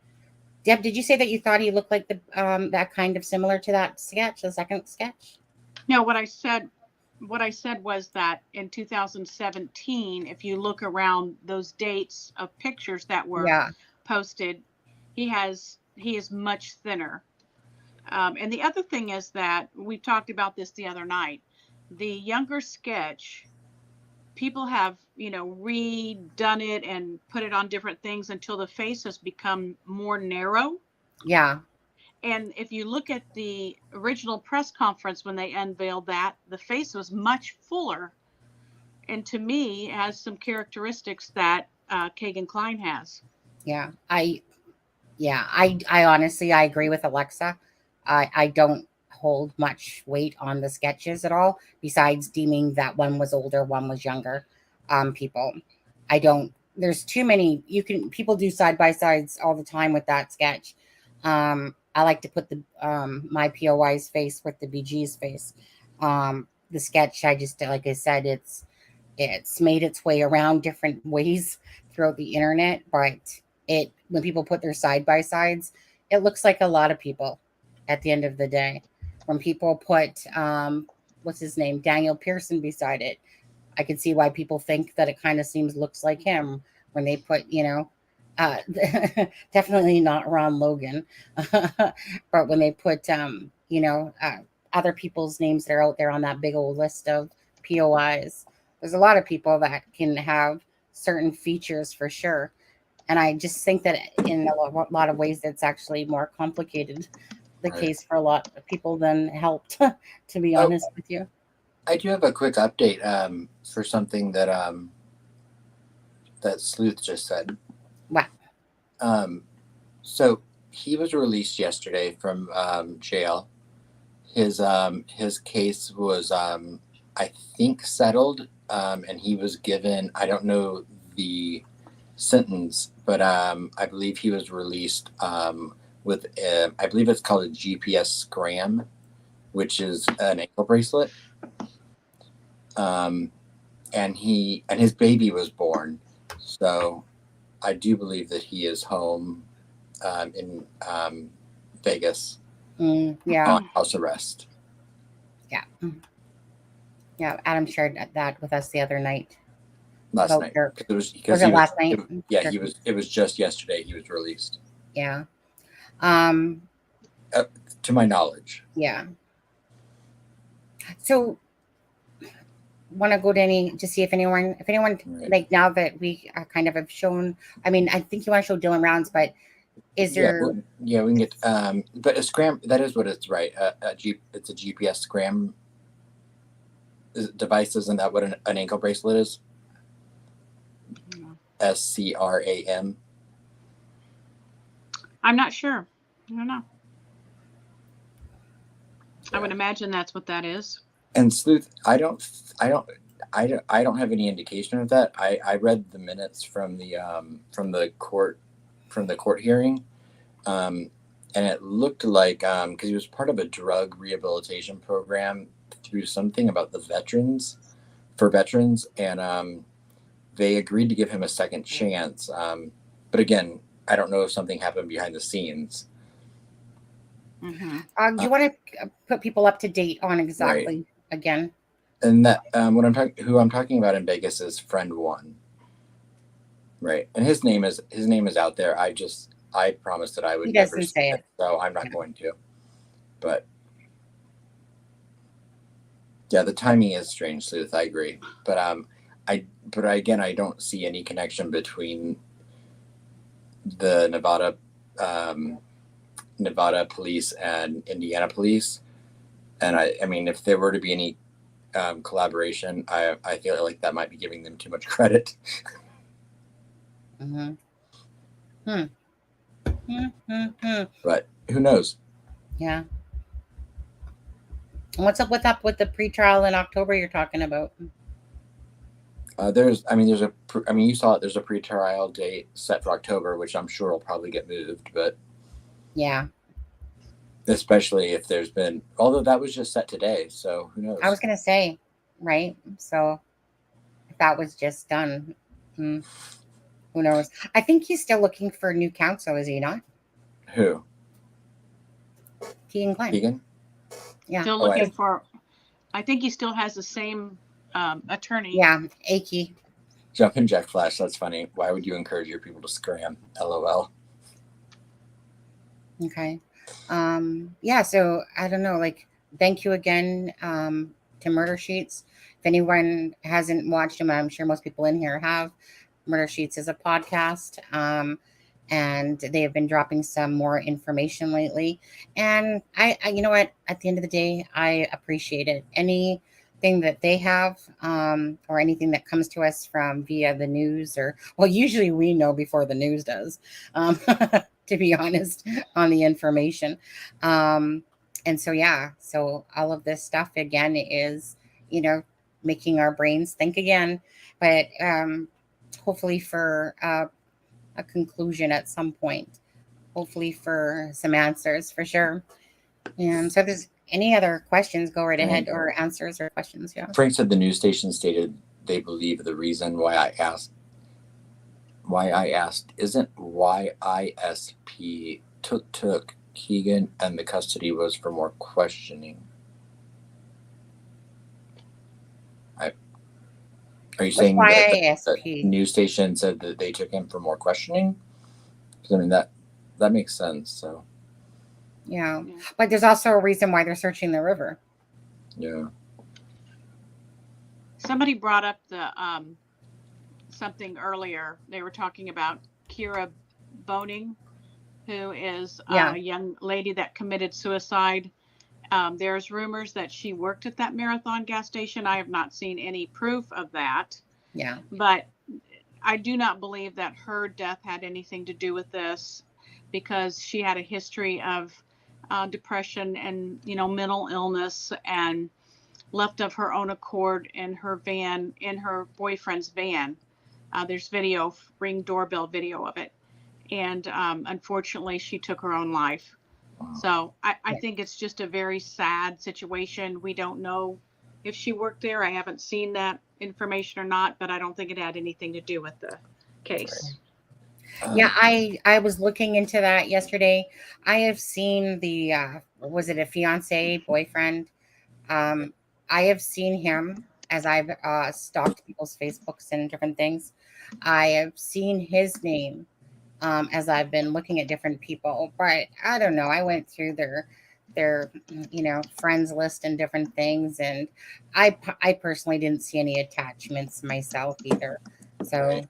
S3: Deb, did you say that you thought he looked like the that kind of similar to that sketch, the second sketch?
S4: No, what I said was that in 2017, if you look around those dates of pictures that were posted, he is much thinner. And the other thing is that we talked about this the other night. The younger sketch, people have, redone it and put it on different things until the face has become more narrow.
S3: Yeah.
S4: And if you look at the original press conference when they unveiled that, the face was much fuller. And to me, it has some characteristics that Kegan Kline has.
S3: Yeah. I honestly, I agree with Alexa. I don't hold much weight on the sketches at all, besides deeming that one was older, one was younger. People, I don't, there's too many, people do side by sides all the time with that sketch. I like to put the my POI's face with the BG's face. The sketch, I just, like I said, it's made its way around different ways throughout the internet, but when people put their side by sides, it looks like a lot of people at the end of the day. When people put what's his name, Daniel Pearson, beside it, I can see why people think that it kind of looks like him. When they put, definitely not Ron Logan, but when they put other people's names that are out there on that big old list of POIs, there's a lot of people that can have certain features for sure. And I just think that in a lot of ways, it's actually more complicated, the case for a lot of people than helped, to be honest with you.
S5: I do have a quick update for something that that Sleuth just said.
S3: What?
S5: So he was released yesterday from jail. His case was, I think, settled, and he was given, I don't know the sentence, but I believe he was released with, I believe it's called a GPS scram, which is an ankle bracelet. And his baby was born. So I do believe that he is home in Vegas on house arrest.
S3: Yeah. Yeah. Adam shared that with us the other night.
S5: Last night. Was
S3: it last night?
S5: It was just yesterday he was released.
S3: Yeah.
S5: To my knowledge.
S3: Yeah. So want to go to see if anyone like, now that we kind of have shown, I mean, I think you want to show Dylan Rounds, but is there
S5: we can get but a scram, that is what it's right, it's a GPS scram device. Isn't that what an ankle bracelet is? SCRAM.
S4: I'm not sure. I don't know. I would imagine that's what that is.
S5: And Sleuth, I don't have any indication of that. I read the minutes from the court hearing, and it looked like because he was part of a drug rehabilitation program through something about the veterans, and they agreed to give him a second chance. But again, I don't know if something happened behind the scenes.
S3: Mm-hmm. Do you want to put people up to date on exactly again?
S5: And that who I'm talking about in Vegas is Friend One, right? And his name is out there. I promised that I would never say it, so I'm not going to. But yeah, the timing is strange, Sleuth. I agree, but I don't see any connection between the Nevada police and Indiana police. And I mean, if there were to be any collaboration, I feel like that might be giving them too much credit. But who knows?
S3: Yeah. What's up with the pretrial in October you're talking about?
S5: You saw it. There's a pretrial date set for October, which I'm sure will probably get moved. But
S3: yeah,
S5: especially if there's been, although that was just set today, so who knows?
S3: I was gonna say, right? So if that was just done, who knows? I think he's still looking for new counsel, is he not?
S5: Who?
S3: Kegan Kline.
S5: Kegan?
S3: Yeah.
S4: Still looking for, I think he still has the same attorney.
S3: Yeah, Akey.
S5: Jumpin' Jack Flash, that's funny. Why would you encourage your people to scram? LOL.
S3: Okay. Yeah, so I don't know, like, thank you again to Murder Sheets. If anyone hasn't watched them, I'm sure most people in here have. Murder Sheets is a podcast, and they have been dropping some more information lately. And I you know what? At the end of the day, I appreciate it. Anything that they have, or anything that comes to us from via the news, or well, usually we know before the news does. To be honest, on the information. And so, yeah, so all of this stuff again is, making our brains think again, but hopefully for a conclusion at some point, hopefully for some answers for sure. And so if there's any other questions, go right ahead, or answers or questions. Yeah.
S5: Frank said the news station stated they believe the reason why I asked isn't YISP took Kegan and the custody was for more questioning. Are you saying that the news station said that they took him for more questioning? Because I mean that makes sense. So
S3: yeah, but there's also a reason why they're searching the river.
S5: Yeah.
S4: Somebody brought up the something earlier. They were talking about Kira Boning, who is a young lady that committed suicide. There's rumors that she worked at that Marathon gas station. I have not seen any proof of that.
S3: Yeah.
S4: But I do not believe that her death had anything to do with this, because she had a history of depression and, mental illness, and left of her own accord in her van, in her boyfriend's van. There's video, Ring doorbell video of it. And unfortunately, she took her own life. So I think it's just a very sad situation. We don't know if she worked there. I haven't seen that information or not, but I don't think it had anything to do with the case.
S3: Yeah, I was looking into that yesterday. I have seen the was it a fiance, boyfriend? I have seen him as I've stalked people's Facebooks and different things. I have seen his name as I've been looking at different people, but I don't know. I went through their friends list and different things, and I personally didn't see any attachments myself either. So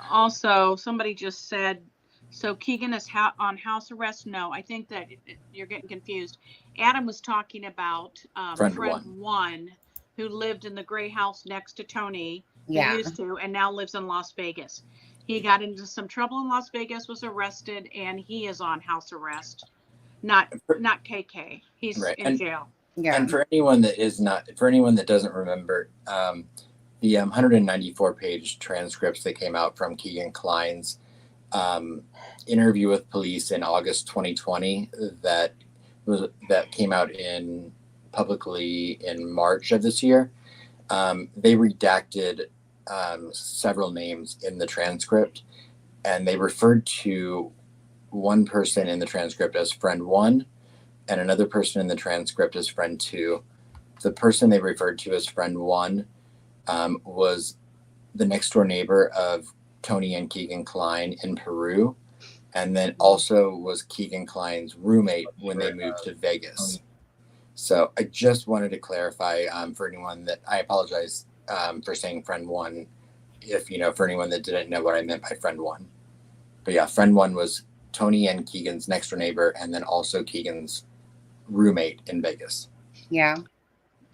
S4: also somebody just said, so Kegan is on house arrest. No, I think that you're getting confused. Adam was talking about friend one who lived in the gray house next to Tony, who used to, and now lives in Las Vegas. He got into some trouble in Las Vegas, was arrested, and he is on house arrest. Not KK. He's in jail.
S3: Yeah.
S5: And for anyone that doesn't remember, the 194-page transcripts that came out from Kegan Kline's interview with police in August 2020 that came out publicly in March of this year, they redacted several names in the transcript, and they referred to one person in the transcript as friend one and another person in the transcript as friend two. The person they referred to as friend one was the next door neighbor of Tony and Kegan Kline in Peru, and then also was Kegan Kline's roommate when they moved to Vegas. So I just wanted to clarify for anyone that I apologize for saying friend one, if for anyone that didn't know what I meant by friend one. But yeah, friend one was Tony and Kegan's next door neighbor, and then also Kegan's roommate in Vegas.
S3: Yeah.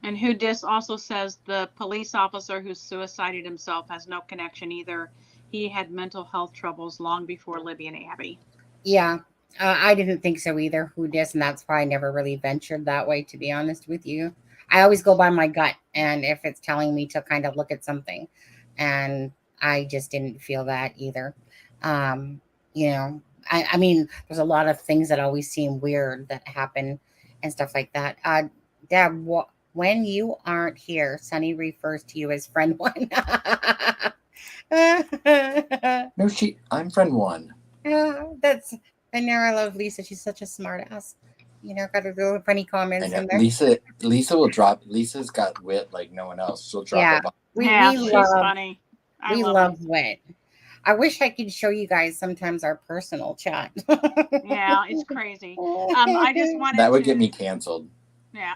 S4: And who dis also says the police officer who suicided himself has no connection either. He had mental health troubles long before Libby and Abby.
S3: Yeah, I didn't think so either, who dis, and that's why I never really ventured that way, to be honest with you. I always go by my gut, and if it's telling me to kind of look at something, and I just didn't feel that either. I mean, there's a lot of things that always seem weird that happen and stuff like that. Dad, when you aren't here, Sonny refers to you as friend one.
S5: No, I'm friend one.
S3: I know, I love Lisa. She's such a smart ass. Got her little funny comments in there.
S5: Lisa will drop. Lisa's got wit like no one else. She'll drop a bomb.
S4: She's funny.
S3: We love wit. I wish I could show you guys sometimes our personal chat.
S4: Yeah, it's crazy. I just wanted
S5: that would get me canceled.
S4: Yeah.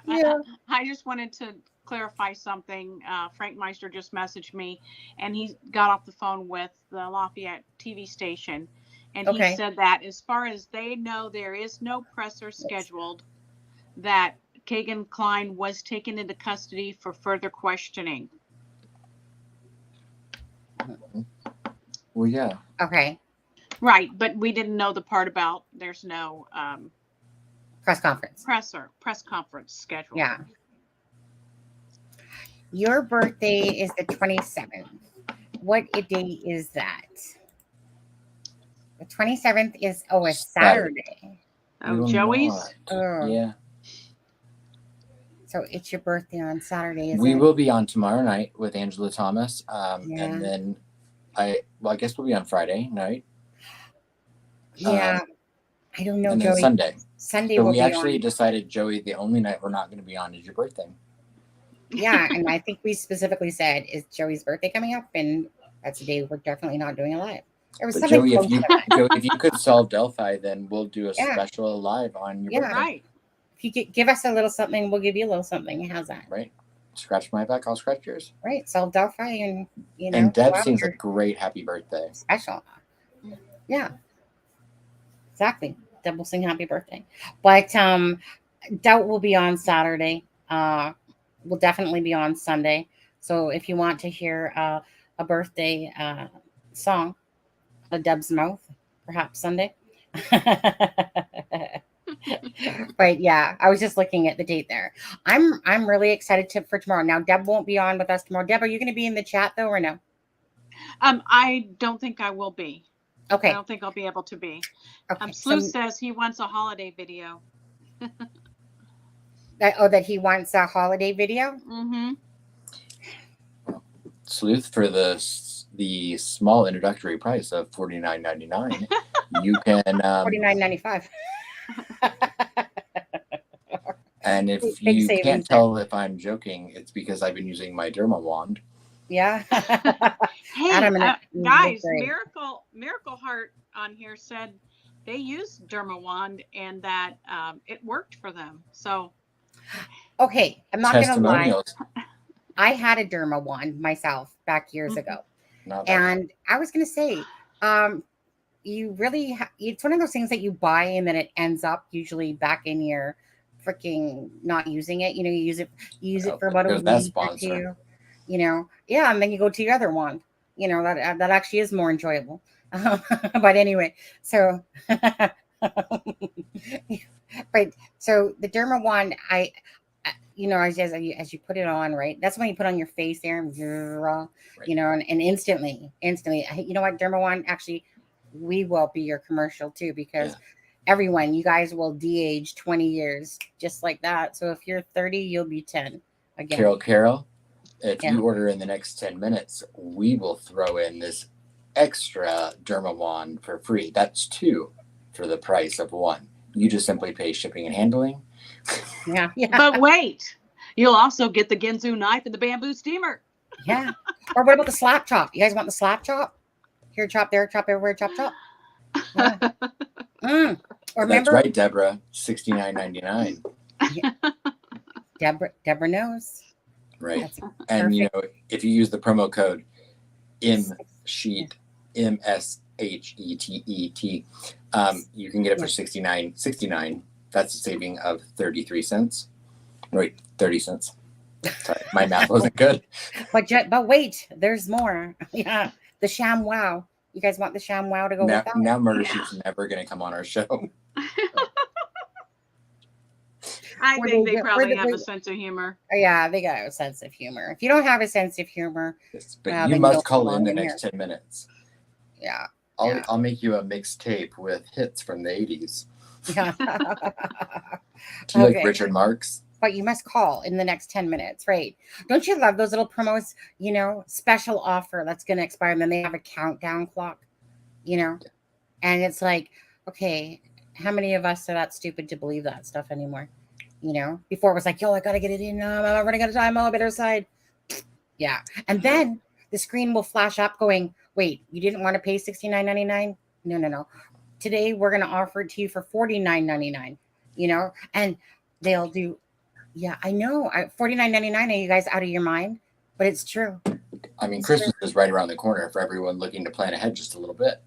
S4: I just wanted to clarify something. Frank Meister just messaged me, and he got off the phone with the Lafayette TV station, and he said that as far as they know, there is no presser scheduled, that Kegan Kline was taken into custody for further questioning.
S5: Well, yeah.
S3: Okay.
S4: Right, but we didn't know the part about there's no
S3: press conference
S4: scheduled.
S3: Yeah. Your birthday is the 27th. What day is that? The 27th is a Saturday.
S4: Oh, Joey's?
S3: Oh.
S5: Yeah.
S3: So it's your birthday on Saturday,
S5: We will be on tomorrow night with Angela Thomas. And then I guess we'll be on Friday night.
S3: Yeah. I don't know,
S5: and
S3: Joey.
S5: Then Sunday so
S3: will
S5: we
S3: be
S5: actually
S3: on.
S5: Decided, Joey, the only night we're not going to be on is your birthday.
S3: Yeah, and I think we specifically said, is Joey's birthday coming up? And that's the day we're definitely not doing a live. There was something
S5: Joey, if you could solve Delphi, then we'll do a special live on your birthday.
S4: Right.
S3: If you give us a little something, we'll give you a little something. How's that?
S5: Right. Scratch my back, I'll scratch yours.
S3: Right. Solve Delphi, and
S5: And Deb sings a great happy birthday.
S3: Special. Yeah. Exactly. Deb will sing happy birthday. But Doubt will be on Saturday. Will definitely be on Sunday. So if you want to hear a birthday song out of Deb's mouth, perhaps Sunday. But yeah, I was just looking at the date there. I'm really excited for tomorrow. Now Deb won't be on with us tomorrow. Deb, are you going to be in the chat though, or no?
S4: I don't think I will be.
S3: Okay.
S4: I don't think I'll be able to be.
S3: Okay.
S4: Sleuth says he wants a holiday video.
S3: That he wants a holiday video?
S4: Mm-hmm.
S5: Sleuth, for the small introductory price of $49.99, you can
S3: $49.95.
S5: And if you can't tell if I'm joking, it's because I've been using my derma wand.
S3: Yeah.
S4: Hey, guys, Miracle Heart on here said they used derma wand and that it worked for them. So
S3: okay, I'm not gonna lie. I had a derma wand myself back years ago, and I was gonna say, you really it's one of those things that you buy and then it ends up usually back in your freaking not using it. You use it for about a week or two. And then you go to your other wand. That actually is more enjoyable. But anyway, so right. So the derma wand, as you put it on, right? That's when you put on your face there, and instantly, you know what, derma wand, actually, we will be your commercial too, because everyone, you guys will de-age 20 years just like that. So if you're 30, you'll be 10 again.
S5: Carol, if you order in the next 10 minutes, we will throw in this extra derma wand for free. That's 2 for the price of 1. You just simply pay shipping and handling.
S3: Yeah.
S4: But wait, you'll also get the Ginzu knife and the bamboo steamer.
S3: Yeah. Or what about the slap chop? You guys want the slap chop? Here, chop there, chop everywhere, chop. Yeah. Or
S5: that's right, Deborah. $69.99.
S3: Yeah. Deborah knows.
S5: Right. And if you use the promo code MSHEET, MSHETET, you can get it for $69.69. That's a saving of 33 cents. Wait, 30 cents. Sorry, my math wasn't good.
S3: But wait, there's more. Yeah, the Sham Wow. You guys want the Sham Wow to go with that?
S5: Now Murder Sheet's never going to come on our show.
S4: I think they probably have a sense of humor.
S3: Yeah, they got a sense of humor. If you don't have a sense of humor,
S5: but you must call in the next 10 minutes.
S3: Yeah.
S5: I'll make you a mixtape with hits from the 80s.
S3: Yeah.
S5: Do you like Richard Marx?
S3: But you must call in the next 10 minutes, right? Don't you love those little promos? Special offer that's going to expire, and then they have a countdown clock. And it's like, okay, how many of us are that stupid to believe that stuff anymore? You know, before it was like, yo, I got to get it in. I'm running out of time. Oh, better side. Yeah. And then the screen will flash up going, wait, you didn't want to pay $69.99? No. Today, we're going to offer it to you for $49.99, you know, and they'll do. Yeah, I know. $49.99. Are you guys out of your mind? But it's true.
S5: I mean, Christmas is right around the corner for everyone looking to plan ahead just a little bit.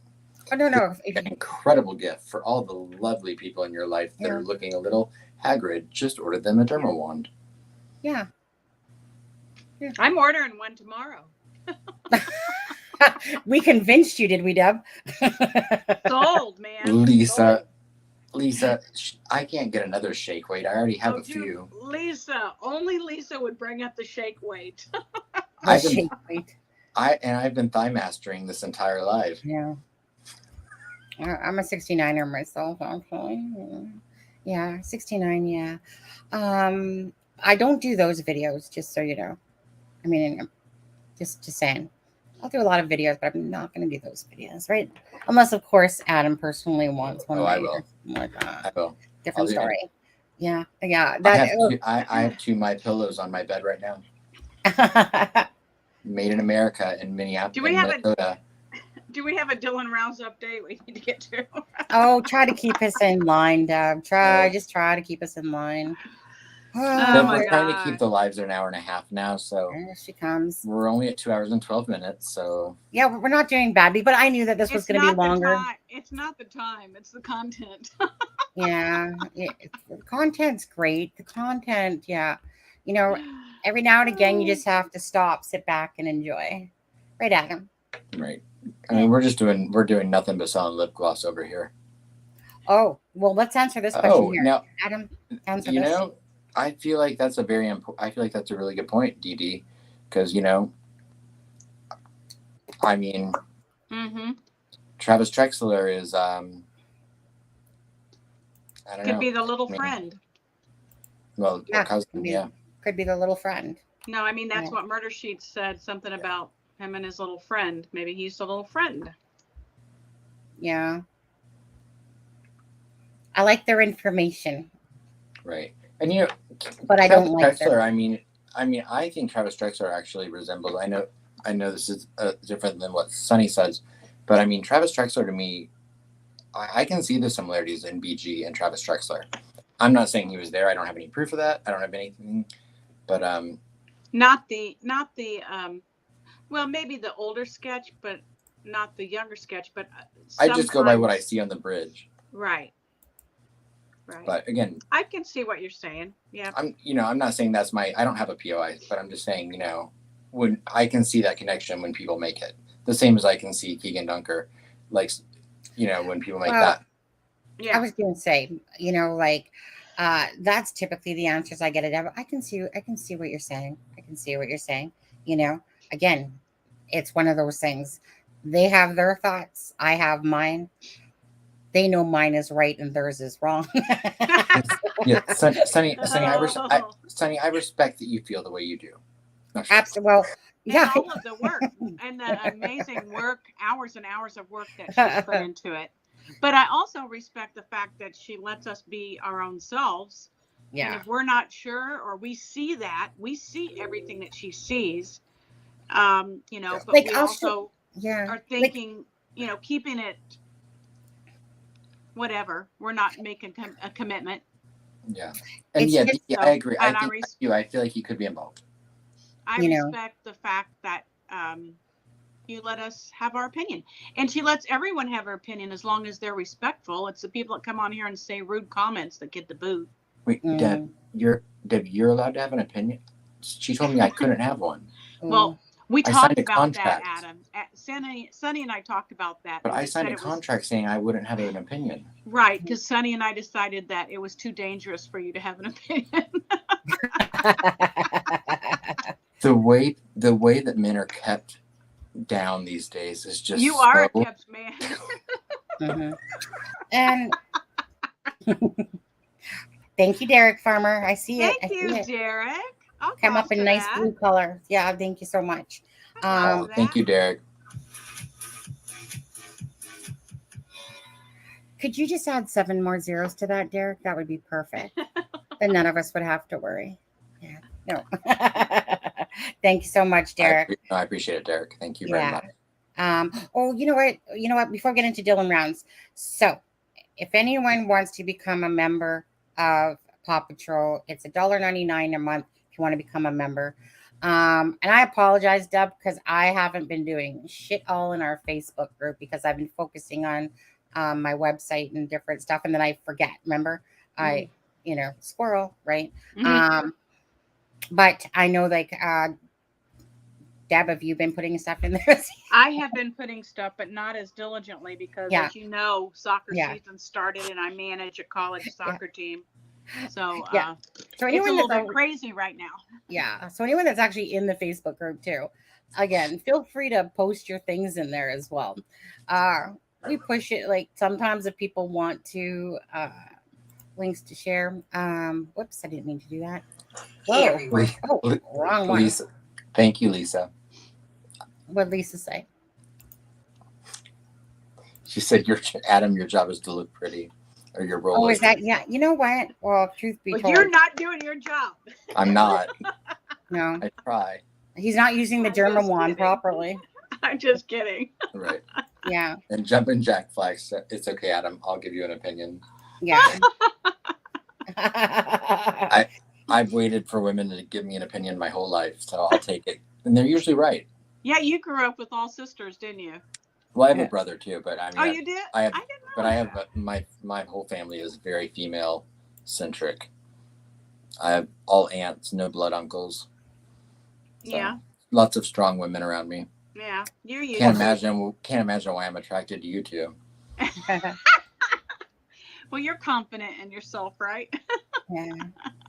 S3: Oh, no.
S5: An incredible gift for all the lovely people in your life that are looking a little haggard. Just order them a derma wand.
S3: Yeah.
S4: I'm ordering one tomorrow.
S3: We convinced you, did we, Deb?
S4: Sold, man.
S5: Lisa, I can't get another shake weight. I already have a few.
S4: Lisa, only Lisa would bring up the shake weight.
S5: I've been thigh mastering this entire life.
S3: Yeah. I'm a 69er myself, actually. Yeah, 69, yeah. I don't do those videos, just so you know. I mean, just saying. I'll do a lot of videos, but I'm not going to do those videos, right? Unless, of course, Adam personally wants one.
S5: Oh, I will.
S3: I
S5: will.
S3: Different story. Yeah.
S5: I have two My Pillows on my bed right now. Made in America in Minneapolis, Minnesota.
S4: Do we have a Dylan Rounds update we need to get to?
S3: Try to keep us in line, Deb. Just try to keep us in line.
S5: We're trying to keep the lives an hour and a half now, so
S3: there she comes.
S5: We're only at 2 hours and 12 minutes, so
S3: yeah, we're not doing badly. But I knew that this was going to be longer.
S4: It's not the time; it's the content.
S3: Yeah, the content's great. The content, yeah. You know, every now and again, you just have to stop, sit back, and enjoy. Right, Adam?
S5: Right. I mean, we're doing nothing but selling lip gloss over here.
S3: Oh, well, let's answer this question here.
S5: Now,
S3: Adam, answer
S5: this.
S3: You
S5: know, I feel like that's a really good point, DD, because, you know, I mean, Travis Trexler is, I don't know.
S4: Could be the little friend.
S5: Well, cousin,
S3: Could be the little friend.
S4: No, I mean, that's what Murder Sheets said, something about him and his little friend. Maybe he's the little friend.
S3: Yeah. I like their information.
S5: Right. And, you know,
S3: but I don't like
S5: Trexler, I think Travis Trexler actually resembles, I know this is different than what Sonny says, but I mean, Travis Trexler to me, I can see the similarities in BG and Travis Trexler. I'm not saying he was there. I don't have any proof of that. I don't have anything, but
S4: not the well, maybe the older sketch, but not the younger sketch. But
S5: I just go by what I see on the bridge.
S4: Right.
S5: But again,
S4: I can see what you're saying. Yeah.
S5: I'm not saying I don't have a POI, but I'm just saying, you know, when I can see that connection when people make it, the same as I can see Kegan Dunker, like, you know, when people make that.
S3: Yeah. I was going to say, you know, like, that's typically the answers I get at. I can see what you're saying. You know, again, it's one of those things. They have their thoughts. I have mine. They know mine is right and theirs is wrong.
S5: Yeah, Sonny, I respect that you feel the way you do.
S3: Absolutely. Well, yeah.
S4: And all of the work and the amazing work, hours and hours of work that she's put into it. But I also respect the fact that she lets us be our own selves. Yeah. And if we're not sure or we see everything that she sees, you know, but like we also are thinking, you know, keeping it whatever. We're not making a commitment.
S5: Yeah. And I agree. I feel like he could be involved.
S4: I respect the fact that you let us have our opinion. And she lets everyone have her opinion as long as they're respectful. It's the people that come on here and say rude comments that get the boot.
S5: Wait, Deb, you're allowed to have an opinion? She told me I couldn't have one.
S4: Well, we talked about that, Adam. Sonny and I talked about that.
S5: But I signed a contract saying I wouldn't have an opinion.
S4: Right, because Sonny and I decided that it was too dangerous for you to have an opinion.
S5: The way that men are kept down these days is just
S4: you are a kept man.
S3: Mm-hmm. And thank you, Derek Farmer. I see it.
S4: Thank you, Derek. I'll
S3: come up in nice blue color. Yeah, thank you so much.
S5: Thank you, Derek.
S3: Could you just add 7 more zeros to that, Derek? That would be perfect. Then none of us would have to worry. Yeah. No. Thank you so much, Derek.
S5: I appreciate it, Derek. Thank you very much.
S3: Oh, you know what? Before I get into Dylan Rounds, so if anyone wants to become a member of Paw Patrol, it's $1.99 a month if you want to become a member. And I apologize, Deb, because I haven't been doing shit all in our Facebook group because I've been focusing on my website and different stuff, and then I forget. Remember, squirrel, right?
S4: Mm-hmm.
S3: But I know, like, Deb, have you been putting stuff in there?
S4: I have been putting stuff, but not as diligently because, as you know, soccer season started, and I manage a college soccer team. So, so it's a little bit crazy right now.
S3: Yeah. So anyone that's actually in the Facebook group too, again, feel free to post your things in there as well. We push it, like, sometimes if people want to links to share. Whoops, I didn't mean to do that. Whoa. Wrong one.
S5: Lisa. Thank you, Lisa.
S3: What did Lisa say?
S5: She said, Adam, your job is to look pretty. Or your role.
S3: Oh, is that? Yeah. You know what? Well, truth be told,
S4: you're not doing your job.
S5: I'm not.
S3: No.
S5: I try.
S3: He's not using the German wand properly.
S4: I'm just kidding.
S5: Right.
S3: Yeah.
S5: And jumping jack flags. It's okay, Adam. I'll give you an opinion.
S3: Yeah.
S5: I've waited for women to give me an opinion my whole life, so I'll take it. And they're usually right.
S4: Yeah, you grew up with all sisters, didn't you?
S5: Well, I have a brother too, but I mean,
S4: you did?
S5: I have my whole family is very female centric. I have all aunts, no blood uncles. So
S4: yeah.
S5: Lots of strong women around me.
S4: Yeah, you're used.
S5: Can't imagine why I'm attracted to you two.
S4: Well, you're confident in yourself, right?
S3: Yeah.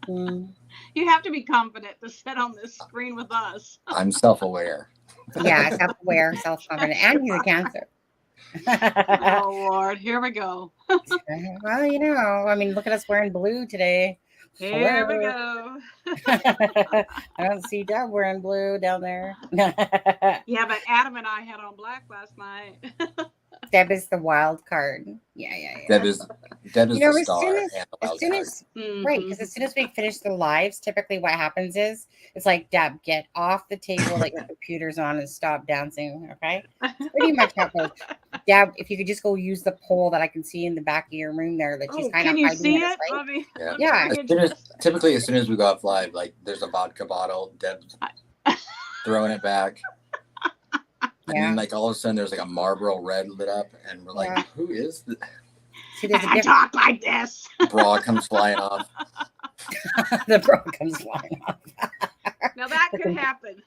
S3: Mm.
S4: You have to be confident to sit on this screen with us.
S5: I'm self-aware.
S3: Yeah, self-aware, self-confident, and he's a Cancer.
S4: Oh, Lord, here we go.
S3: Well, I mean, look at us wearing blue today.
S4: Here we go.
S3: I don't see Deb wearing blue down there.
S4: Yeah, but Adam and I had on black last night.
S3: Deb is the wild card. Yeah.
S5: Deb is the star and the wild card.
S3: Right, because as soon as we finish the lives, typically what happens is it's like, Deb, get off the table that your computer's on and stop dancing. Okay, pretty much how it goes. Deb, if you could just go use the pole that I can see in the back of your room there, that she's kind of hiding. Can you see it?
S4: Right?
S3: Yeah.
S5: Typically, as soon as we go off live, like there's a vodka bottle, Deb's throwing it back. And then, like, all of a sudden, there's like a Marlboro Red lit up, and we're like, "Who is this?"
S4: I talk like this.
S5: Bra comes flying off.
S3: The bra comes flying off.
S4: Now that could happen.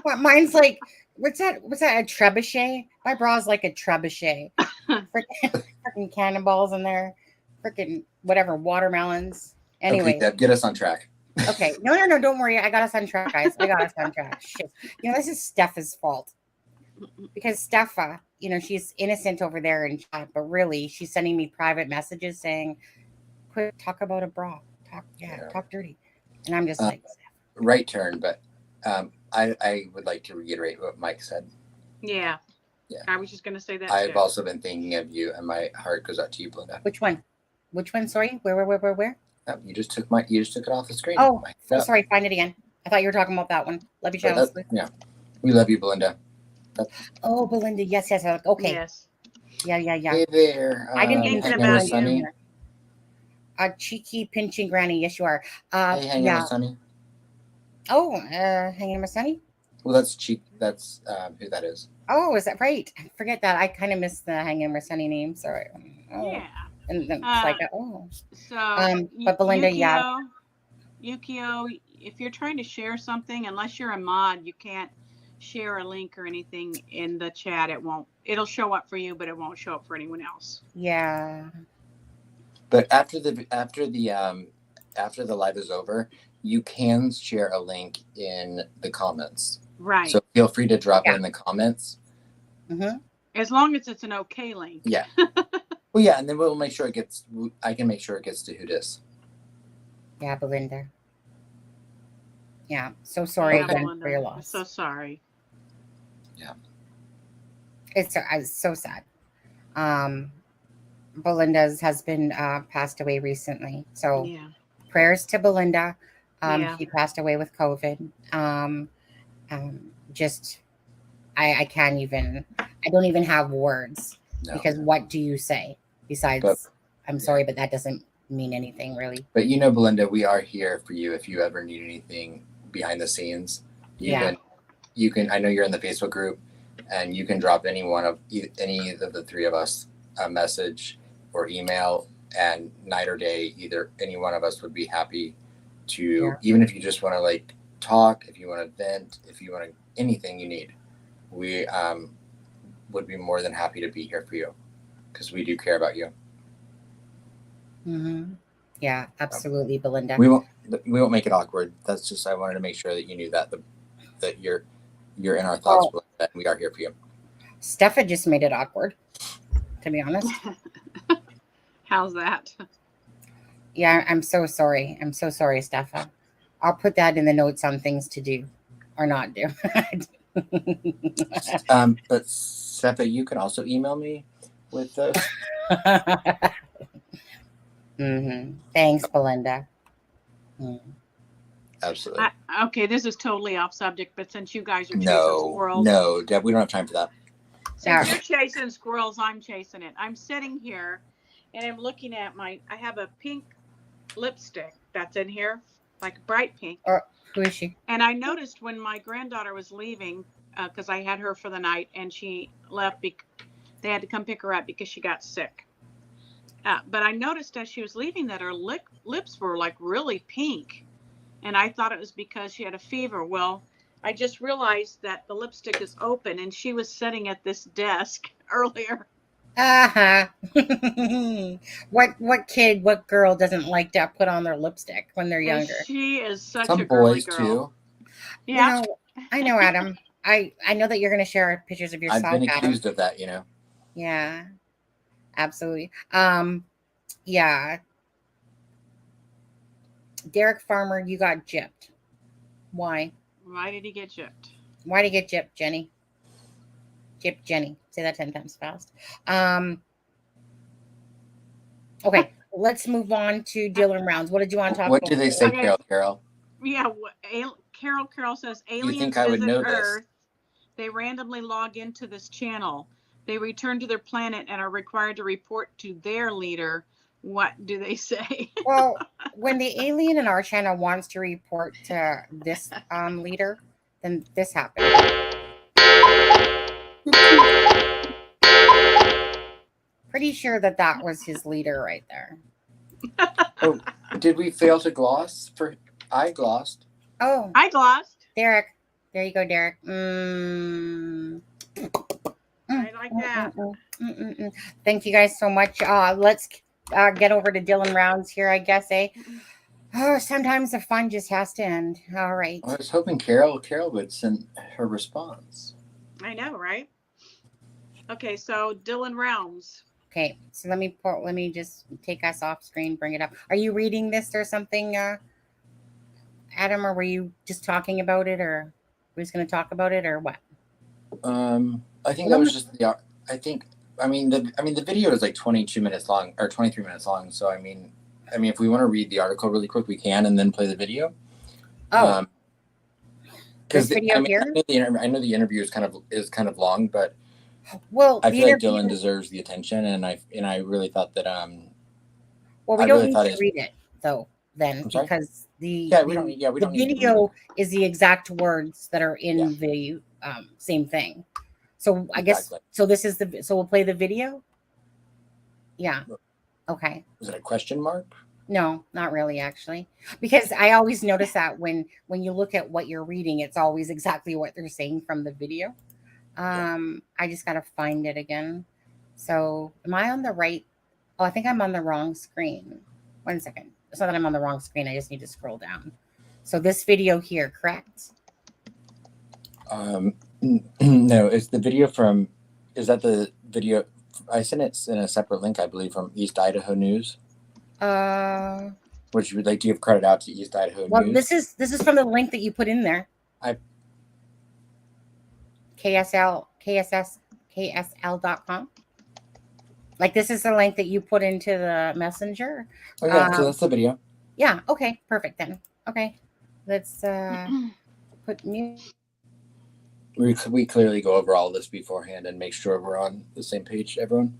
S3: Well, mine's like, what's that? A trebuchet? My bra's like a trebuchet. Freaking cannonballs in there. Freaking whatever, watermelons. Anyway,
S5: okay, Deb, get us on track.
S3: Okay, no, don't worry. I got us on track, guys. I got us on track. Shit, this is Stepha's fault. Because Stepha, she's innocent over there in chat, but really she's sending me private messages saying, "Quit, talk about a bra, talk dirty," and I'm just like,
S5: right turn. But I would like to reiterate what Mike said.
S4: Yeah. I was just gonna say that.
S5: I've also been thinking of you, and my heart goes out to you, Belinda.
S3: Which one? Sorry, where?
S5: You just took it off the screen.
S3: Oh, sorry. Find it again. I thought you were talking about that one. Love you, Charles.
S5: Yeah, we love you, Belinda.
S3: Oh, Belinda. Yes. Okay.
S4: Yes.
S3: Yeah.
S5: Hey there.
S3: I didn't
S4: think
S3: think
S4: about
S5: Sunny.
S3: A cheeky pinching granny. Yes, you are.
S5: Hey, hanging with Sunny.
S3: Oh, hanging with Sunny.
S5: Well, that's cheek. That's who that is.
S3: Oh, is that right? I forget that. I kind of missed the hanging with Sunny name. Sorry. Oh.
S4: Yeah.
S3: And then it's like,
S4: So,
S3: but Belinda,
S4: Yukio, if you're trying to share something, unless you're a mod, you can't share a link or anything in the chat. It'll show up for you, but it won't show up for anyone else.
S3: Yeah.
S5: But after the live is over, you can share a link in the comments.
S4: Right.
S5: So feel free to drop it in the comments.
S3: Mm-hmm.
S4: As long as it's an okay link.
S5: Yeah. Well, yeah, and then we'll make sure I can make sure it gets to who dis.
S3: Yeah, Belinda. Yeah, so sorry again
S4: Belinda,
S3: for your loss.
S4: So sorry.
S3: Yeah. It's so sad. Belinda's husband passed away recently. So
S4: Yeah.
S3: prayers to Belinda.
S4: Yeah.
S3: He passed away with COVID. Just, I can't even, I don't even have words because what do you say besides, I'm sorry, but that doesn't mean anything really.
S5: But you know, Belinda, we are here for you if you ever need anything behind the scenes. You can, I know you're in the Facebook group, and you can drop any of the three of us a message or email, and night or day, either any one of us would be happy to, even if you just want to like talk, if you want to vent, if you want to, anything you need, we would be more than happy to be here for you because we do care about you.
S3: Mm-hmm. Yeah, absolutely, Belinda.
S5: We won't make it awkward. That's just, I wanted to make sure that you knew that that you're in our thoughts, Belinda, and we are here for you.
S3: Steffa just made it awkward, to be honest.
S4: How's that?
S3: Yeah, I'm so sorry. I'm so sorry, Steffa. I'll put that in the notes on things to do or not do.
S5: But Steffa, you can also email me with those.
S3: Mm-hmm. Thanks, Belinda.
S5: Absolutely.
S4: Okay, this is totally off subject, but since you guys are chasing squirrels.
S5: No, Deb, we don't have time for that.
S4: Since you're chasing squirrels, I'm chasing it. I'm sitting here and I'm looking at I have a pink lipstick that's in here, like bright pink.
S3: Who is she?
S4: And I noticed when my granddaughter was leaving, because I had her for the night and she left, they had to come pick her up because she got sick. But I noticed as she was leaving that her lips were like really pink. And I thought it was because she had a fever. Well, I just realized that the lipstick is open and she was sitting at this desk earlier.
S3: What girl doesn't like to put on their lipstick when they're younger?
S4: And she is such
S5: Some
S4: a girly
S5: boys
S4: girl.
S5: Too.
S4: Yeah.
S3: I know, Adam. I know that you're going to share pictures of yourself.
S5: I've been accused of that,
S3: Yeah, absolutely. Yeah. Derek Farmer, you got gypped. Why?
S4: Why did he get gypped?
S3: Why did he get gypped, Jenny? Gypped Jenny. Say that 10 times fast. Okay, let's move on to Dylan Rounds. What did you want to talk about?
S5: What do they say, Carol?
S4: Yeah, Carol says aliens visit Earth. They randomly log into this channel. They return to their planet and are required to report to their leader. What do they say?
S3: Well, when the alien in our channel wants to report to this leader, then this happens. Pretty sure that was his leader right there.
S5: Oh, did we fail to gloss? I glossed.
S3: Oh,
S4: I glossed.
S3: Derek. There you go, Derek.
S4: I like that.
S3: Thank you guys so much. Let's get over to Dylan Rounds here, I guess, eh? Oh, sometimes the fun just has to end. All right.
S5: I was hoping Carol would send her response.
S4: I know, right? Okay, so Dylan Rounds.
S3: Okay, so let me just take us off screen, bring it up. Are you reading this or something, Adam, or were you just talking about it, or we're just going to talk about it, or what?
S5: I think that was just the. I mean the video is like 22 minutes long or 23 minutes long. So I mean, if we want to read the article really quick, we can, and then play the video.
S3: Oh,
S5: because
S3: video here.
S5: I know the interview is kind of long, but
S3: well,
S5: I feel like Dylan deserves the attention, and I really thought that
S3: Well, we don't need to read it though, then, because the video is the exact words that are in the same thing. So I guess so. This is so we'll play the video. Yeah. Okay.
S5: Is it a question mark?
S3: No, not really, actually, because I always notice that when you look at what you're reading, it's always exactly what they're saying from the video. I just gotta find it again. So am I on the right? Oh, I think I'm on the wrong screen. 1 second. It's not that I'm on the wrong screen. I just need to scroll down. So this video here, correct?
S5: No, it's the video from. Is that the video? I sent it in a separate link, I believe, from East Idaho News. Which you would like to give credit out to East Idaho News.
S3: Well, this is from the link that you put in there. KSL.com. Like this is the link that you put into the messenger.
S5: Oh yeah, so that's the video.
S3: Yeah. Okay. Perfect then. Okay. Let's put mute.
S5: We clearly go over all this beforehand and make sure we're on the same page, everyone.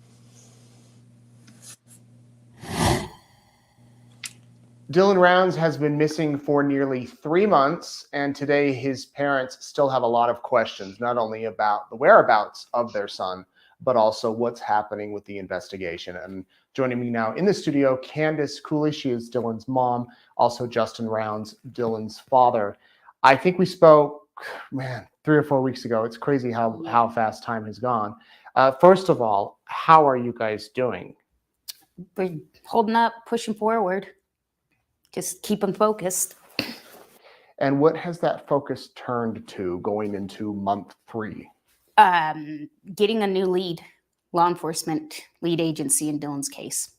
S7: Dylan Rounds has been missing for nearly 3 months, and today his parents still have a lot of questions, not only about the whereabouts of their son, but also what's happening with the investigation. And joining me now in the studio, Candice Cooley, she is Dylan's mom, also Justin Rounds, Dylan's father. I think we spoke, 3 or 4 weeks ago. It's crazy how fast time has gone. First of all, how are you guys doing?
S8: We're holding up, pushing forward. Just keep them focused.
S7: And what has that focus turned to going into month 3?
S8: Getting a new lead, law enforcement lead agency in Dylan's case.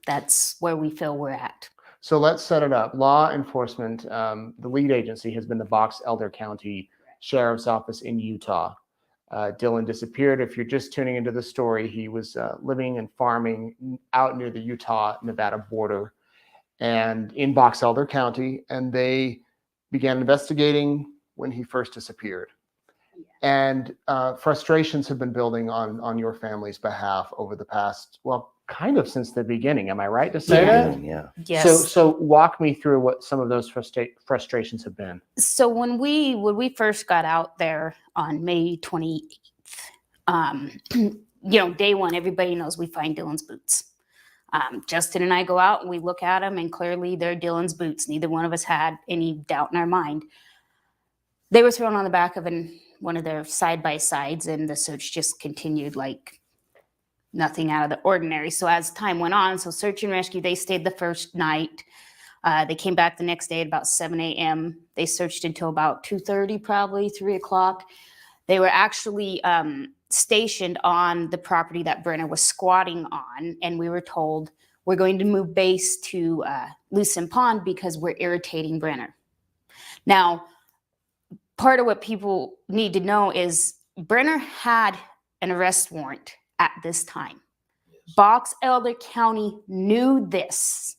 S8: That's where we feel we're at.
S7: So let's set it up. Law enforcement, the lead agency has been the Box Elder County Sheriff's Office in Utah. Dylan disappeared. If you're just tuning into the story, he was living and farming out near the Utah-Nevada border and in Box Elder County, and they began investigating when he first disappeared. And frustrations have been building on your family's behalf over the past, well, kind of since the beginning. Am I right to say that?
S1: Yeah.
S8: Yes.
S7: So walk me through what some of those frustrations have been.
S8: So when we first got out there on May 28th, day one, everybody knows we find Dylan's boots. Justin and I go out and we look at them, and clearly they're Dylan's boots. Neither one of us had any doubt in our mind. They were thrown on the back of one of their side-by-sides, and the search just continued like nothing out of the ordinary. So as time went on, so search and rescue, they stayed the first night. They came back the next day at about 7 a.m. They searched until about 2:30, probably 3 o'clock. They were actually stationed on the property that Brenner was squatting on, and we were told we're going to move base to Lucin Pond because we're irritating Brenner. Now, part of what people need to know is Brenner had an arrest warrant at this time. Box Elder County knew this.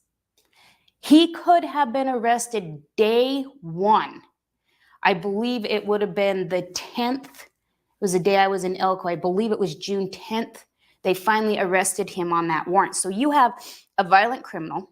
S8: He could have been arrested day one. I believe it would have been the 10th. It was the day I was in Elko. I believe it was June 10th. They finally arrested him on that warrant. So you have a violent criminal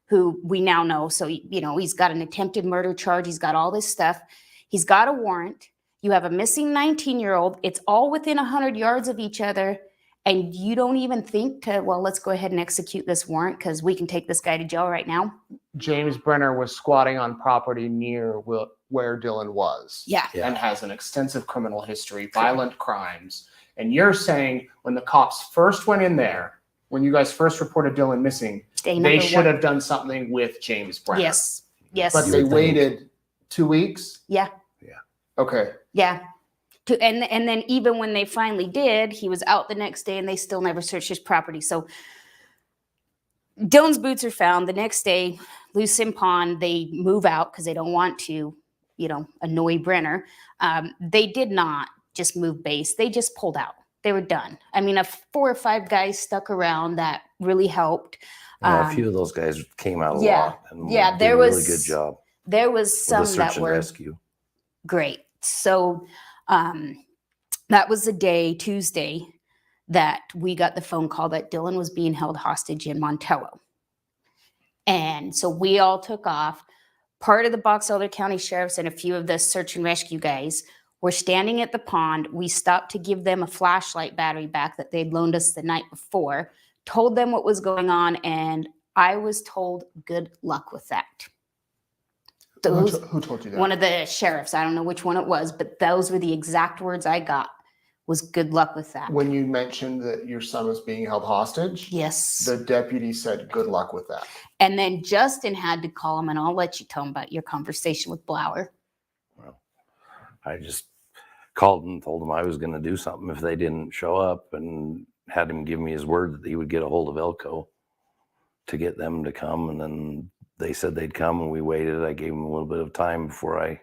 S8: who we now know. So, he's got an attempted murder charge. He's got all this stuff. He's got a warrant. You have a missing 19-year-old. It's all within 100 yards of each other. And you don't even think let's go ahead and execute this warrant because we can take this guy to jail right now.
S7: James Brenner was squatting on property near where Dylan was.
S8: Yeah.
S7: And has an extensive criminal history, violent crimes. And you're saying when the cops first went in there, when you guys first reported Dylan missing, they should have done something with James Brenner.
S8: Yes.
S7: But they waited 2 weeks?
S8: Yeah.
S7: Okay.
S8: Yeah. And then even when they finally did, he was out the next day and they still never searched his property. So Dylan's boots are found the next day. Lucin Pond, they move out because they don't want to, annoy Brenner. They did not just move base. They just pulled out. They were done. I mean, 4 or 5 guys stuck around that really helped.
S1: A few of those guys came out a lot. And
S8: there
S1: did
S8: was
S1: a really good job.
S8: There was some
S1: with the
S8: that
S1: search
S8: were
S1: and rescue.
S8: Great. So that was the day, Tuesday, that we got the phone call that Dylan was being held hostage in Montello. And so we all took off. Part of the Box Elder County Sheriffs and a few of the search and rescue guys were standing at the pond. We stopped to give them a flashlight battery back that they'd loaned us the night before, told them what was going on, and I was told good luck with that.
S7: Who told you that?
S8: One of the sheriffs. I don't know which one it was, but those were the exact words I got, was good luck with that.
S7: When you mentioned that your son was being held hostage,
S8: yes,
S7: the deputy said good luck with that.
S8: And then Justin had to call him, and I'll let you tell him about your conversation with Blower.
S1: Well, I just called and told him I was going to do something if they didn't show up, and had him give me his word that he would get a hold of Elko to get them to come. And then they said they'd come, and we waited. I gave him a little bit of time before I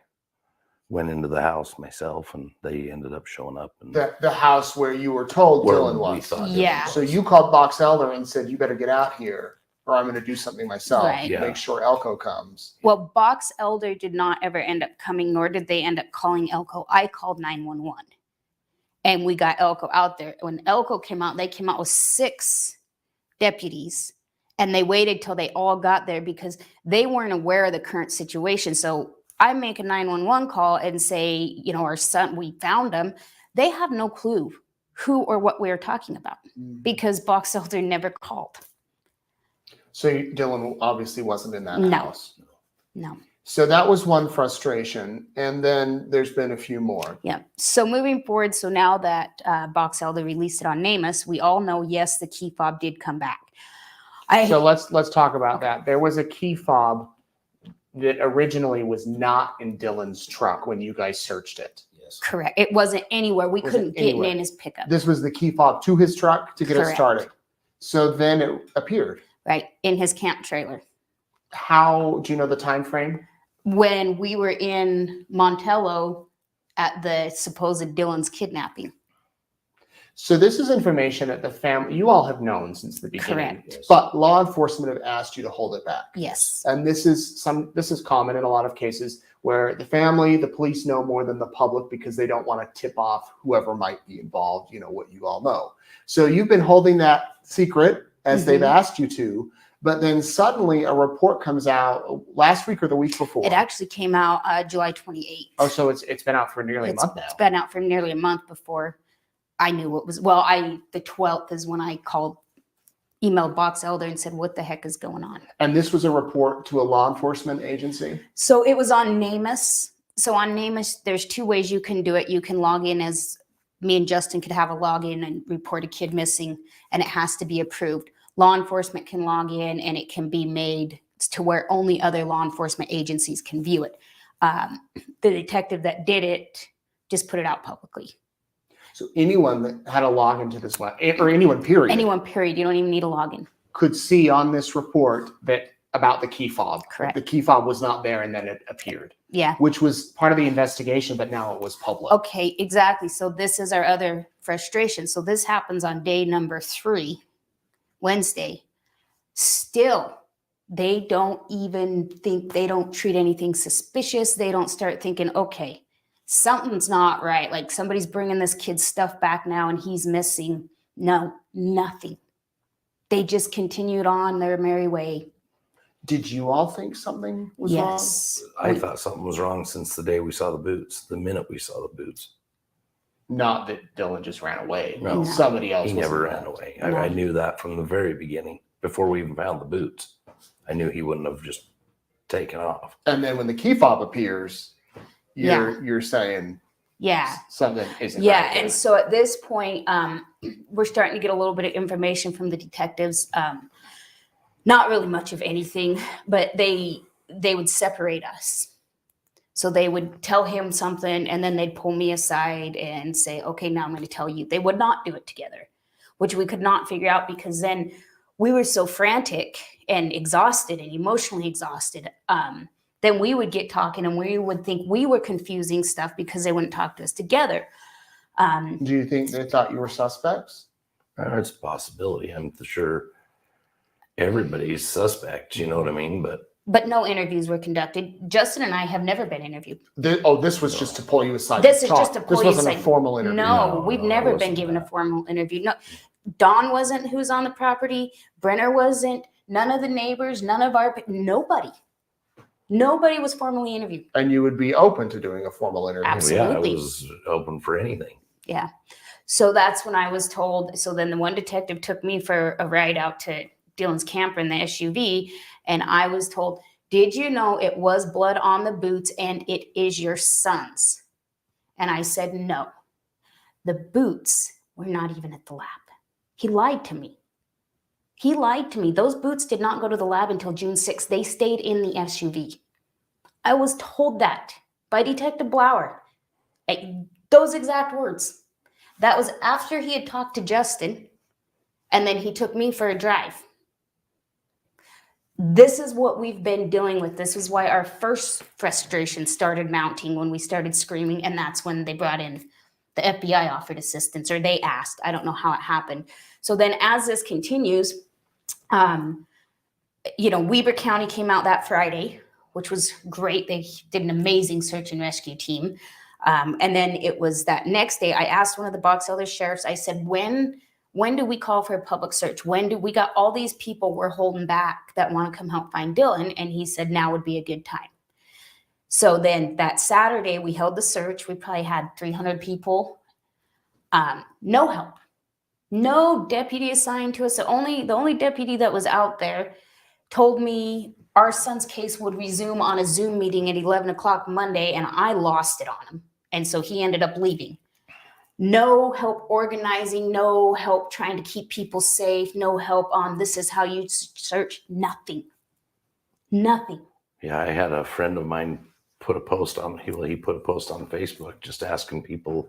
S1: went into the house myself, and they ended up showing up. And
S7: The house where you were told
S1: where
S7: Dylan
S1: we
S7: was.
S1: thought Dylan
S8: Yeah.
S1: was.
S7: So you called Box Elder and said, you better get out here or I'm going to do something myself.
S8: Right.
S1: Yeah.
S7: Make sure Elko comes.
S8: Well, Box Elder did not ever end up coming, nor did they end up calling Elko. I called 911 and we got Elko out there. When Elko came out, they came out with 6 deputies and they waited till they all got there because they weren't aware of the current situation. So I make a 911 call and say, you know, our son, we found him. They have no clue who or what we were talking about because Box Elder never called.
S7: So Dylan obviously wasn't in that
S8: No.
S7: house.
S8: No.
S7: So that was one frustration. And then there's been a few more.
S8: Yeah. So moving forward, so now that Box Elder released it on NamUs, we all know, yes, the key fob did come back.
S7: So let's talk about that. There was a key fob that originally was not in Dylan's truck when you guys searched it.
S1: Yes.
S8: Correct. It wasn't anywhere. We
S7: Wasn't
S8: couldn't get
S7: anywhere.
S8: in his pickup.
S7: This was the key fob to his truck to get it
S8: Correct.
S7: started. So then it appeared.
S8: Right. In his camp trailer.
S7: How do you know the time frame?
S8: When we were in Montello at the supposed Dylan's kidnapping.
S7: So this is information that the family, you all have known since the beginning.
S8: Correct.
S1: Yes.
S7: But law enforcement have asked you to hold it back.
S8: Yes.
S7: And this is common in a lot of cases where the family, the police know more than the public because they don't want to tip off whoever might be involved, you know, what you all know. So you've been holding that secret as they've asked you to, but then suddenly a report comes out last week or the week before.
S8: It actually came out July 28th.
S7: Oh, so it's been out for nearly a month now.
S8: It's been out for nearly a month before I knew what was, the 12th is when I emailed Box Elder and said, what the heck is going on?
S7: And this was a report to a law enforcement agency?
S8: So it was on NamUs. So on NamUs, there's 2 ways you can do it. You can log in as me and Justin could have a login and report a kid missing, and it has to be approved. Law enforcement can log in and it can be made to where only other law enforcement agencies can view it. The detective that did it just put it out publicly.
S7: So anyone that had a login to this one, or anyone period,
S8: Anyone, period. You don't even need a login.
S7: could see on this report that about the key fob.
S8: Correct.
S7: The key fob was not there and then it appeared,
S8: Yeah.
S7: which was part of the investigation, but now it was public.
S8: Okay, exactly. So this is our other frustration. So this happens on day number 3, Wednesday. Still, they don't even think, they don't treat anything suspicious. They don't start thinking, okay, something's not right. Like somebody's bringing this kid's stuff back now and he's missing. No, nothing. They just continued on their merry way.
S7: Did you all think something was
S8: Yes.
S1: I thought something was wrong since the day we saw the boots, the minute we saw the boots.
S7: wrong? Not that Dylan just ran away.
S1: No.
S7: Somebody else.
S1: He
S7: was
S1: never ran
S7: involved.
S1: away.
S8: No.
S1: I knew that from the very beginning, before we even found the boots. I knew he wouldn't have just taken off.
S7: And then when the key fob appears, you're saying
S8: Yeah.
S7: something isn't
S8: Yeah,
S7: right.
S8: and so at this point, we're starting to get a little bit of information from the detectives. Not really much of anything, but they would separate us. So they would tell him something, and then they'd pull me aside and say, "Okay, now I'm going to tell you." They would not do it together, which we could not figure out because then we were so frantic and exhausted and emotionally exhausted. Then we would get talking, and we would think we were confusing stuff because they wouldn't talk to us together.
S7: Do you think they thought you were suspects?
S1: It's a possibility. I'm sure everybody's suspect, you know what I mean?
S8: But no interviews were conducted. Justin and I have never been interviewed.
S7: This was just to pull you aside.
S8: This
S7: to
S8: is
S7: talk.
S8: just to pull you
S7: This wasn't
S8: aside.
S7: a formal interview.
S8: No,
S1: No,
S8: we've
S1: no,
S8: never
S1: it
S8: been
S1: wasn't
S8: given a
S1: that.
S8: formal interview. No, Don wasn't who's on the property. Brenner wasn't. None of the neighbors, nobody was formally interviewed.
S7: And you would be open to doing a formal interview.
S8: Absolutely.
S1: Yeah, I was open for anything.
S8: Yeah. So that's when I was told. So then the one detective took me for a ride out to Dylan's camper in the SUV. And I was told, did you know it was blood on the boots and it is your son's? And I said, no. The boots were not even at the lab. He lied to me. He lied to me. Those boots did not go to the lab until June 6th. They stayed in the SUV. I was told that by Detective Blower. Those exact words. That was after he had talked to Justin, and then he took me for a drive. This is what we've been dealing with. This is why our first frustration started mounting when we started screaming, and that's when they brought in the FBI offered assistance, or they asked. I don't know how it happened. So then as this continues, Weber County came out that Friday, which was great. They did an amazing search and rescue team. And then it was that next day, I asked one of the Box Elder sheriffs, I said, when do we call for a public search? When do we got all these people we're holding back that want to come help find Dylan? And he said, now would be a good time. So then that Saturday we held the search. We probably had 300 people. No help, no deputy assigned to us. The only deputy that was out there told me our son's case would resume on a Zoom meeting at 11 o'clock Monday, and I lost it on him. And so he ended up leaving. No help organizing, no help trying to keep people safe, no help on this is how you search, nothing.
S1: Yeah, I had a friend of mine put a post on, he put a post on Facebook just asking people,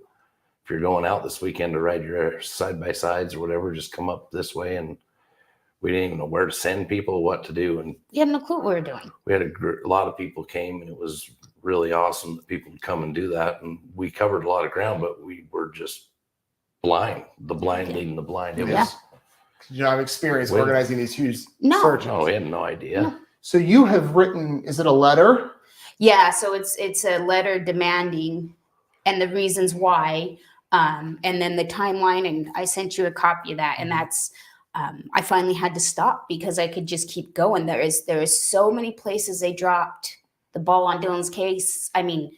S1: if you're going out this weekend to ride your side-by-sides or whatever, just come up this way. And we didn't even know where to send people, what to do. And
S8: we had no clue what we were doing.
S1: We had a lot of people came, and it was really awesome that people would come and do that. And we covered a lot of ground, but we were just blind, the blind leading the blind. It was,
S7: you know, I've experienced organizing these huge searches.
S1: No, we had no idea.
S8: No.
S7: So you have written, is it a letter?
S8: Yeah, so it's a letter demanding and the reasons why, and then the timeline, and I sent you a copy of that, and that's I finally had to stop because I could just keep going. There is so many places they dropped the ball on Dylan's case. I mean,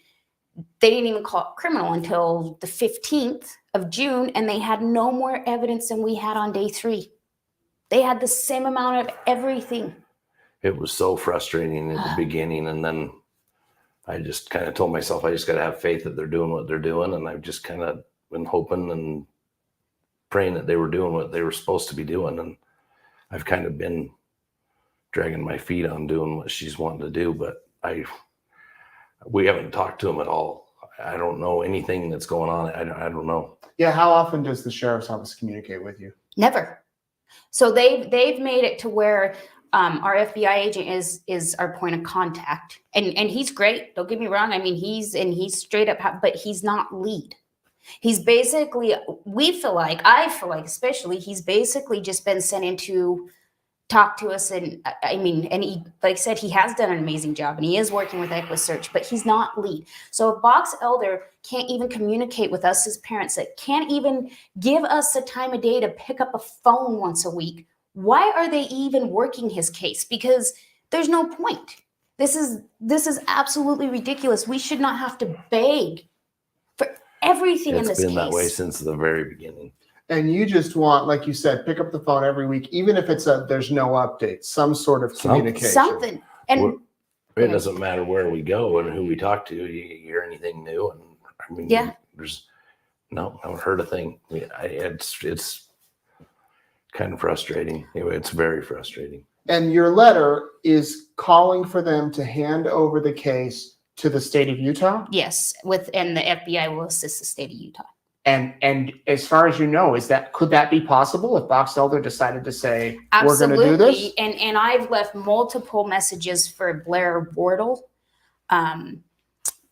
S8: they didn't even call it criminal until the 15th of June, and they had no more evidence than we had on day 3. They had the same amount of everything.
S1: It was so frustrating at the beginning, and then I just kind of told myself I just got to have faith that they're doing what they're doing, and I've just kind of been hoping and praying that they were doing what they were supposed to be doing. And I've kind of been dragging my feet on doing what she's wanting to do, but we haven't talked to them at all. I don't know anything that's going on. I don't know.
S7: Yeah. How often does the sheriff's office communicate with you? Never.
S8: So they've made it to where our FBI agent is our point of contact, and he's great. Don't get me wrong. I mean, he's straight up, but he's not lead. He's basically, I feel like especially, he's basically just been sent in to talk to us. And I mean, and he, like I said, he has done an amazing job, and he is working with EquiSearch, but he's not lead. So if Box Elder can't even communicate with us as parents, that can't even give us the time of day to pick up a phone once a week, why are they even working his case? Because there's no point. This is absolutely ridiculous. We should not have to beg for everything in this case.
S1: It's been that way since the very beginning.
S7: And you just want, like you said, pick up the phone every week, even if it's there's no update, some sort of communication.
S8: Something. And
S1: it doesn't matter where we go and who we talk to. You hear anything new? And I mean, I haven't heard a thing. It's kind of frustrating. Anyway, it's very frustrating.
S7: And your letter is calling for them to hand over the case to the state of Utah?
S8: Yes, and the FBI will assist the state of Utah.
S7: And as far as you know, could that be possible if Box Elder decided to say,
S8: absolutely,
S7: we're going to do this?
S8: And I've left multiple messages for Blair Wardle.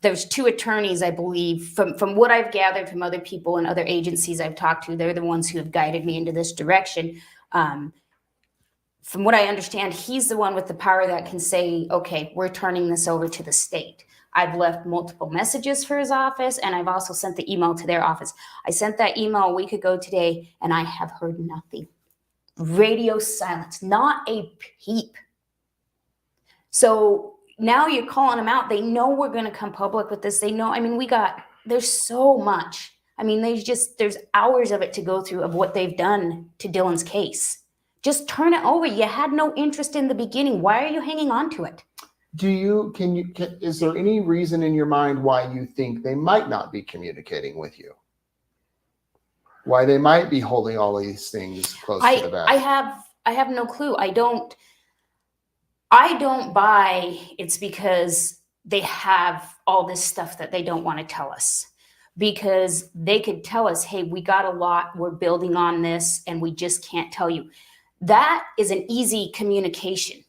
S8: There's 2 attorneys, I believe, from what I've gathered from other people and other agencies I've talked to. They're the ones who have guided me into this direction. From what I understand, he's the one with the power that can say, okay, we're turning this over to the state. I've left multiple messages for his office, and I've also sent the email to their office. I sent that email a week ago today, and I have heard nothing. Radio silence, not a peep. So now you're calling them out. They know we're going to come public with this. They know, I mean, there's so much. I mean, there's hours of it to go through of what they've done to Dylan's case. Just turn it over. You had no interest in the beginning. Why are you hanging on to it?
S7: Is there any reason in your mind why you think they might not be communicating with you? Why they might be holding all these things close to the vest?
S8: I have no clue. I don't buy it's because they have all this stuff that they don't want to tell us. Because they could tell us, hey, we got a lot, we're building on this, and we just can't tell you. That is an easy communication.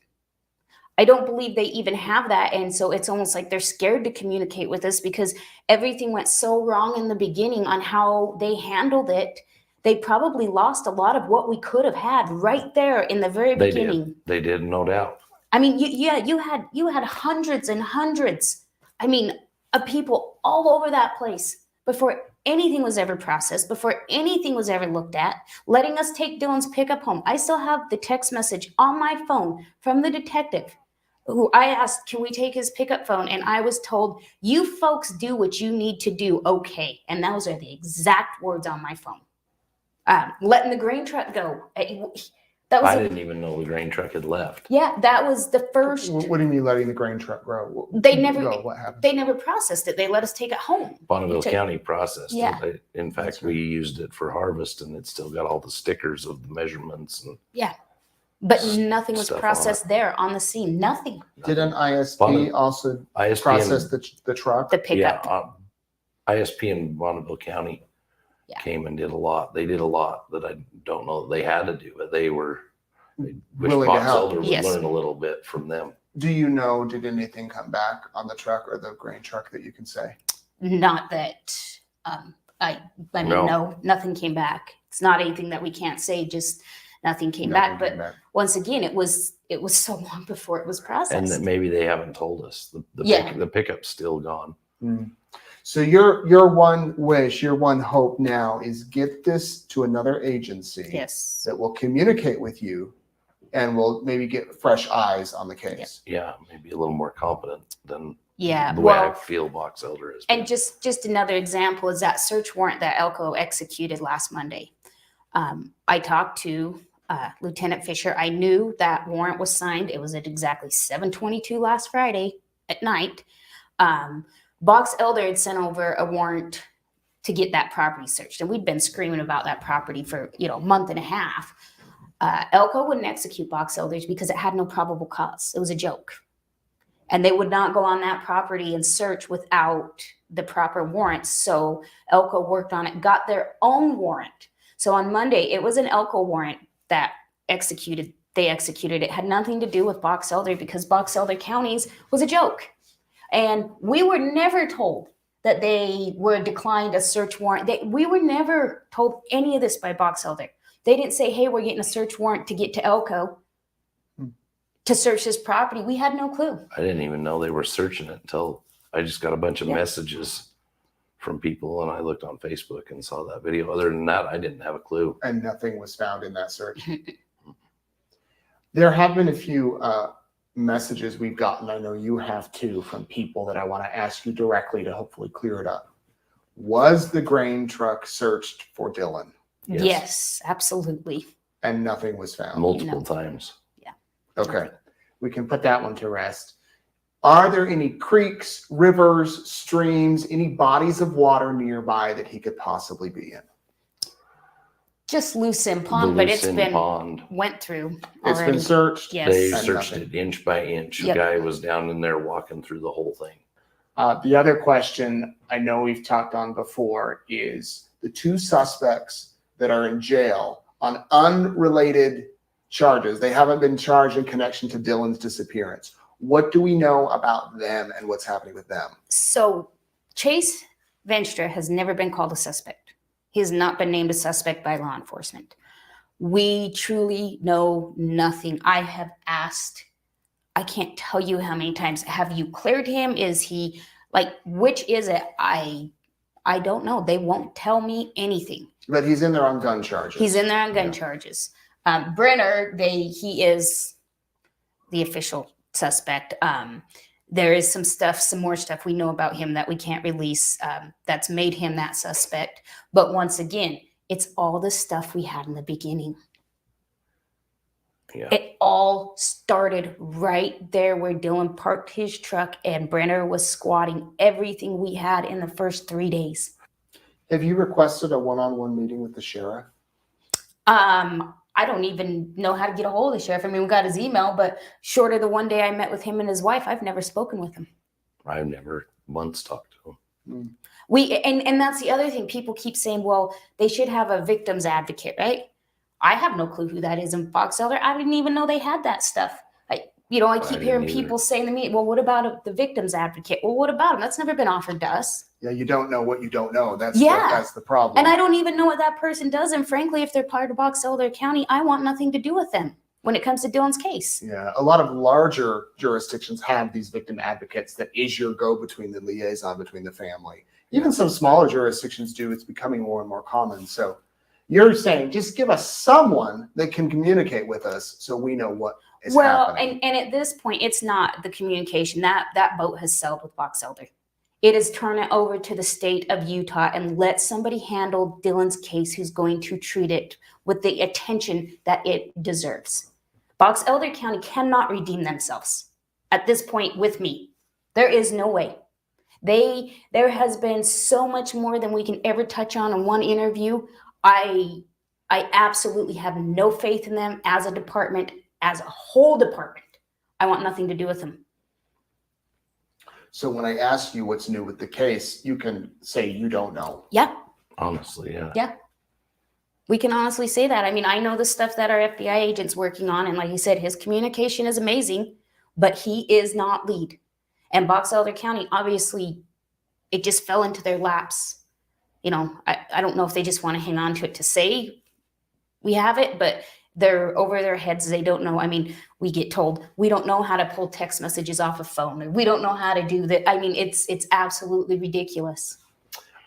S8: I don't believe they even have that. And so it's almost like they're scared to communicate with us because everything went so wrong in the beginning on how they handled it. They probably lost a lot of what we could have had right there in the very beginning.
S1: They did, no doubt.
S8: I mean, you had hundreds and hundreds, I mean, of people all over that place before anything was ever processed, before anything was ever looked at, letting us take Dylan's pickup home. I still have the text message on my phone from the detective who I asked, can we take his pickup phone? And I was told, you folks do what you need to do, okay. And those are the exact words on my phone. Letting the grain truck go.
S1: I didn't even know the grain truck had left.
S8: Yeah, that was the first.
S7: What do you mean letting the grain truck grow?
S8: They never.
S7: What happened?
S8: They never processed it. They let us take it home.
S1: Bonneville County processed
S8: Yeah.
S1: it. In fact, we used it for harvest, and it's still got all the stickers of the measurements. And
S8: yeah, but nothing was
S1: stuff
S8: processed there on the scene. Nothing.
S7: Did an ISP also process the truck?
S8: The pickup.
S1: Yeah, ISP in Bonneville County came and did a lot. They did a lot that I don't know that they had to do, but they were
S7: willing to
S1: Box
S7: help.
S1: Elder would
S8: Yes.
S1: learn a little bit from them.
S7: Do you know, did anything come back on the truck or the grain truck that you can say?
S8: Not that. I mean, no, nothing came back. It's not anything that we can't say. Just nothing came back. But once again, it was so long before it was processed.
S1: And that maybe they haven't told us. The pickup's still gone.
S7: So your one wish, your one hope now is get this to another agency
S8: Yes.
S7: that will communicate with you and will maybe get fresh eyes on the case.
S1: Yeah, maybe a little more competent than
S8: Yeah.
S1: the way I feel Box Elder is.
S8: And just another example is that search warrant that Elko executed last Monday. I talked to Lieutenant Fisher. I knew that warrant was signed. It was at exactly 7:22 last Friday at night. Box Elder had sent over a warrant to get that property searched. And we'd been screaming about that property for, a month and a half. Elko wouldn't execute Box Elders because it had no probable cause. It was a joke. And they would not go on that property and search without the proper warrants. So Elko worked on it, got their own warrant. So on Monday, it was an Elko warrant that they executed. It had nothing to do with Box Elder because Box Elder counties was a joke. And we were never told that they were declined a search warrant. We were never told any of this by Box Elder. They didn't say, hey, we're getting a search warrant to get to Elko to search this property. We had no clue.
S1: I didn't even know they were searching it until I just got a bunch of messages from people and I looked on Facebook and saw that video. Other than that, I didn't have a clue.
S7: And nothing was found in that search. There have been a few messages we've gotten, I know you have too, from people that I want to ask you directly to hopefully clear it up. Was the grain truck searched for Dylan?
S8: Yes, absolutely.
S7: And nothing was found?
S1: Multiple times.
S8: Yeah.
S7: Okay. We can put that one to rest. Are there any creeks, rivers, streams, any bodies of water nearby that he could possibly be in?
S8: Just Lucin Pond, but it's been went through already.
S7: It's been searched?
S8: Yes.
S1: They searched it inch by inch.
S8: Yep.
S1: The guy was down in there walking through the whole thing.
S7: The other question I know we've talked on before is the two suspects that are in jail on unrelated charges. They haven't been charged in connection to Dylan's disappearance. What do we know about them and what's happening with them?
S8: So Chase Venstra has never been called a suspect. He has not been named a suspect by law enforcement. We truly know nothing. I have asked, I can't tell you how many times, have you cleared him? Is he which is it? I don't know. They won't tell me anything.
S7: But he's in there on gun charges.
S8: He's in there on gun charges. Brenner, he is the official suspect. There is some more stuff we know about him that we can't release that's made him that suspect. But once again, it's all the stuff we had in the beginning.
S1: Yeah.
S8: It all started right there where Dylan parked his truck and Brenner was squatting everything we had in the first 3 days.
S7: Have you requested a one-on-one meeting with the sheriff?
S8: I don't even know how to get a hold of the sheriff. I mean, we got his email, but short of the one day I met with him and his wife, I've never spoken with him.
S1: I've never once talked to him.
S8: And that's the other thing. People keep saying, well, they should have a victim's advocate, right? I have no clue who that is in Box Elder. I didn't even know they had that stuff. You know, I
S1: I
S8: keep
S1: didn't
S8: hearing
S1: either.
S8: people saying to me, well, what about the victim's advocate? Well, what about him? That's never been offered to us.
S7: Yeah, you don't know what you don't know. That's
S8: Yeah.
S7: the problem.
S8: And I don't even know what that person does. And frankly, if they're part of Box Elder County, I want nothing to do with them when it comes to Dylan's case.
S7: Yeah, a lot of larger jurisdictions have these victim advocates that is your go-between, the liaison between the family. Even some smaller jurisdictions do. It's becoming more and more common. So you're saying just give us someone that can communicate with us so we know what is happening.
S8: And at this point, it's not the communication. That boat has sailed with Box Elder. It is turn it over to the state of Utah and let somebody handle Dylan's case who's going to treat it with the attention that it deserves. Box Elder County cannot redeem themselves at this point with me. There is no way. There has been so much more than we can ever touch on in one interview. I absolutely have no faith in them as a department, as a whole department. I want nothing to do with them.
S7: So when I ask you what's new with the case, you can say you don't know.
S8: Yeah.
S1: Honestly, yeah.
S8: Yeah. We can honestly say that. I mean, I know the stuff that our FBI agent's working on. And like you said, his communication is amazing, but he is not lead. And Box Elder County, obviously, it just fell into their laps. You know, I don't know if they just want to hang on to it to say we have it, but they're over their heads. They don't know. I mean, we get told we don't know how to pull text messages off a phone, or we don't know how to do that. I mean, it's absolutely ridiculous.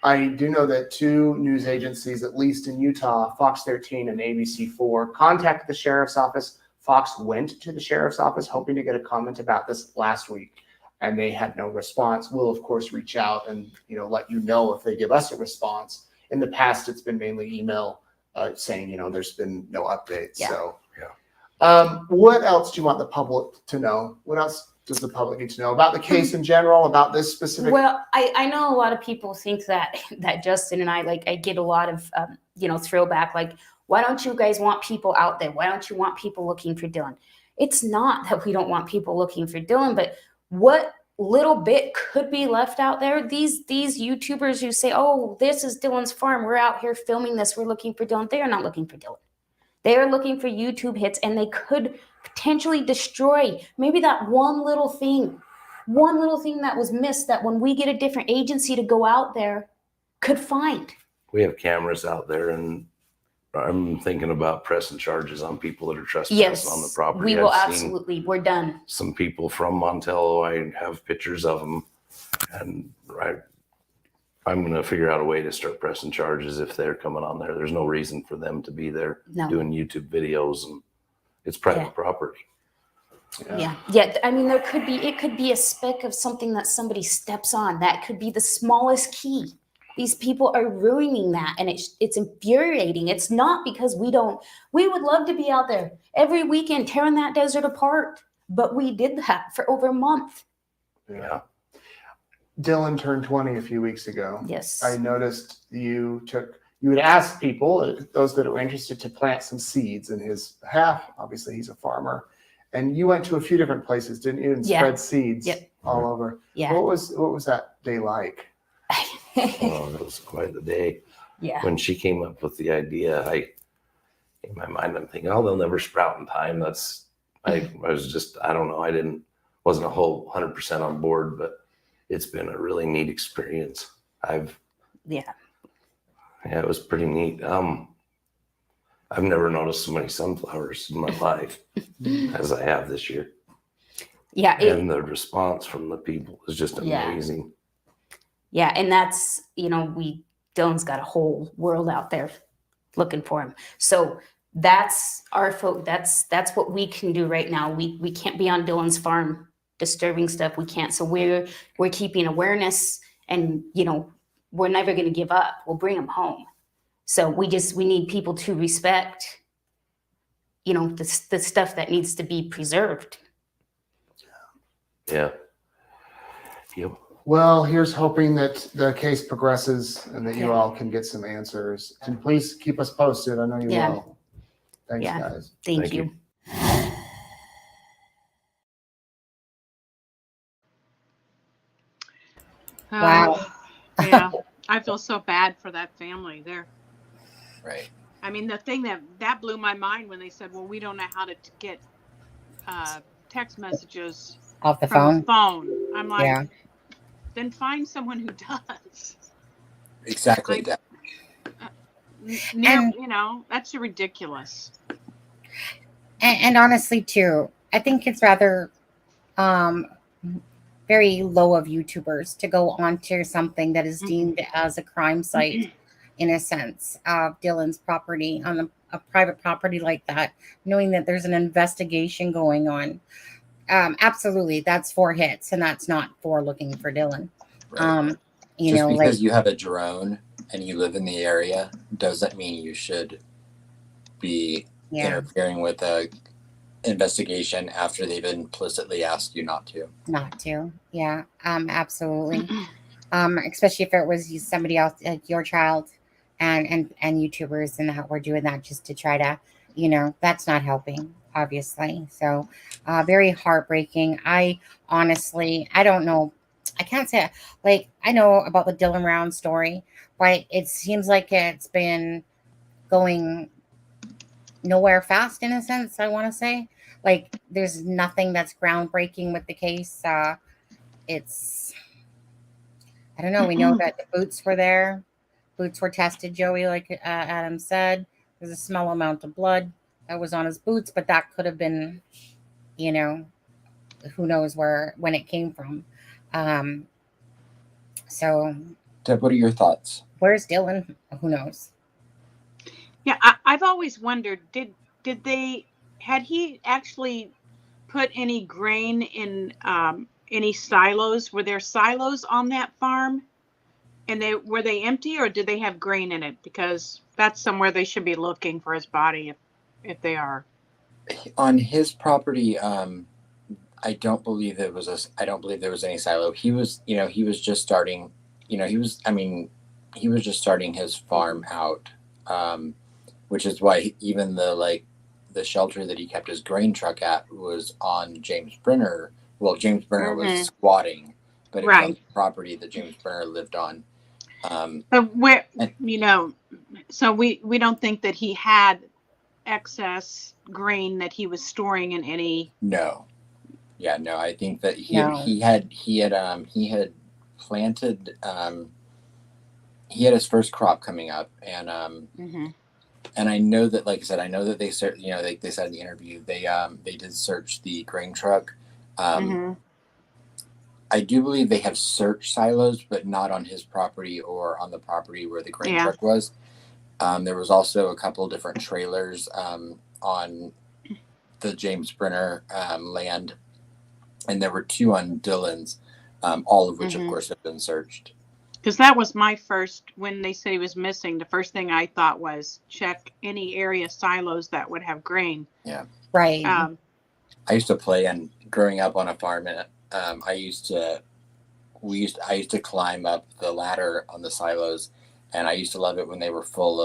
S7: I do know that 2 news agencies, at least in Utah, Fox 13 and ABC4, contacted the sheriff's office. Fox went to the sheriff's office hoping to get a comment about this last week, and they had no response. We'll, of course, reach out and let you know if they give us a response. In the past, it's been mainly email saying, there's been no updates.
S8: Yeah.
S7: So, what else do you want the public to know? What else does the public need to know about the case in general, about this specific?
S8: Well, I know a lot of people think that Justin and I get a lot of, throwback. Like, why don't you guys want people out there? Why don't you want people looking for Dylan? It's not that we don't want people looking for Dylan, but what little bit could be left out there, these YouTubers who say, oh, this is Dylan's farm, we're out here filming this, we're looking for Dylan. They are not looking for Dylan. They are looking for YouTube hits, and they could potentially destroy maybe that one little thing that was missed, that when we get a different agency to go out there could find.
S1: We have cameras out there, and I'm thinking about pressing charges on people that are trespassing on the property.
S8: We will
S1: I've seen
S8: absolutely. We're done.
S1: some people from Montello. I have pictures of them, and I'm going to figure out a way to start pressing charges if they're coming on there. There's no reason for them to be there doing YouTube videos, and it's private property.
S8: Yeah. I mean, it could be a speck of something that somebody steps on. That could be the smallest key. These people are ruining that, and it's infuriating. It's not because we would love to be out there every weekend tearing that desert apart, but we did that for over a month.
S1: Yeah.
S7: Dylan turned 20 a few weeks ago.
S8: Yes.
S7: I noticed you would ask people, those that were interested, to plant some seeds in his behalf. Obviously, he's a farmer. And you went to a few different places, didn't you? And spread seeds all over.
S8: Yeah.
S7: What was that day like?
S1: Oh, that was quite the day.
S8: Yeah.
S1: When she came up with the idea, in my mind, I'm thinking, oh, they'll never sprout in time. I was just, I don't know. Wasn't a whole 100% on board, but it's been a really neat experience. It was pretty neat. I've never noticed so many sunflowers in my life as I have this year.
S8: Yeah.
S1: And the response from the people is just amazing.
S8: Yeah. And that's, Dylan's got a whole world out there looking for him. So that's our focus. That's what we can do right now. We can't be on Dylan's farm disturbing stuff. We can't. So we're keeping awareness, and, we're never going to give up. We'll bring him home. So we need people to respect, the stuff that needs to be preserved.
S1: Yeah. Yep.
S7: Well, here's hoping that the case progresses and that you all can get some answers. And please keep us posted. I know you will. Thanks, guys.
S8: Thank you.
S3: Wow.
S4: Yeah. I feel so bad for that family there.
S5: Right.
S4: I mean, the thing that blew my mind when they said, well, we don't know how to get text messages
S3: Off the
S4: from
S3: phone.
S4: the phone. I'm like,
S3: Yeah.
S4: then find someone who does.
S5: Exactly.
S4: Like,
S3: And-
S4: you know, that's ridiculous.
S3: And honestly, too, I think it's rather very low of YouTubers to go onto something that is deemed as a crime site, in a sense, of Dylan's property, on a private property like that, knowing that there's an investigation going on. Absolutely, that's 4 hits, and that's not for looking for Dylan.
S5: Right.
S3: You
S5: Just
S3: know,
S5: because
S3: like,
S5: you have a drone and you live in the area doesn't mean you should be interfering with a investigation after they've implicitly asked you not to.
S3: Yeah, absolutely. Especially if it was somebody else, like your child, and YouTubers and that were doing that just to try to, you know, that's not helping, obviously. So very heartbreaking. I honestly, I don't know. I can't say, like, I know about the Dylan Rounds story, but it seems like it's been going nowhere fast, in a sense. I want to say, like, there's nothing that's groundbreaking with the case. It's, I don't know. We know that the boots were there. Boots were tested, Joey, like Adam said. There's a small amount of blood that was on his boots, but that could have been, you know, who knows when it came from. So,
S5: Deb, what are your thoughts?
S3: Where's Dylan? Who knows?
S4: Yeah, I've always wondered, had he actually put any grain in any silos? Were there silos on that farm? And were they empty, or did they have grain in it? Because that's somewhere they should be looking for his body if they are.
S5: On his property, I don't believe there was any silo. He was just starting, he was just starting his farm out, which is why even the shelter that he kept his grain truck at was on James Brenner. Well, James Brenner was squatting, but it was on the property that James Brenner lived on.
S4: But where, so we don't think that he had excess grain that he was storing in any.
S5: No. Yeah, no, I think that he had planted, he had his first crop coming up, and I know that, like I said, they said in the interview, they did search the grain truck. I do believe they have searched silos, but not on his property or on the property where the grain truck was. There was also a couple different trailers on the James Brenner land, and there were 2 on Dylan's, all of which, of course, have been searched.
S4: Because that was my first, when they said he was missing, the first thing I thought was check any area silos that would have grain.
S5: Yeah.
S3: Right.
S5: I used to play, and growing up on a farm, and I used to climb up the ladder on the silos, and I used to love it when they were full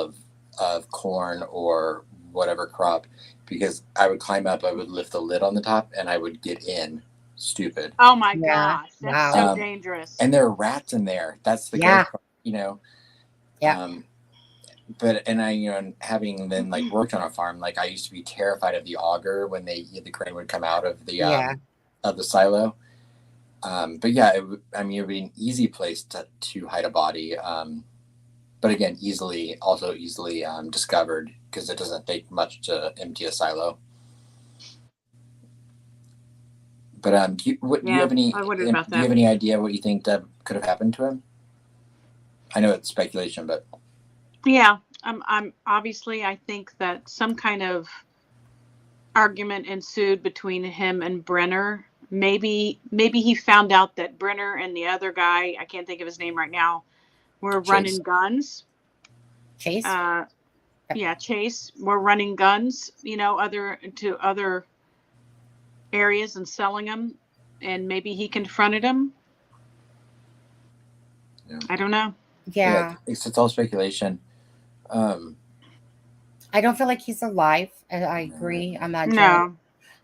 S5: of corn or whatever crop, because I would climb up, I would lift the lid on the top, and I would get in. Stupid.
S4: Oh my gosh, that's so dangerous.
S5: And there are rats in there. That's the great part, Yeah. And I, having then worked on a farm, I used to be terrified of the auger when the grain would come out of the silo. But yeah, it would be an easy place to hide a body. But again, easily discovered, because it doesn't take much to empty a silo. But do you have any idea what you think that could have happened to him? I know it's speculation, but
S4: yeah, I'm obviously, I think that some kind of argument ensued between him and Brenner. Maybe he found out that Brenner and the other guy, I can't think of his name right now, were running guns.
S3: Chase?
S4: Chase were running guns, to other areas and selling them, and maybe he confronted him. I don't know.
S5: It's all speculation.
S3: I don't feel like he's alive. I agree on that.
S4: No.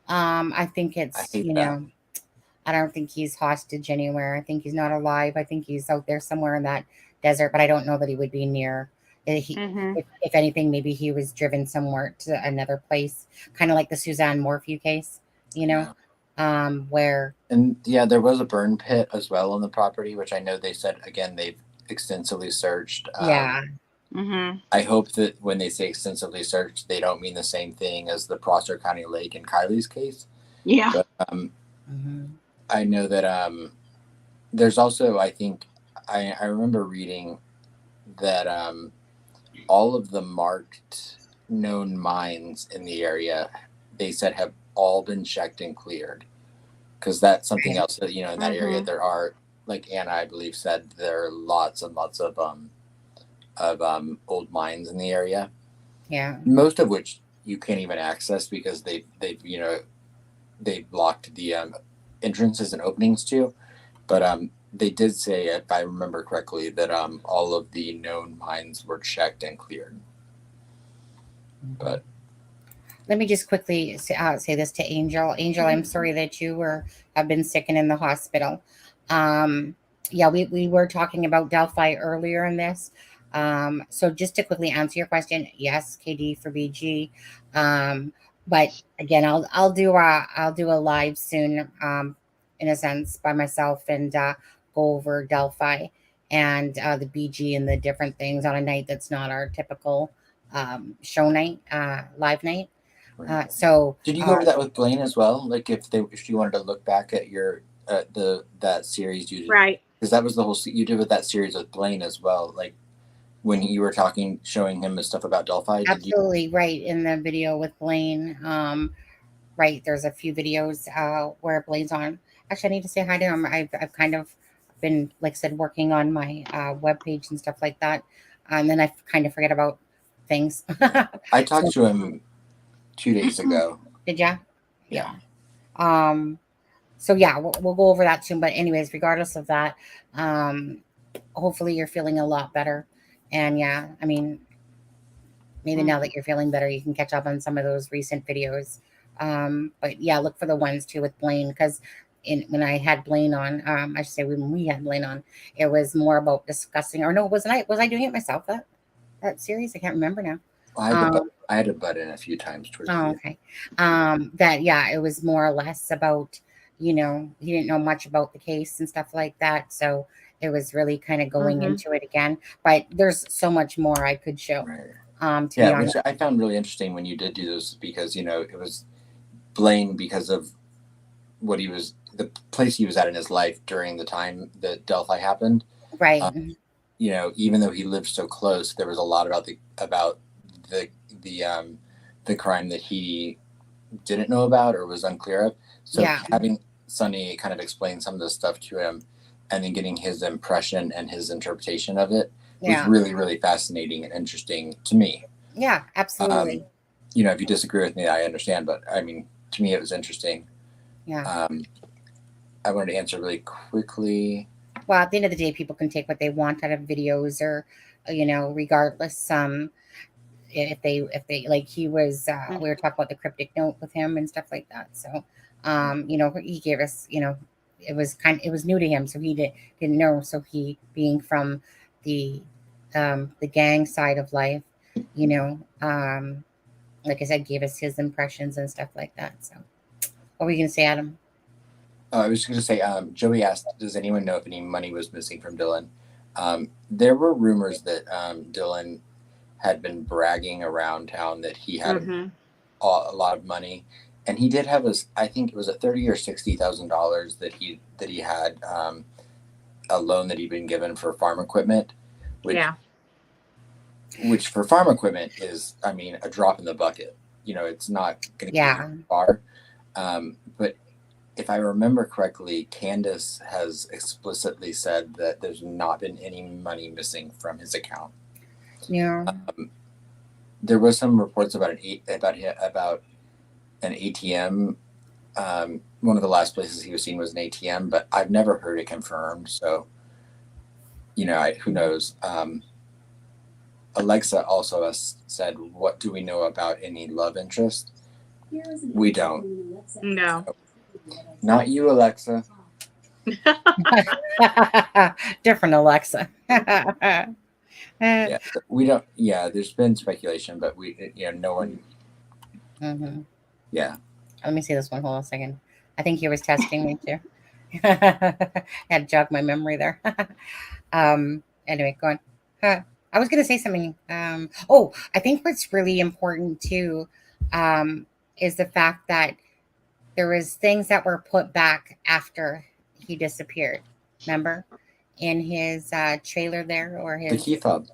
S3: I think it's, I don't think he's hostage anywhere. I think he's not alive. I think he's out there somewhere in that desert, but I don't know that he would be near. If anything, maybe he was driven somewhere to another place, kind of like the Suzanne Morphew case, where
S5: And yeah, there was a burn pit as well on the property, which I know they said, again, they've extensively searched.
S3: yeah,
S5: I hope that when they say extensively searched, they don't mean the same thing as the Prosser County Lake in Kiely's case.
S4: Yeah.
S5: But I know that there's also, I think, I remember reading that all of the marked known mines in the area, they said, have all been checked and cleared. Because that's something else that, in that area, there are, like Anna, I believe, said, there are lots and lots of old mines in the area.
S3: Yeah.
S5: Most of which you can't even access because they've blocked the entrances and openings to. But they did say, if I remember correctly, that all of the known mines were checked and cleared. But
S3: let me just quickly say this to Angel. Angel, I'm sorry that you have been sick and in the hospital. Yeah, we were talking about Delphi earlier in this. So just to quickly answer your question, yes, KD for BG. But again, I'll do a live soon, in a sense, by myself, and go over Delphi and the BG and the different things on a night that's not our typical show night, live night. So
S5: did you go to that with Blaine as well? Like if you wanted to look back at your that series you did,
S4: right?
S5: Because that was the whole you did with that series with Blaine as well. Like when you were showing him the stuff about Delphi.
S3: Absolutely right, in the video with Blaine. Right, there's a few videos where Blaine's on. Actually, I need to say hi to him. I've kind of been, like I said, working on my webpage and stuff like that, and then I kind of forget about things.
S5: I talked to him 2 days ago.
S3: Did ya?
S5: Yeah.
S3: So yeah, we'll go over that soon. But anyways, regardless of that, hopefully you're feeling a lot better. And yeah, I mean, maybe now that you're feeling better, you can catch up on some of those recent videos. But yeah, look for the ones too with Blaine, because when I had Blaine on, I should say when we had Blaine on, it was more about discussing. Or no, was I doing it myself that series? I can't remember now.
S5: I had to butt in a few times towards the end.
S3: Okay. That yeah, it was more or less about, he didn't know much about the case and stuff like that. So it was really kind of going into it again. But there's so much more I could show.
S5: Right.
S3: To be honest.
S5: Which I found really interesting when you did do those, because it was Blaine because of the place he was at in his life during the time that Delphi happened.
S3: Right.
S5: Even though he lived so close, there was a lot about the crime that he didn't know about or was unclear of. So having Sonny kind of explain some of the stuff to him, and then getting his impression and his interpretation of it was really, really fascinating and interesting to me.
S3: Yeah, absolutely.
S5: If you disagree with me, I understand, but I mean, to me, it was interesting.
S3: Yeah.
S5: I wanted to answer really quickly.
S3: Well, at the end of the day, people can take what they want out of videos, or, regardless. If they like, he was, we were talking about the cryptic note with him and stuff like that. So, he gave us, it was new to him, so he didn't know. So he, being from the gang side of life, like I said, gave us his impressions and stuff like that. So what were you gonna say, Adam?
S5: I was going to say, Joey asked, does anyone know if any money was missing from Dylan? There were rumors that Dylan had been bragging around town that he had a lot of money, and he did have I think it was $30,000 or $60,000 that he had a loan that he'd been given for farm equipment. Which for farm equipment is, I mean, a drop in the bucket. It's not going to get you far. But if I remember correctly, Candice has explicitly said that there's not been any money missing from his account.
S3: Yeah.
S5: There was some reports about an ATM. One of the last places he was seen was an ATM, but I've never heard it confirmed. So, who knows? Alexa also said, "What do we know about any love interest?" We don't.
S4: No.
S5: Not you, Alexa.
S3: Different Alexa.
S5: Yeah, we don't. Yeah, there's been speculation, but no one.
S3: Mm-hmm.
S5: Yeah.
S3: Let me see this one. Hold on a second. I think he was testing me too. Had to jog my memory there. Anyway, go on. I was going to say something. I think what's really important too is the fact that there was things that were put back after he disappeared. Remember, in his trailer there, or his
S5: The key fob.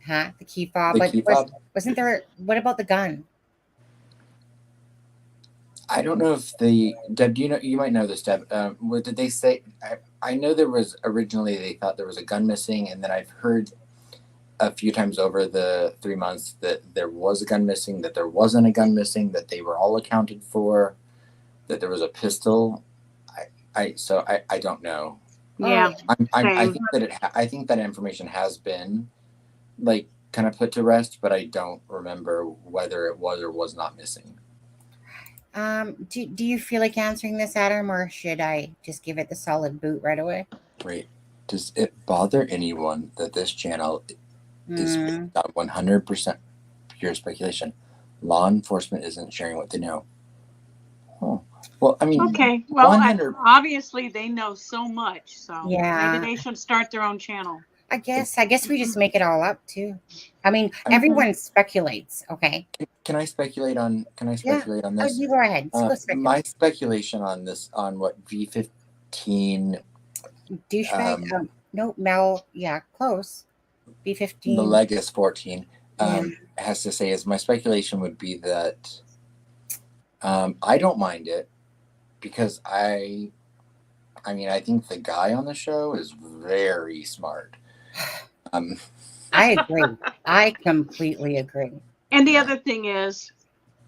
S3: The key fob.
S5: The
S3: But
S5: key fob.
S3: wasn't there? What about the gun?
S5: I don't know if Deb, do you know? You might know this, Deb. What did they say? I know there was originally they thought there was a gun missing, and then I've heard a few times over the 3 months that there was a gun missing, that there wasn't a gun missing, that they were all accounted for, that there was a pistol. I don't know.
S4: Yeah.
S5: I think that information has been like kind of put to rest, but I don't remember whether it was or was not missing.
S3: Do you feel like answering this, Adam, or should I just give it the solid boot right away?
S5: Wait, does it bother anyone that this channel is based on 100% pure speculation? Law enforcement isn't sharing what they know. Oh, well, I mean,
S4: okay. Well,
S5: 100...
S4: obviously they know so much, so
S3: yeah,
S4: maybe they should start their own channel.
S3: I guess we just make it all up too. I mean, everyone speculates. Okay.
S5: Can I speculate on? Can I speculate on this?
S3: Oh, you go ahead.
S5: My speculation on this, on what V15
S3: douchebag. No, Mel. Yeah, close. V15.
S5: The Legis 14 has to say is my speculation would be that I don't mind it because I mean I think the guy on the show is very smart.
S3: I agree. I completely agree.
S4: And the other thing is,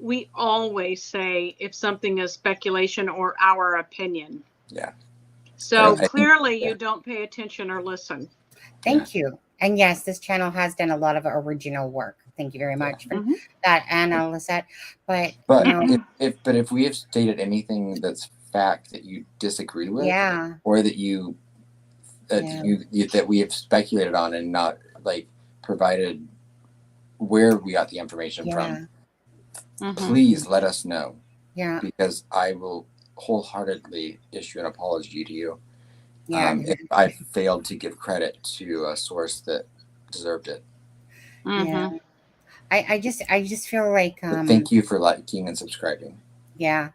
S4: we always say if something is speculation or our opinion.
S5: Yeah.
S4: So clearly you don't pay attention or listen.
S3: Thank you. And yes, this channel has done a lot of original work. Thank you very much for that, Anna Lisette. But
S5: if we have stated anything that's fact that you disagree with, or that that we have speculated on and not like provided where we got the information from, please let us know.
S3: Yeah.
S5: Because I will wholeheartedly issue an apology to you. If I failed to give credit to a source that deserved it.
S3: Yeah. I just feel like
S5: thank you for liking and subscribing.
S3: Yeah.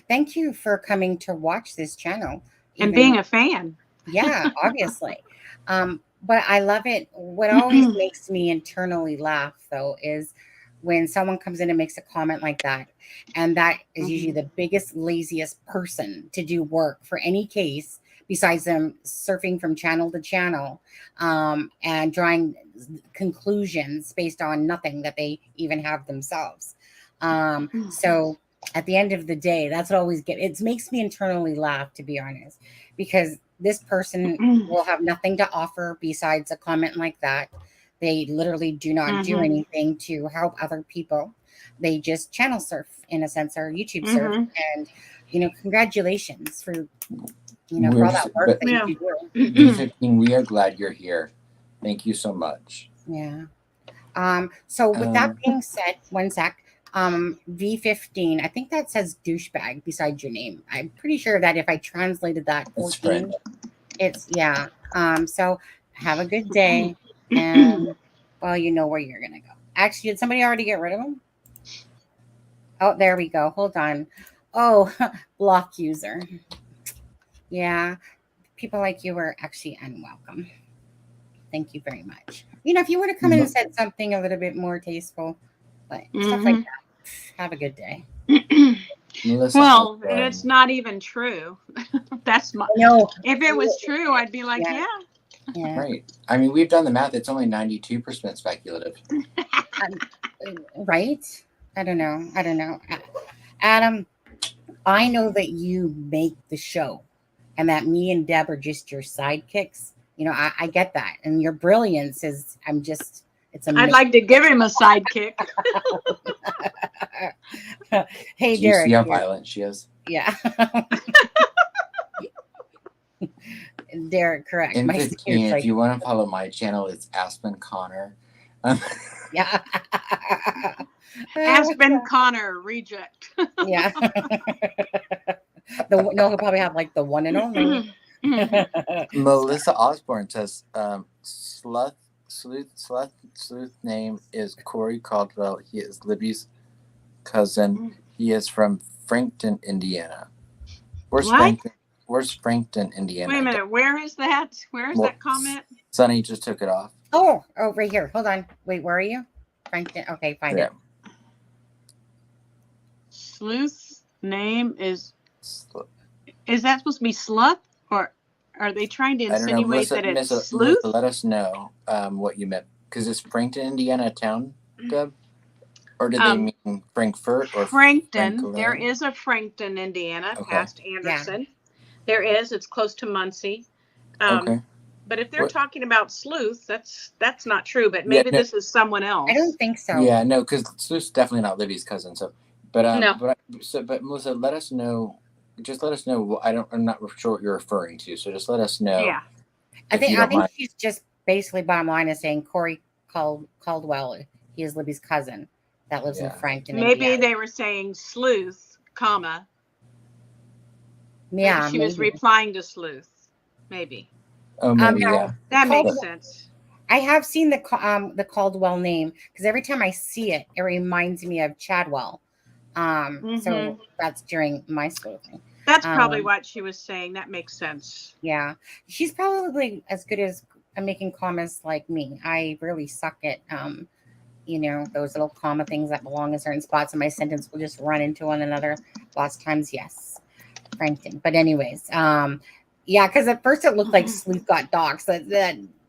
S3: Thank you for coming to watch this channel
S4: and being a fan.
S3: Yeah, obviously. But I love it. What always makes me internally laugh though is when someone comes in and makes a comment like that, and that is usually the biggest, laziest person to do work for any case besides them surfing from channel to channel and drawing conclusions based on nothing that they even have themselves. So at the end of the day, that's what always it makes me internally laugh, to be honest, because this person will have nothing to offer besides a comment like that. They literally do not do anything to help other people. They just channel surf in a sense, or YouTube surf. And, congratulations for, for all that work that you do.
S5: V15, we are glad you're here. Thank you so much.
S3: Yeah. So with that being said, one sec. V15, I think that says douchebag beside your name. I'm pretty sure that if I translated that 14, it's so have a good day, and well, you know where you're gonna go. Actually, did somebody already get rid of him? Oh, there we go. Hold on. Oh, block user. Yeah, people like you are actually unwelcome. Thank you very much. If you would have come in and said something a little bit more tasteful, but stuff like that. Have a good day.
S4: Well, it's not even true. That's my.
S3: No.
S4: If it was true, I'd be like, yeah.
S5: Right. I mean, we've done the math. It's only 92% speculative.
S3: Right? I don't know. Adam, I know that you make the show and that me and Deb are just your sidekicks. I get that. And your brilliance is, it's amazing.
S4: I'd like to give him a sidekick.
S3: Hey,
S5: do you
S3: Derek.
S5: See how violent she is?
S3: Yeah. Derek, correct.
S5: In 15, if you want to follow my channel, it's Aspen Connor.
S3: Yeah.
S4: Aspen Connor reject.
S3: Yeah. No, he'll probably have like the one and only.
S5: Melissa Osborne says, sleuth name is Corey Caldwell. He is Libby's cousin. He is from Frankton, Indiana. Where's
S4: What?
S5: Frankton, Indiana?
S4: Wait a minute. Where is that? Where is that comment?
S5: Sonny just took it off.
S3: Oh, right here. Hold on. Wait, where are you? Frankton. Okay, find it.
S4: Sleuth's name is that supposed to be Sluth? Or are they trying to insinuate that it's Sleuth?
S5: Melissa, let us know what you meant. Because is Frankton, Indiana a town, Deb? Or did they mean Frankfurt or
S4: Frankton?
S5: Franklin?
S4: There is a Frankton, Indiana,
S5: Okay.
S4: past Anderson. Yeah. There is. It's close to Muncie.
S5: Okay.
S4: But if they're talking about Sleuth, that's not true. But maybe this is someone else.
S3: I don't think so.
S5: Yeah, no, because Sleuth's definitely not Libby's cousin. So, but
S4: no.
S5: But Melissa, let us know. Just let us know. I'm not sure what you're referring to. So just let us know.
S4: Yeah.
S3: I think she's just basically bottom line is saying Corey Caldwell. He is Libby's cousin that lives in Frankton.
S4: Maybe
S3: Indiana.
S4: they were saying Sleuth, comma.
S3: Yeah.
S4: Maybe she was replying to Sleuth. Maybe.
S5: Oh, maybe, yeah.
S4: That makes sense.
S3: I have seen the Caldwell name because every time I see it, it reminds me of Chadwell. So that's during my sleuthing.
S4: That's probably what she was saying. That makes sense.
S3: Yeah, she's probably as good as making comments like me. I really suck at those little comma things that belong in certain spots, and my sentence will just run into one another. Lots of times, yes, Frankton. But anyways, yeah, because at first it looked like Sleuth got doxxed.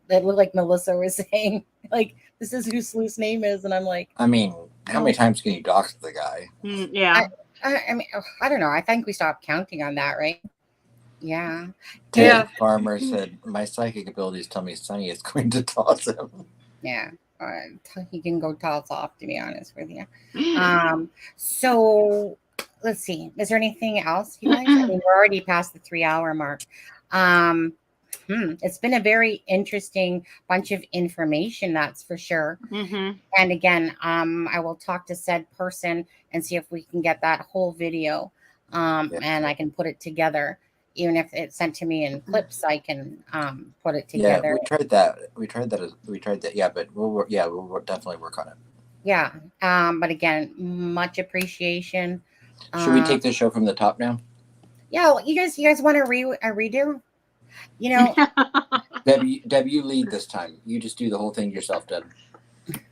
S3: That looked like Melissa was saying, like, this is who Sleuth's name is, and I'm like,
S5: I mean, how many times can you dox the guy?
S4: Yeah.
S3: I mean, I don't know. I think we stopped counting on that, right? Yeah.
S5: Ted Farmer said, "My psychic abilities tell me Sonny is going to toss him."
S3: Yeah. He can go toss off, to be honest with you. So let's see. Is there anything else, you guys? I mean, we're already past the 3-hour mark. It's been a very interesting bunch of information, that's for sure. And again, I will talk to said person and see if we can get that whole video, and I can put it together. Even if it's sent to me in clips, I can put it together.
S5: Yeah, we tried that. Yeah, but we'll definitely work on it.
S3: Yeah. But again, much appreciation.
S5: Should we take the show from the top now?
S3: Yeah, well, you guys want a redo? You know,
S5: Deb, you lead this time. You just do the whole thing yourself, Deb.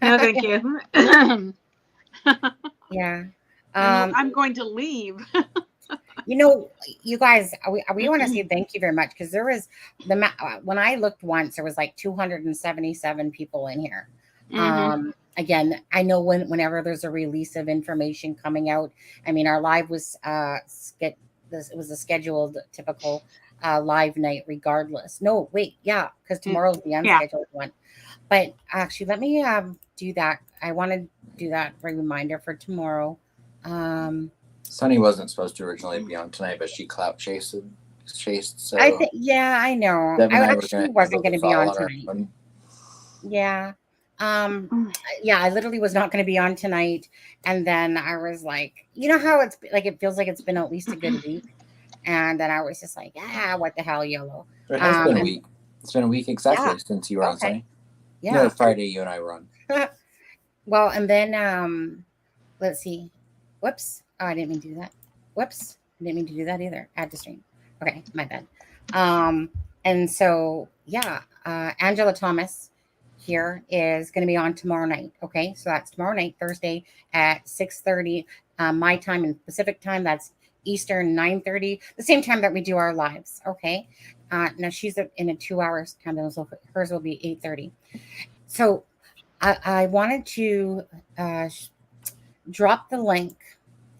S4: No, thank you.
S3: Yeah.
S4: I'm going to leave.
S3: You guys, we want to say thank you very much because there was when I looked once, there was like 277 people in here. Again, I know whenever there's a release of information coming out, I mean, our live was it was a scheduled typical live night regardless. No, wait, yeah, because tomorrow's the unscheduled one. But actually, let me do that. I want to do that reminder for tomorrow.
S5: Sunny wasn't supposed to originally be on tonight, but she clout chased. So
S3: I think, yeah, I know. I actually wasn't going to be on tonight. Yeah. Yeah, I literally was not going to be on tonight. And then I was like, you know how it's like, it feels like it's been at least a good week. And then I was just like, what the hell, YOLO.
S5: It has been a week. It's been a week exactly since you were on Sunny.
S3: Yeah.
S5: No, Friday you and I were on.
S3: Well, and then let's see. Whoops. Oh, I didn't mean to do that. Whoops. I didn't mean to do that either. Add to stream. Okay, my bad. And so Angela Thomas here is going to be on tomorrow night. Okay, so that's tomorrow night, Thursday at 6:30 my time and Pacific time. That's Eastern 9:30, the same time that we do our lives. Okay, now she's in a 2 hours countdown, so hers will be 8:30. So I wanted to drop the link.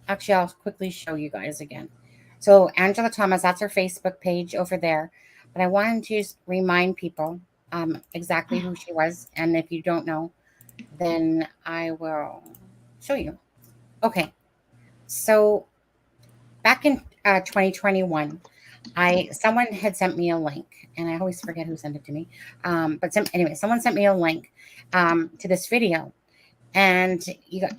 S3: Actually, I'll quickly show you guys again. So Angela Thomas, that's her Facebook page over there. But I wanted to just remind people exactly who she was. And if you don't know, then I will show you. Okay. So back in 2021, someone had sent me a link, and I always forget who sent it to me. But anyway, someone sent me a link to this video. And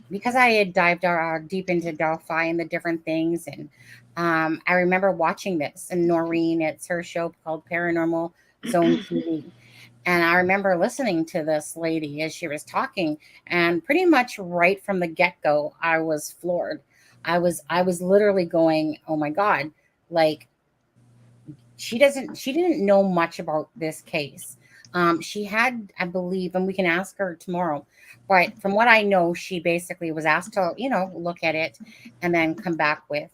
S3: because I had dived deep into Delphi and the different things, and I remember watching this, and Noreen, it's her show called Paranormal Zone TV. And I remember listening to this lady as she was talking, and pretty much right from the get-go, I was floored. I was literally going, oh my God, like she didn't know much about this case. She had, I believe, and we can ask her tomorrow, but from what I know, she basically was asked to, look at it and then come back with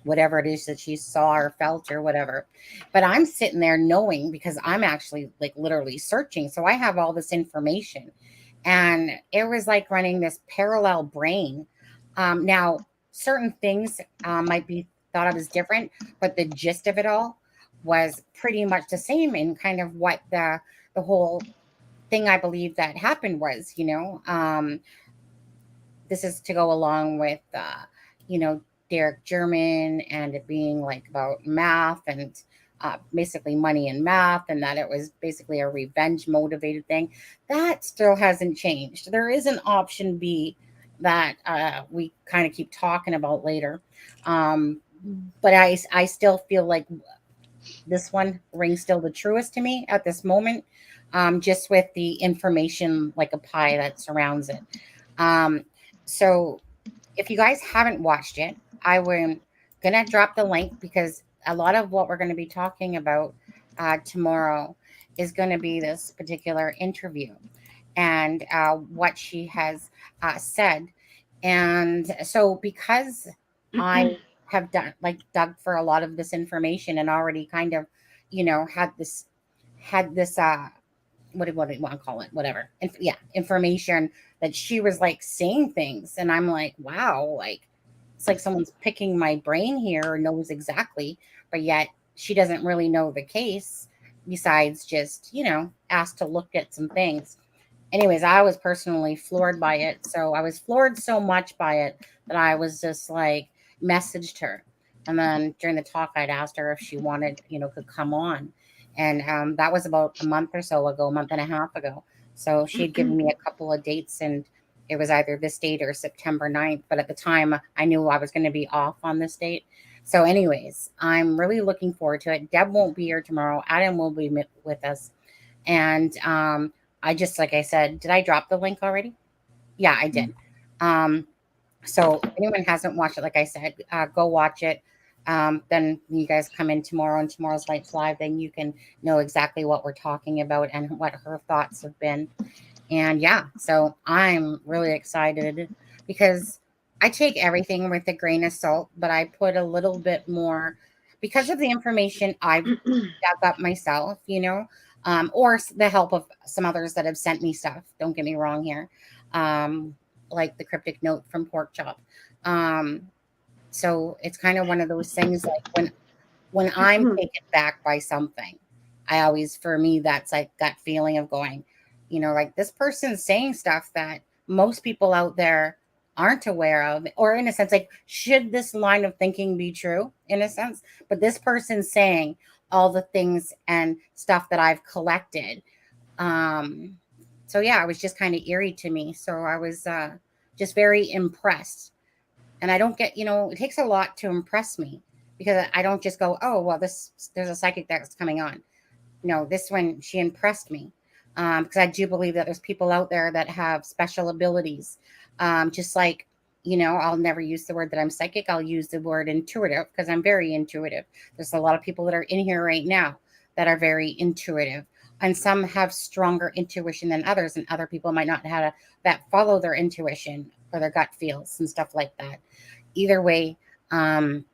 S3: whatever it is that she saw or felt or whatever. But I'm sitting there knowing, because I'm actually like literally searching. So I have all this information, and it was like running this parallel brain. Now, certain things might be thought of as different, but the gist of it all was pretty much the same in kind of what the whole thing I believe that happened was, this is to go along with, Derek German, and it being like about math and basically money and math, and that it was basically a revenge motivated thing. That still hasn't changed. There is an option B that we kind of keep talking about later. But I still feel like this one rings still the truest to me at this moment, just with the information like a pie that surrounds it. So if you guys haven't watched it, I'm going to drop the link, because a lot of what we're going to be talking about tomorrow is going to be this particular interview and what she has said. And so because I have dug for a lot of this information and already kind of, had this what do you want to call it? Whatever. Information that she was like saying things. And I'm like, wow, like it's like someone's picking my brain here, or knows exactly, but yet she doesn't really know the case besides just, asked to look at some things. Anyways, I was personally floored by it. So I was floored so much by it that I was just like messaged her. And then during the talk, I'd asked her if she wanted, could come on. And that was about a month or so ago, a month and a half ago. So she had given me a couple of dates, and it was either this date or September 9th. But at the time, I knew I was going to be off on this date. So anyways, I'm really looking forward to it. Deb won't be here tomorrow. Adam will be with us. And I just, like I said, did I drop the link already? Yeah, I did. So if anyone hasn't watched it, like I said, go watch it. Then you guys come in tomorrow, and tomorrow's Lights Live, then you can know exactly what we're talking about and what her thoughts have been. And yeah, so I'm really excited, because I take everything with a grain of salt, but I put a little bit more because of the information I've dug up myself, or the help of some others that have sent me stuff. Don't get me wrong here. Like the cryptic note from Pork Chop. So it's kind of one of those things, like when I'm taken back by something, I always, for me, that's like that feeling of going, like this person's saying stuff that most people out there aren't aware of, or in a sense, like, should this line of thinking be true in a sense? But this person's saying all the things and stuff that I've collected. So yeah, it was just kind of eerie to me. So I was just very impressed. And I don't get, it takes a lot to impress me, because I don't just go, oh, well, there's a psychic that's coming on. No, this one, she impressed me. Because I do believe that there's people out there that have special abilities. Just like, I'll never use the word that I'm psychic. I'll use the word intuitive, because I'm very intuitive. There's a lot of people that are in here right now that are very intuitive. And some have stronger intuition than others. And other people might not have that follow their intuition or their gut feels and stuff like that. Either way, I'm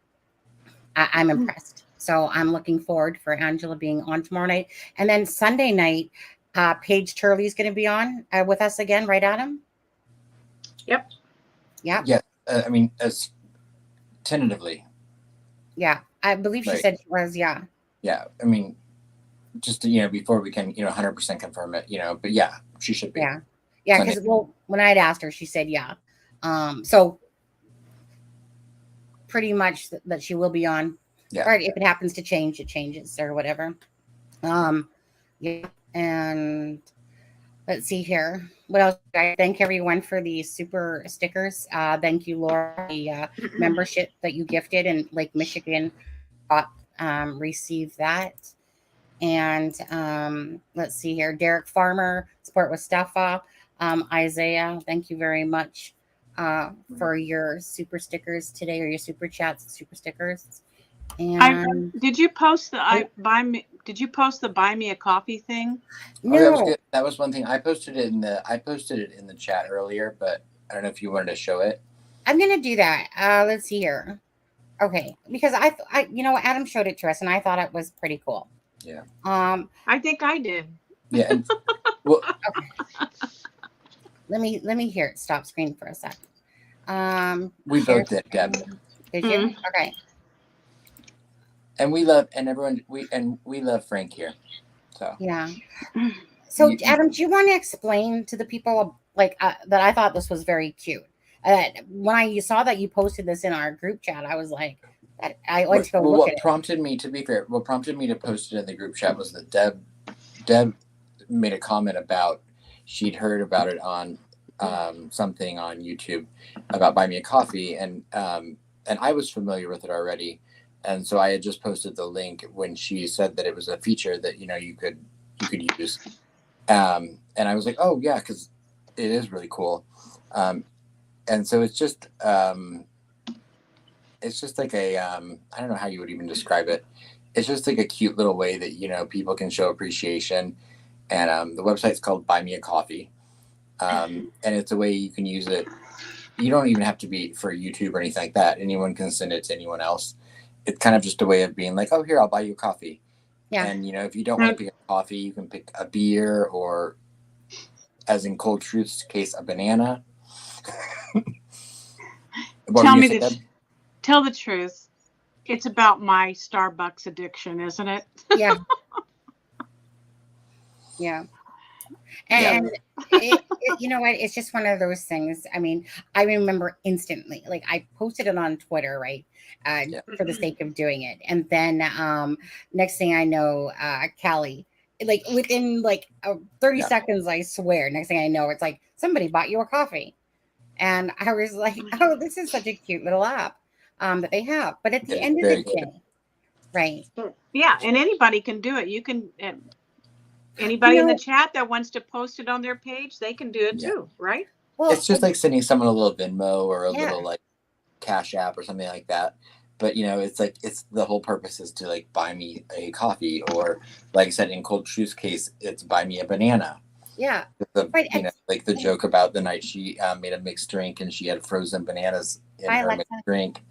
S3: impressed. So I'm looking forward for Angela being on tomorrow night. And then Sunday night, Paige Turley's going to be on with us again, right, Adam?
S4: Yep.
S3: Yeah.
S5: Yeah. I mean, as tentatively.
S3: Yeah. I believe she said she was, yeah.
S5: Yeah. I mean, just to, before we can, 100% confirm it, but yeah, she should be.
S3: Yeah. Yeah. Because, when I had asked her, she said, yeah. So pretty much that she will be on.
S5: Yeah.
S3: Or if it happens to change, it changes or whatever. Yeah. And Let's see here. What else? I thank everyone for the super stickers. Thank you, Laura, the membership that you gifted in Lake Michigan. Received that. And let's see here. Derek Farmer, support with Steffa. Isaiah, thank you very much for your super stickers today, or your super chats, super stickers. And
S4: did you post the Did you post the buy me a coffee thing?
S3: No,
S5: that was good. That was one thing. I posted it in the chat earlier, but I don't know if you wanted to show it.
S3: I'm gonna do that. Let's see here. Okay, because I Adam showed it to us, and I thought it was pretty cool.
S5: Yeah.
S4: I think I did.
S5: Yeah. And, well,
S3: okay. Let me hear it. Stop screen for a sec.
S5: We both did, Deb.
S3: Did you? Okay.
S5: And we love we love Frank here. So
S3: yeah. So Adam, do you want to explain to the people that I thought this was very cute? When I saw that you posted this in our group chat, I was like, I went to go look at it.
S5: What prompted me to post it in the group chat was that Deb made a comment about she'd heard about it on something on YouTube about Buy Me a Coffee, and I was familiar with it already. And so I had just posted the link when she said that it was a feature that, you could use. And I was like, oh yeah, because it is really cool. And so it's just like a, I don't know how you would even describe it. It's just like a cute little way that, people can show appreciation. And the website's called Buy Me a Coffee. And it's a way you can use it. You don't even have to be for YouTube or anything like that. Anyone can send it to anyone else. It's kind of just a way of being like, oh, here, I'll buy you a coffee. Yeah. And, if you don't want to pick a coffee, you can pick a beer, or, as in Cold Truth's case, a banana.
S4: Tell the truth. It's about my Starbucks addiction, isn't it?
S3: Yeah. Yeah. And you know what? It's just one of those things. I mean, I remember instantly, I posted it on Twitter, right? For the sake of doing it. And then next thing I know, Callie, within 30 seconds, I swear, next thing I know, it's like somebody bought you a coffee. And I was like, oh, this is such a cute little app that they have. But at the end of the day, right?
S4: Yeah, and anybody can do it. You can, anybody in the chat that wants to post it on their page, they can do it too, right?
S5: Well, it's just like sending someone a little Venmo or a little Cash App or something like that. But it's the whole purpose is to buy me a coffee, or like I said, in Cold Truth's case, it's buy me a banana.
S3: Yeah.
S5: The joke about the night she made a mixed drink and she had frozen bananas in her mixed drink,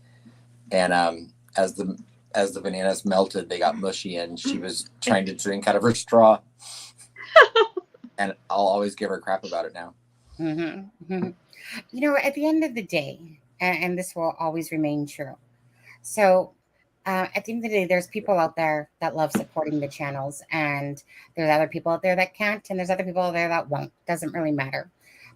S5: and as the bananas melted, they got mushy, and she was trying to drink out of her straw. And I'll always give her crap about it now.
S3: Mm-hmm. Mm-hmm. At the end of the day, and this will always remain true. So at the end of the day, there's people out there that love supporting the channels, and there's other people out there that can't, and there's other people out there that won't. Doesn't really matter.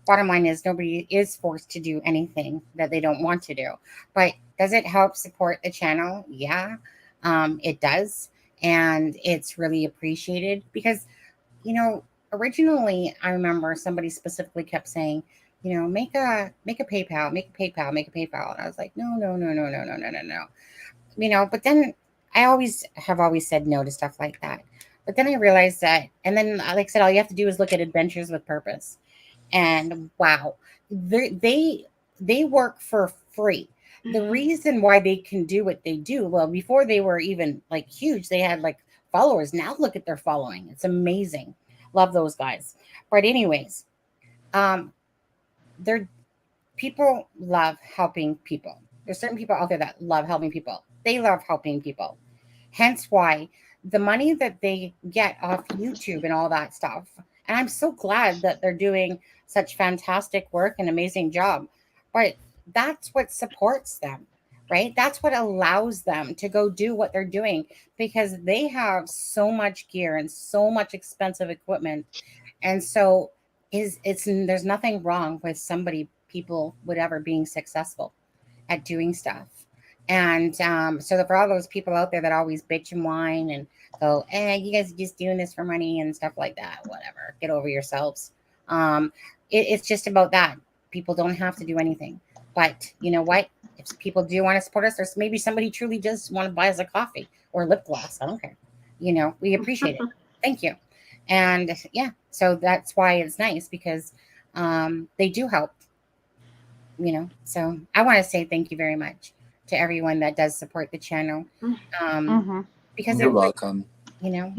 S3: Bottom line is, nobody is forced to do anything that they don't want to do. But does it help support the channel? Yeah, it does. And it's really appreciated because, originally I remember somebody specifically kept saying, make a PayPal, make a PayPal, make a PayPal. And I was like, no. But then I have always said no to stuff like that. But then I realized that, and then like I said, all you have to do is look at Adventures with Purpose. And wow, they work for free. The reason why they can do what they do, well, before they were even huge, they had followers. Now look at their following. It's amazing. Love those guys. But anyways, people love helping people. There's certain people out there that love helping people. They love helping people. Hence why the money that they get off YouTube and all that stuff. And I'm so glad that they're doing such fantastic work and amazing job. But that's what supports them, right? That's what allows them to go do what they're doing, because they have so much gear and so much expensive equipment. And so there's nothing wrong with people, whatever, being successful at doing stuff. And so for all those people out there that always bitch and whine and go, you guys are just doing this for money and stuff like that, whatever, get over yourselves. It's just about that. People don't have to do anything. But you know what? If people do want to support us, there's maybe somebody truly just want to buy us a coffee or lip gloss. I don't care. You know, we appreciate it. Thank you. And yeah, so that's why it's nice, because they do help. You know, so I want to say thank you very much to everyone that does support the channel. Because
S5: you're welcome.
S3: You know,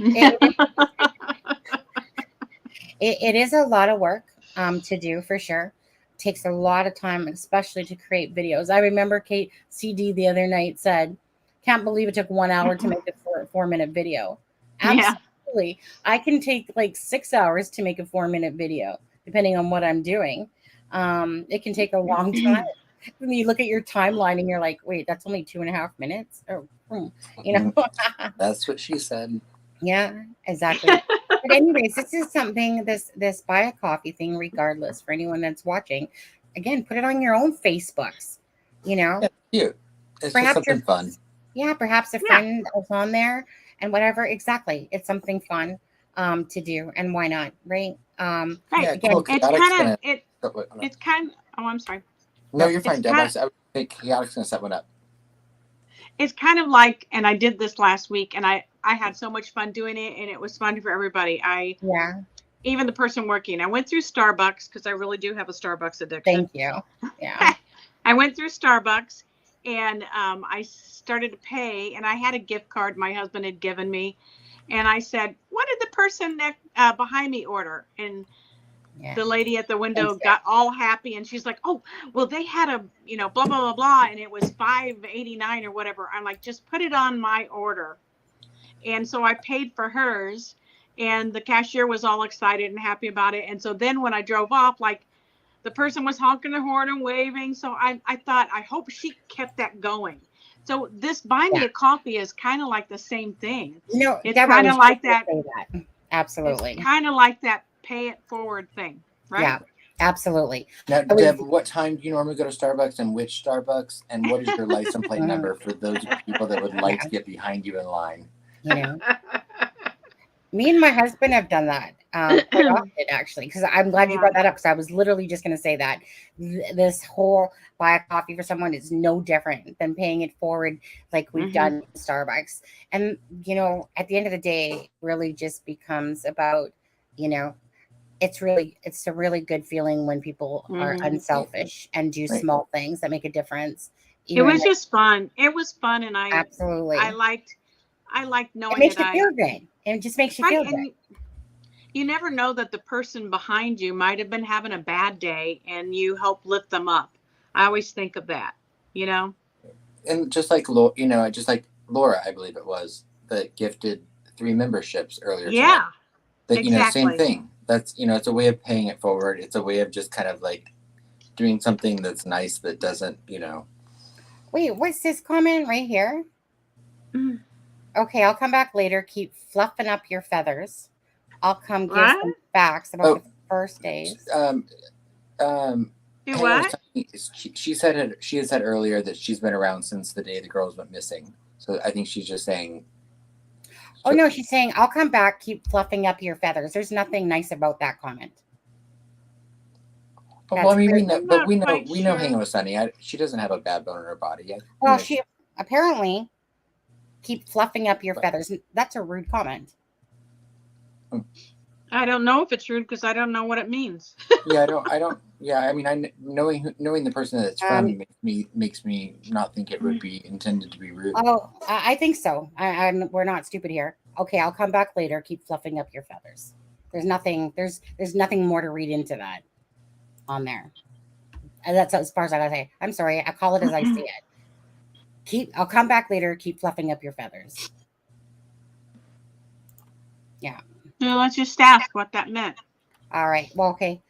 S3: it is a lot of work to do, for sure. Takes a lot of time, especially to create videos. I remember Kate CD the other night said, "Can't believe it took 1 hour to make a 4-minute video." Absolutely. I can take like 6 hours to make a 4-minute video, depending on what I'm doing. It can take a long time. When you look at your timeline and you're like, wait, that's only 2.5 minutes. You know,
S5: that's what she said.
S3: Yeah, exactly. But anyways, this is something, this buy a coffee thing, regardless, for anyone that's watching, again, put it on your own Facebooks, you know.
S5: Yeah, cute. It's perhaps just something fun. Yeah, perhaps a friend is on there and whatever. Exactly. It's something fun to do, and why not, right?
S4: Right. Yeah, again, cool. It's kind of oh, I'm sorry.
S5: No, you're fine, Deb. I think Chaotic's gonna set one up.
S4: It's kind of like, and I did this last week, and I had so much fun doing it, and it was fun for everybody. Even the person working. I went through Starbucks because I really do have a Starbucks addiction.
S3: Thank you. Yeah.
S4: I went through Starbucks, and I started to pay, and I had a gift card my husband had given me, and I said, "What did the person behind me order?" And the lady at the window got all happy, and she's like, "Oh, well, they had a, you know, blah, blah, blah, blah, and it was $5.89 or whatever." I'm like, "Just put it on my order." And so I paid for hers, and the cashier was all excited and happy about it. And so then when I drove off, like, the person was honking the horn and waving. So I thought, I hope she kept that going. So this buy me a coffee is kind of like the same thing.
S3: No,
S4: it's kind of like that.
S3: Absolutely.
S4: It's kind of like that pay it forward thing, right?
S3: Yeah, absolutely.
S5: Now, Deb, what time do you normally go to Starbucks, and which Starbucks, and what is your license plate number for those people that would like to get behind you in line?
S3: You know, me and my husband have done that quite often, actually, because I'm glad you brought that up, because I was literally just going to say that this whole buy a coffee for someone is no different than paying it forward like we've done in Starbucks. And, you know, at the end of the day, it really just becomes about, you know, it's a really good feeling when people are unselfish and do small things that make a difference.
S4: It was just fun. It was fun, and I liked knowing
S3: it makes you feel good. It just makes you feel good.
S4: You never know that the person behind you might have been having a bad day, and you help lift them up. I always think of that, you know.
S5: And just like just like Laura, I believe it was, that gifted 3 memberships earlier.
S4: Yeah.
S5: That exactly. Same thing. That's, it's a way of paying it forward. It's a way of just kind of like doing something that's nice that doesn't,
S3: Wait, what's this comment right here? Okay, I'll come back later. Keep fluffing up your feathers. I'll come give some facts about the first days.
S4: What?
S5: She said she had said earlier that she's been around since the day the girls went missing. So I think she's just saying.
S3: Oh no, she's saying I'll come back. Keep fluffing up your feathers. There's nothing nice about that comment.
S5: Well, I mean, we know hanging with Sunny. She doesn't have a bad bone in her body.
S3: Well, she apparently keep fluffing up your feathers. That's a rude comment.
S4: I don't know if it's rude because I don't know what it means.
S5: Yeah, I don't. Yeah, I mean, knowing the person that it's from makes me not think it would be intended to be rude.
S3: Oh, I think so. We're not stupid here. Okay, I'll come back later. Keep fluffing up your feathers. There's nothing more to read into that on there. And that's as far as I gotta say. I'm sorry. I call it as I see it. I'll come back later. Keep fluffing up your feathers. Yeah.
S4: Well, let's just ask what that meant.
S3: All right. Well, okay.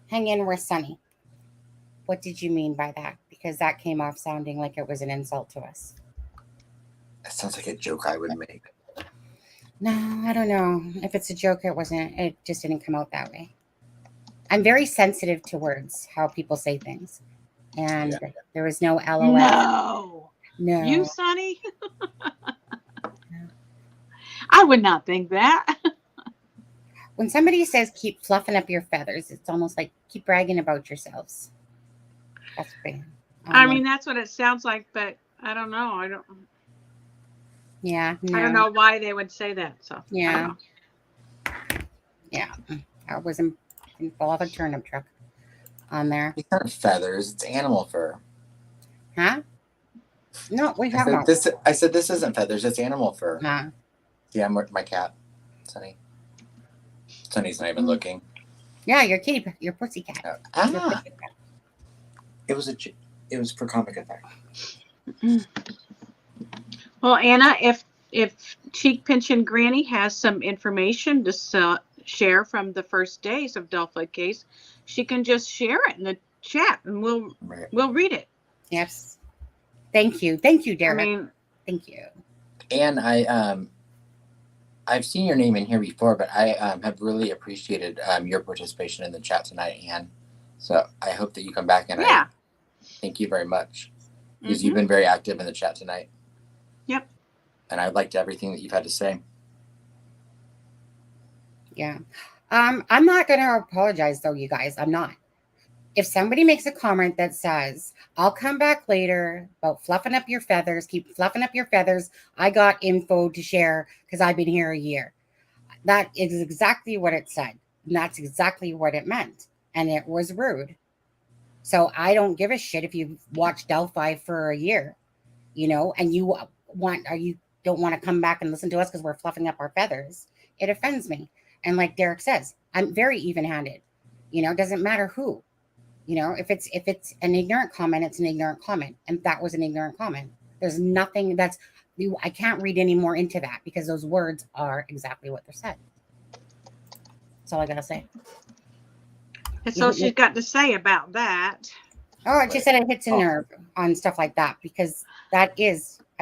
S3: Hang in with Sunny. What did you mean by that? Because that came off sounding like it was an insult to us.
S5: That sounds like a joke I would make.
S3: No, I don't know. If it's a joke, it wasn't. It just didn't come out that way. I'm very sensitive to words, how people say things. And there was no LOL. No.
S4: You, Sunny? I would not think that.
S3: when somebody says keep fluffing up your feathers, it's almost like keep bragging about yourselves. That's pretty.
S4: I mean, that's what it sounds like, but I don't know. I don't know why they would say that. So
S3: yeah. I wasn't fall off a turnip truck on there.
S5: It's not feathers, it's animal fur.
S3: Huh? No, we have
S5: I said this isn't feathers, it's animal fur.
S3: Huh?
S5: Yeah, I'm with my cat, Sunny. Sunny's not even looking.
S3: Yeah, your kitty, your pussy cat.
S5: It was for comic effect.
S4: Well, Anna, if Cheek Pinchin Granny has some information to share from the first days of Delphi case, she can just share it in the chat, and we'll read it.
S3: Yes. Thank you, Derek.
S4: I mean,
S3: thank you.
S5: And I've seen your name in here before, but I have really appreciated your participation in the chat tonight, Anne. So I hope that you come back, and I thank you very much because you've been very active in the chat tonight.
S4: Yep.
S5: And I liked everything that you've had to say.
S3: Yeah. I'm not going to apologize, though, you guys. I'm not. If somebody makes a comment that says, I'll come back later about fluffing up your feathers, keep fluffing up your feathers, I got info to share because I've been here a year. That is exactly what it said. And that's exactly what it meant. And it was rude. So I don't give a shit if you've watched Delphi for a year, and you don't want to come back and listen to us because we're fluffing up our feathers. It offends me. And like Derek says, I'm very even-handed. It doesn't matter who. If it's an ignorant comment, it's an ignorant comment. And that was an ignorant comment. There's nothing I can't read any more into that because those words are exactly what they're said. That's all I got to say.
S4: That's all she's got to say about that.
S3: Oh, she said it hits a nerve on stuff like that because I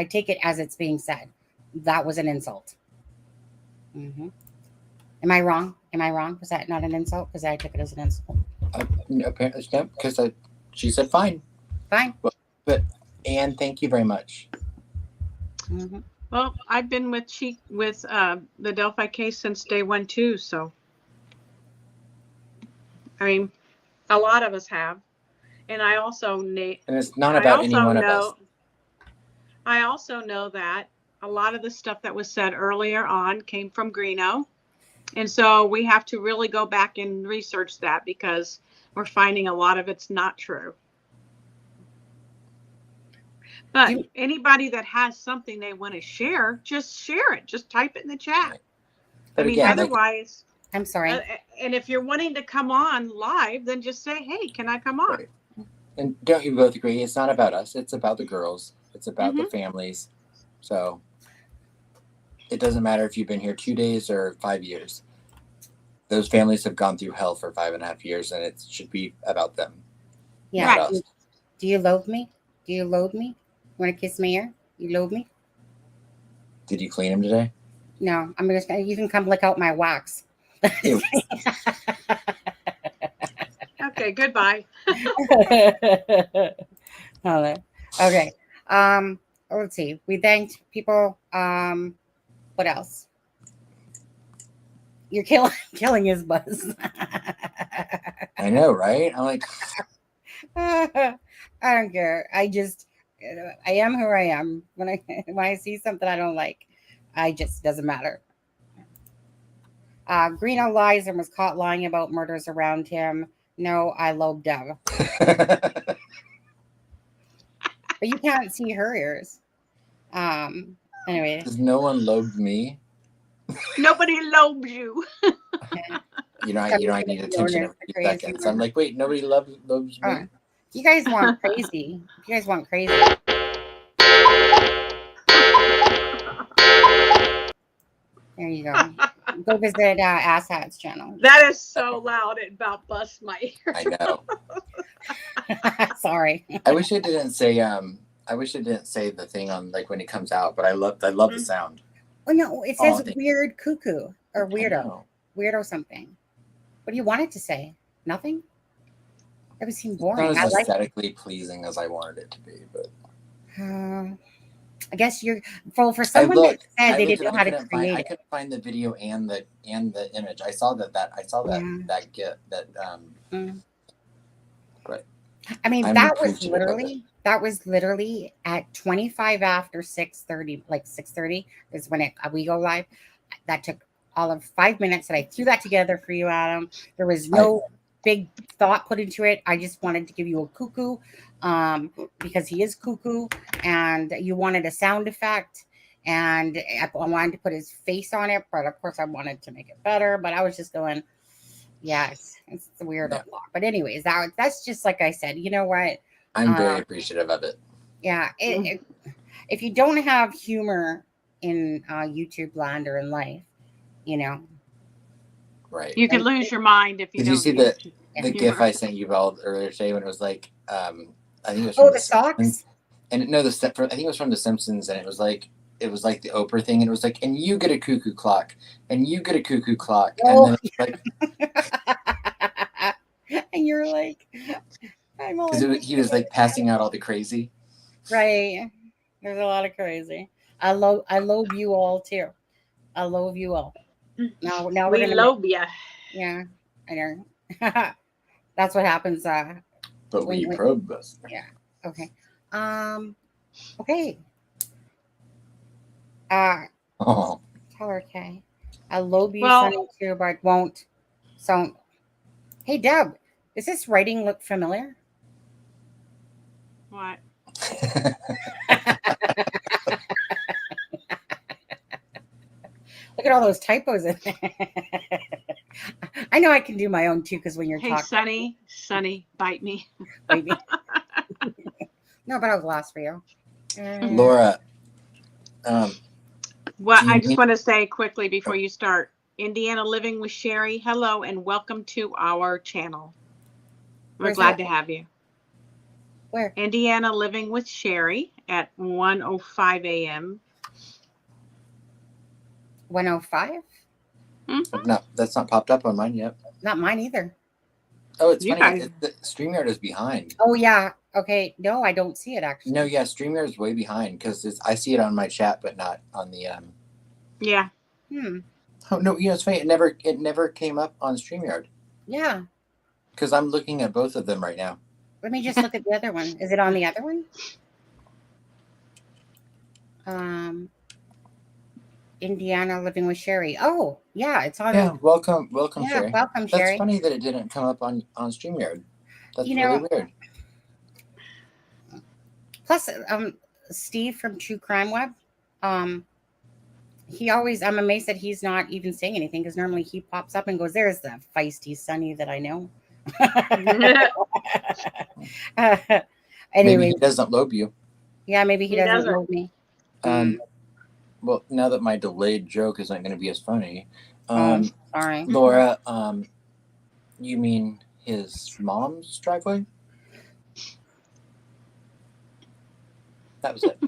S3: take it as it's being said. That was an insult. Mm-hmm. Am I wrong? Was that not an insult? Because I took it as an insult.
S5: Apparently, no, because she said fine.
S3: Fine.
S5: But Anne, thank you very much.
S3: Mm-hmm.
S4: Well, I've been with the Delphi case since day one too. So, I mean, a lot of us have, and I also and
S5: it's not about any one of us.
S4: I also know that a lot of the stuff that was said earlier on came from Greeno. And so we have to really go back and research that because we're finding a lot of it's not true. But anybody that has something they want to share, just share it. Just type it in the chat.
S5: But again,
S4: otherwise,
S3: I'm sorry.
S4: And if you're wanting to come on live, then just say, hey, can I come on?
S5: Right. And don't you both agree? It's not about us. It's about the girls. It's about the families. So it doesn't matter if you've been here 2 days or 5 years. Those families have gone through hell for 5.5 years, and it should be about them.
S3: Yeah. Right. Do you loathe me? Want to kiss me here? You loathe me?
S5: Did you clean him today?
S3: No. You can come lick out my wax.
S4: Okay. Goodbye.
S3: Okay. Let's see. We thanked people. What else? You're killing his buzz.
S5: I know, right? I'm like,
S3: I don't care. I am who I am. When I see something I don't like, doesn't matter. Greeno lies and was caught lying about murders around him. No, I lobe Dev. But you can't see her ears. Anyway.
S5: Does no one lobe me?
S4: Nobody lobes you.
S5: I need attention every few seconds. I'm like, wait, nobody lobes me?
S3: You guys want crazy. There you go. Go visit Asshat's channel.
S4: That is so loud. It about busts my ear.
S5: I know.
S3: Sorry.
S5: I wish it didn't say the thing on like when it comes out, but I love the sound.
S3: Oh no, it says weird cuckoo or weirdo something. What do you want it to say? Nothing? That would seem boring.
S5: It's not as aesthetically pleasing as I wanted it to be, but
S3: I guess for
S5: I
S3: someone that
S5: looked.
S3: said
S5: I
S3: they
S5: looked
S3: didn't
S5: and
S3: know
S5: I
S3: how to
S5: couldn't find.
S3: create
S5: I
S3: it.
S5: couldn't find the video and the image. I saw that. I saw that
S3: Yeah.
S5: that get that.
S3: Mm.
S5: But
S3: I mean,
S5: I'm
S3: that was
S5: appreciative of it.
S3: literally at 25 after 6:30, like 6:30 is when we go live. That took all of 5 minutes, and I threw that together for you, Adam. There was no big thought put into it. I just wanted to give you a cuckoo, because he is cuckoo, and you wanted a sound effect, and I wanted to put his face on it, but of course I wanted to make it better. But I was just going, yeah, it's weird.
S5: Yeah.
S3: But anyways, that's just like I said. You know what?
S5: I'm very appreciative of it.
S3: Yeah. If you don't have humor in YouTube land or in life, you know.
S5: Right.
S4: You can lose your mind if you
S5: Did
S4: don't.
S5: you see
S4: use
S5: the GIF I sent you all earlier today when it was like I think it was
S3: Oh,
S5: from
S3: the socks?
S5: And no, I think it was from The Simpsons, and it was like the Oprah thing, and it was like, and you get a cuckoo clock, and you get a cuckoo clock,
S3: Oh.
S5: and then it's like,
S3: and you're like, I'm all
S5: because he was like passing out all the crazy.
S3: Right. There's a lot of crazy. I lobe you all too. I lobe you all. Now we're
S4: we
S3: gonna
S4: lobe ya.
S3: Yeah, I know. That's what happens.
S5: But we probe us.
S3: Yeah. Okay. Okay.
S5: Oh.
S3: Tell her, Kay. I lobe you,
S4: Well-
S3: Sonny, too, but won't. So, hey, Deb, does this writing look familiar?
S4: What?
S3: Look at all those typos in there. I know I can do my own too, because when you're
S4: Hey,
S3: talking.
S4: Sonny, bite me.
S3: Baby. No, but I was lost for you.
S5: Laura.
S4: Well, I just want to say quickly before you start, Indiana Living with Sherry, hello and welcome to our channel. We're
S3: Where's
S4: glad
S3: that?
S4: to have you.
S3: Where?
S4: Indiana Living with Sherry at 1:05 a.m.
S3: 105?
S5: No, that's not popped up on mine yet.
S3: Not mine either.
S5: Oh, it's
S4: You
S5: funny.
S4: guys-
S5: The StreamYard is behind.
S3: Oh, yeah. Okay. No, I don't see it actually.
S5: No, yeah, StreamYard is way behind because I see it on my chat, but not on the.
S4: Yeah.
S5: Oh no, it's funny. It never came up on StreamYard
S3: Yeah.
S5: because I'm looking at both of them right now.
S3: Let me just look at the other one. Is it on the other one? Indiana Living with Sherry. Oh, yeah, it's on.
S5: Yeah, welcome,
S3: Yeah,
S5: Sherry.
S3: welcome,
S5: That's
S3: Sherry.
S5: funny that it didn't come up on StreamYard. That's
S3: You
S5: really
S3: know-
S5: weird.
S3: Plus, Steve from True Crime Web, he always, I'm amazed that he's not even saying anything, because normally he pops up and goes, there's the feisty Sonny that I know.
S5: Maybe
S3: Anyway,
S5: he doesn't lobe you.
S3: yeah, maybe he doesn't know me.
S5: Well, now that my delayed joke isn't going to be as funny,
S3: Sorry.
S5: Laura, you mean his mom's driveway? That was it.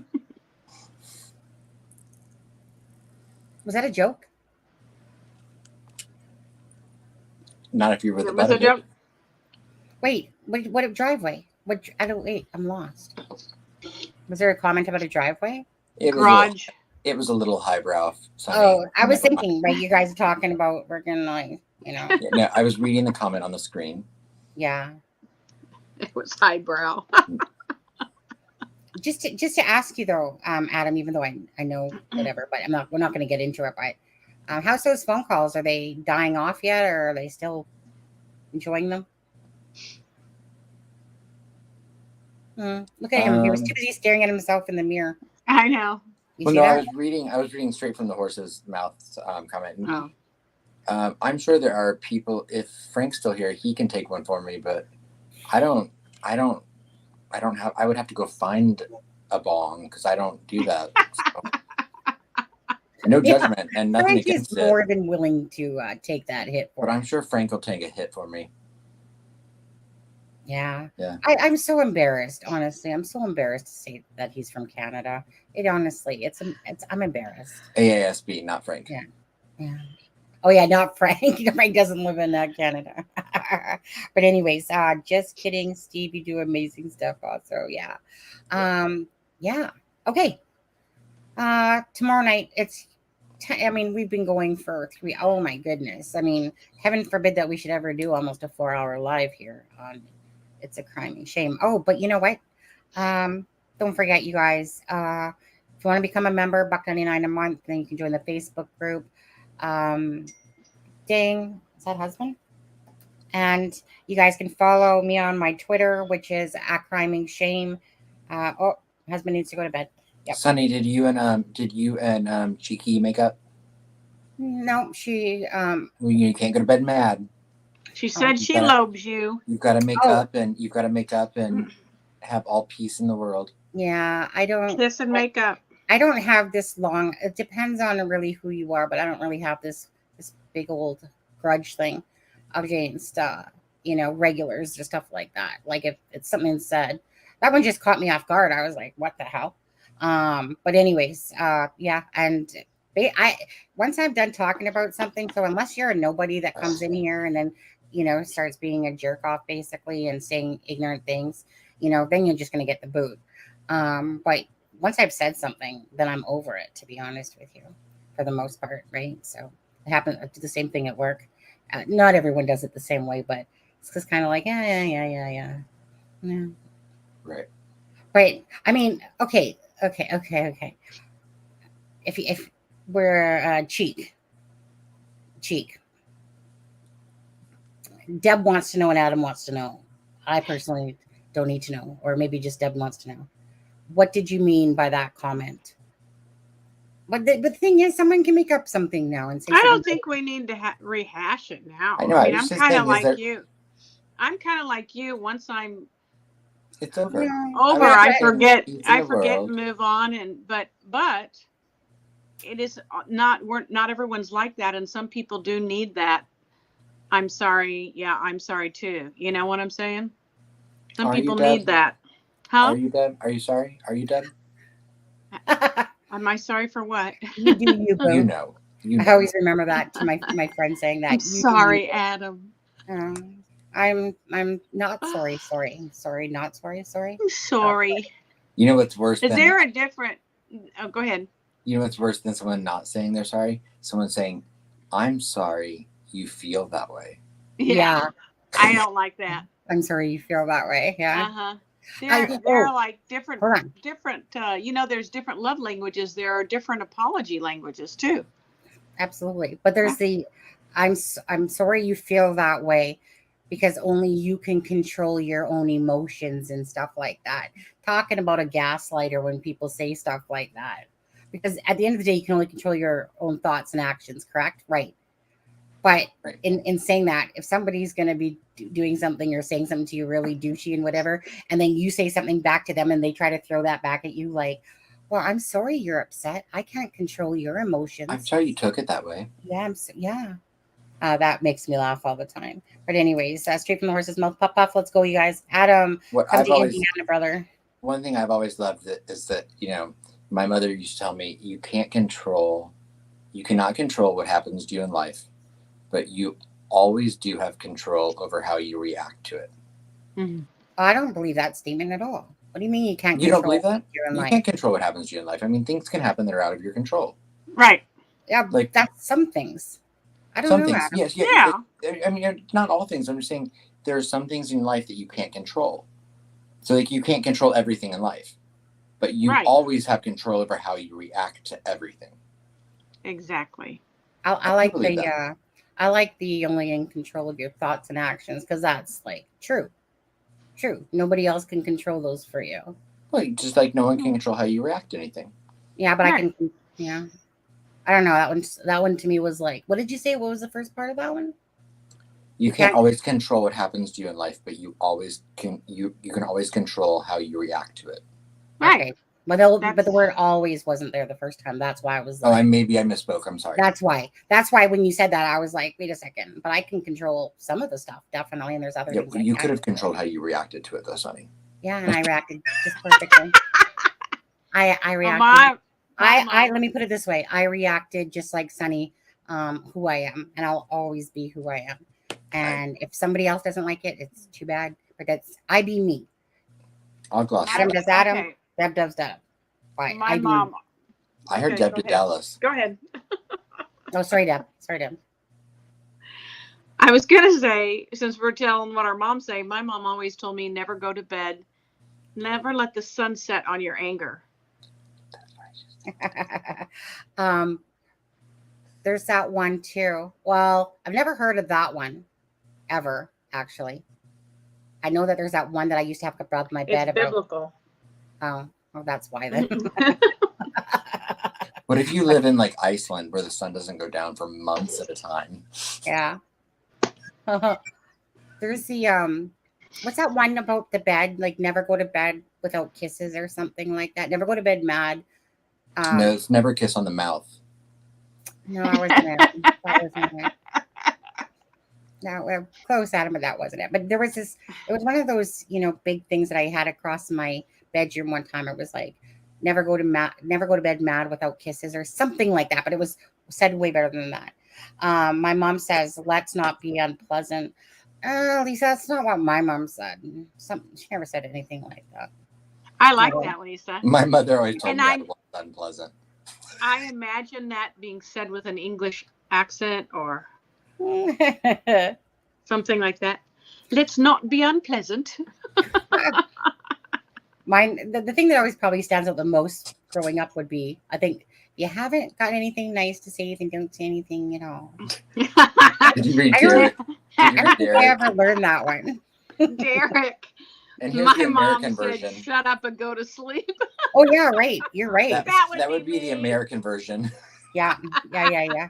S3: Was that a joke?
S5: Not if you were the
S4: It was
S5: butt
S4: a
S5: of
S4: joke.
S5: it.
S3: Wait, what driveway? I'm lost. Was there a comment about a driveway?
S4: Garage.
S5: It was a little highbrow. Sonny.
S3: Oh, I was
S5: Never mind.
S3: thinking, right? You guys are talking about freaking, like, you know.
S5: Yeah, no, I was reading the comment on the screen.
S3: Yeah.
S4: It was highbrow.
S3: Just to ask you though, Adam, even though I know whatever, but we're not going to get into it. But how's those phone calls? Are they dying off yet, or are they still enjoying them? Look at him. He was too busy staring at himself in the mirror.
S4: I know.
S3: You
S5: Well,
S3: see
S5: no,
S3: that?
S5: I was reading straight from the horse's mouth comment.
S4: Oh.
S5: I'm sure there are people. If Frank's still here, he can take one for me. But I don't have. I would have to go find a bong because I don't do that. So. No judgment and nothing
S3: Frank
S5: against
S3: is
S5: it.
S3: more than willing to take that hit.
S5: But I'm sure Frank will take a hit for me.
S3: Yeah.
S5: Yeah.
S3: I'm so embarrassed, honestly. I'm so embarrassed to say that he's from Canada. I'm embarrassed.
S5: AASB, not Frank.
S3: Yeah. Yeah. Oh yeah, not Frank. Frank doesn't live in Canada. But anyways, just kidding, Steve. You do amazing stuff also. Yeah. Yeah. Okay. Tomorrow night, I mean, we've been going for 3. Oh my goodness. I mean, heaven forbid that we should ever do almost a 4-hour live here on It's a Crime and Shame. Oh, but you know what? Don't forget, you guys, if you want to become a member, $1.99 a month, then you can join the Facebook group. Ding, is that husband? And you guys can follow me on my Twitter, which is @criming_shame. Husband needs to go to bed. Yep.
S5: Sunny, did you and Cheeky make up?
S3: No, she
S5: Well, you can't go to bed mad.
S4: She said she loves you.
S5: You've got to make up, and you've got to make up and have all peace in the world.
S3: Yeah, I don't
S4: Kiss and make up.
S3: I don't have this long. It depends on really who you are, but I don't really have this big old grudge thing against regulars or stuff like that. Like if it's something said, that one just caught me off guard. I was like, what the hell? But anyways, yeah, and once I'm done talking about something, so unless you're a nobody that comes in here and then starts being a jerk off basically and saying ignorant things, then you're just gonna get the boot. But once I've said something, then I'm over it, to be honest with you, for the most part, right? So it happens. I do the same thing at work. Not everyone does it the same way, but it's just kind of like, yeah.
S5: Right.
S3: But I mean, okay. If we're cheek, Deb wants to know and Adam wants to know. I personally don't need to know, or maybe just Deb wants to know. What did you mean by that comment? But the thing is, someone can make up something now and say.
S4: I don't think we need to rehash it now.
S5: I know.
S4: I mean, I'm kind of like you. I'm kind of like you. Once
S5: it's over.
S4: I forget. And move on. But it is not. Not everyone's like that, and some people do need that. I'm sorry. Yeah, I'm sorry too. You know what I'm saying? Some people need that. Huh?
S5: Are you Deb? Are you sorry? Are you Deb?
S4: Am I sorry for what?
S3: You do you, boo.
S5: You know.
S3: I always remember that to my friend saying that.
S4: I'm sorry, Adam.
S3: I'm not sorry. Not sorry.
S4: I'm sorry.
S5: You know what's worse?
S4: Is there a different? Oh, go ahead.
S5: You know what's worse than someone not saying they're sorry? Someone saying, "I'm sorry you feel that way."
S3: Yeah.
S4: I don't like that.
S3: I'm sorry you feel that way. Yeah.
S4: Uh-huh. There are like different. There's different love languages. There are different apology languages too.
S3: Absolutely. But there's I'm sorry you feel that way, because only you can control your own emotions and stuff like that. Talking about a gaslighter when people say stuff like that. Because at the end of the day, you can only control your own thoughts and actions, correct? Right. But in saying that, if somebody's going to be doing something or saying something to you really douchey and whatever, and then you say something back to them and they try to throw that back at you like, well, I'm sorry you're upset. I can't control your emotions.
S5: I'm sorry you took it that way.
S3: Yeah. That makes me laugh all the time. But anyways, straight from the horse's mouth. Puff. Let's go, you guys. Adam, come to Indiana, brother.
S5: One thing I've always loved is that, my mother used to tell me, you cannot control what happens to you in life, but you always do have control over how you react to it.
S3: Mm-hmm. I don't believe that statement at all. What do you mean you can't?
S5: You don't believe that? You can't control what happens to you in life. I mean, things can happen that are out of your control.
S4: Right.
S3: Yeah, like that's some things. I don't know.
S5: Things, yes. I mean, not all things. I'm just saying there are some things in life that you can't control. So, like, you can't control everything in life, but you always have control over how you react to everything.
S4: Exactly.
S3: I like the only in control of your thoughts and actions, because that's like true. Nobody else can control those for you.
S5: Well, just like no one can control how you react to anything.
S3: Yeah, but I can. Yeah. I don't know. That one to me was like, what did you say? What was the first part of that one?
S5: You can't always control what happens to you in life, but you always can. You can always control how you react to it.
S3: Right. Okay. But the word always wasn't there the first time. That's why I was like,
S5: maybe I misspoke. I'm sorry.
S3: That's why when you said that, I was like, wait a second. But I can control some of the stuff, definitely. And there's other things.
S5: You could have controlled how you reacted to it, though, Sonny.
S3: Yeah, and I reacted just perfectly. I reacted. Let me put it this way. I reacted just like Sonny, who I am, and I'll always be who I am. And if somebody else doesn't like it, it's too bad. But I be me.
S5: I'll gloss
S3: Adam does Adam. Deb does Deb.
S4: My
S5: I heard
S4: Okay,
S5: Deb
S4: go
S5: to
S4: ahead.
S5: Dallas.
S4: Go ahead.
S3: Oh, sorry, Deb. Sorry, Deb.
S4: I was going to say, since we're telling what our moms say, my mom always told me never go to bed. Never let the sun set on your anger.
S3: There's that one too. Well, I've never heard of that one ever, actually. I know that there's that one that I used to have above my bed
S4: It's
S3: about.
S4: biblical.
S3: Oh, well, that's why then.
S5: What if you live in like Iceland where the sun doesn't go down for months at a time?
S3: Yeah. There's the what's that one about the bed? Like never go to bed without kisses or something like that. Never go to bed mad.
S5: No, it's never kiss on the mouth.
S3: No, I wasn't it. That wasn't it. No, well, close, Adam, but that wasn't it. But there was this. It was one of those, big things that I had across my bedroom one time. It was like, never go to bed mad without kisses or something like that. But it was said way better than that. My mom says, "Let's not be unpleasant." Lisa, that's not what my mom said. She never said anything like that.
S4: I like that, Lisa.
S5: My mother always told
S4: And
S5: me I was unpleasant.
S4: I imagine that being said with an English accent or something like that. Let's not be unpleasant.
S3: Mine, the thing that always probably stands out the most growing up would be, I think, you haven't got anything nice to say, then don't say anything at all.
S5: Did you read Derek?
S3: I don't think I ever learned that one.
S4: Derek.
S5: And here's
S4: My
S5: the American
S4: mom
S5: version.
S4: said, "Shut up and go to sleep."
S3: Oh yeah, right. You're right.
S5: That would be the American version.
S3: Yeah. Yeah.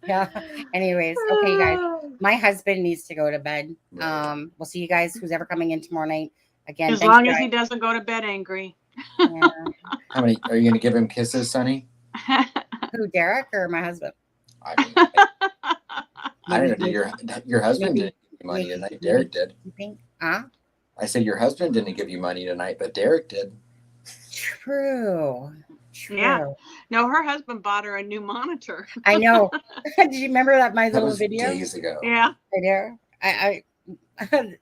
S3: Yeah. Anyways, okay, guys. My husband needs to go to bed. We'll see you guys. Who's ever coming in tomorrow night? Again,
S4: as long as he doesn't go to bed angry.
S3: Yeah.
S5: How many are you going to give him kisses, Sonny?
S3: Who, Derek or my husband?
S5: I mean, I don't know. Your husband didn't give you money tonight. Derek did.
S3: You think? Huh?
S5: I said your husband didn't give you money tonight, but Derek did.
S3: True.
S4: Yeah. No, her husband bought her a new monitor.
S3: I know. Did you remember that
S5: That
S3: little
S5: was
S3: video?
S5: days ago.
S4: Yeah.
S3: I do. I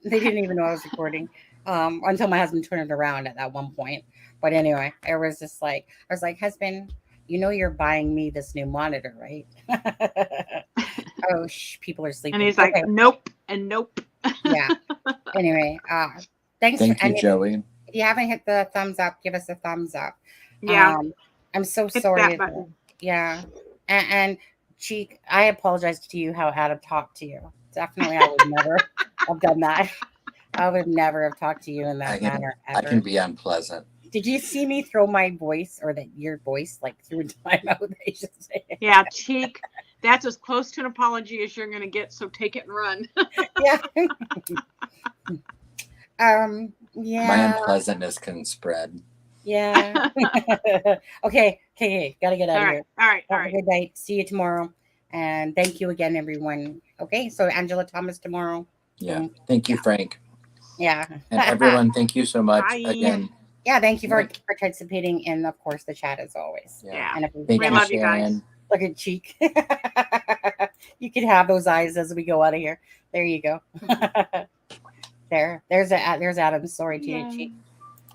S3: they didn't even know I was recording until my husband turned it around at that one point. But anyway, it was just like, I was like, husband, you're buying me this new monitor, right? Oh, people are sleeping.
S4: And he's like, nope and nope.
S3: Yeah. Anyway, thank
S5: you, Joey.
S3: If you haven't hit the thumbs up, give us a thumbs up.
S4: Yeah.
S3: I'm so
S4: Hit
S3: sorry.
S4: that button.
S3: Yeah. And Cheek, I apologize to you how Adam talked to you. Definitely, I would never have done that. I would never have talked to you in that manner ever.
S5: I can be unpleasant.
S3: Did you see me throw my voice or your voice like through timeout? They should say.
S4: Yeah, Cheek. That's as close to an apology as you're going to get. So take it and run.
S3: Yeah. Yeah.
S5: My unpleasantness can spread.
S3: Yeah. Okay. Gotta get out of here.
S4: All right.
S3: Have a good night. See you tomorrow. And thank you again, everyone. Okay. So Angela Thomas tomorrow.
S5: Yeah. Thank you, Frank.
S3: Yeah.
S5: And everyone, thank you so much
S4: Bye.
S5: again.
S3: Yeah. Thank you for participating in, of course, the chat as always.
S4: Yeah.
S3: And
S5: Thank
S4: We
S5: you,
S4: love you guys.
S5: Sharon.
S3: Look at Cheek. You can have those eyes as we go out of here. There you go. There's Adam. Sorry to you, Cheek.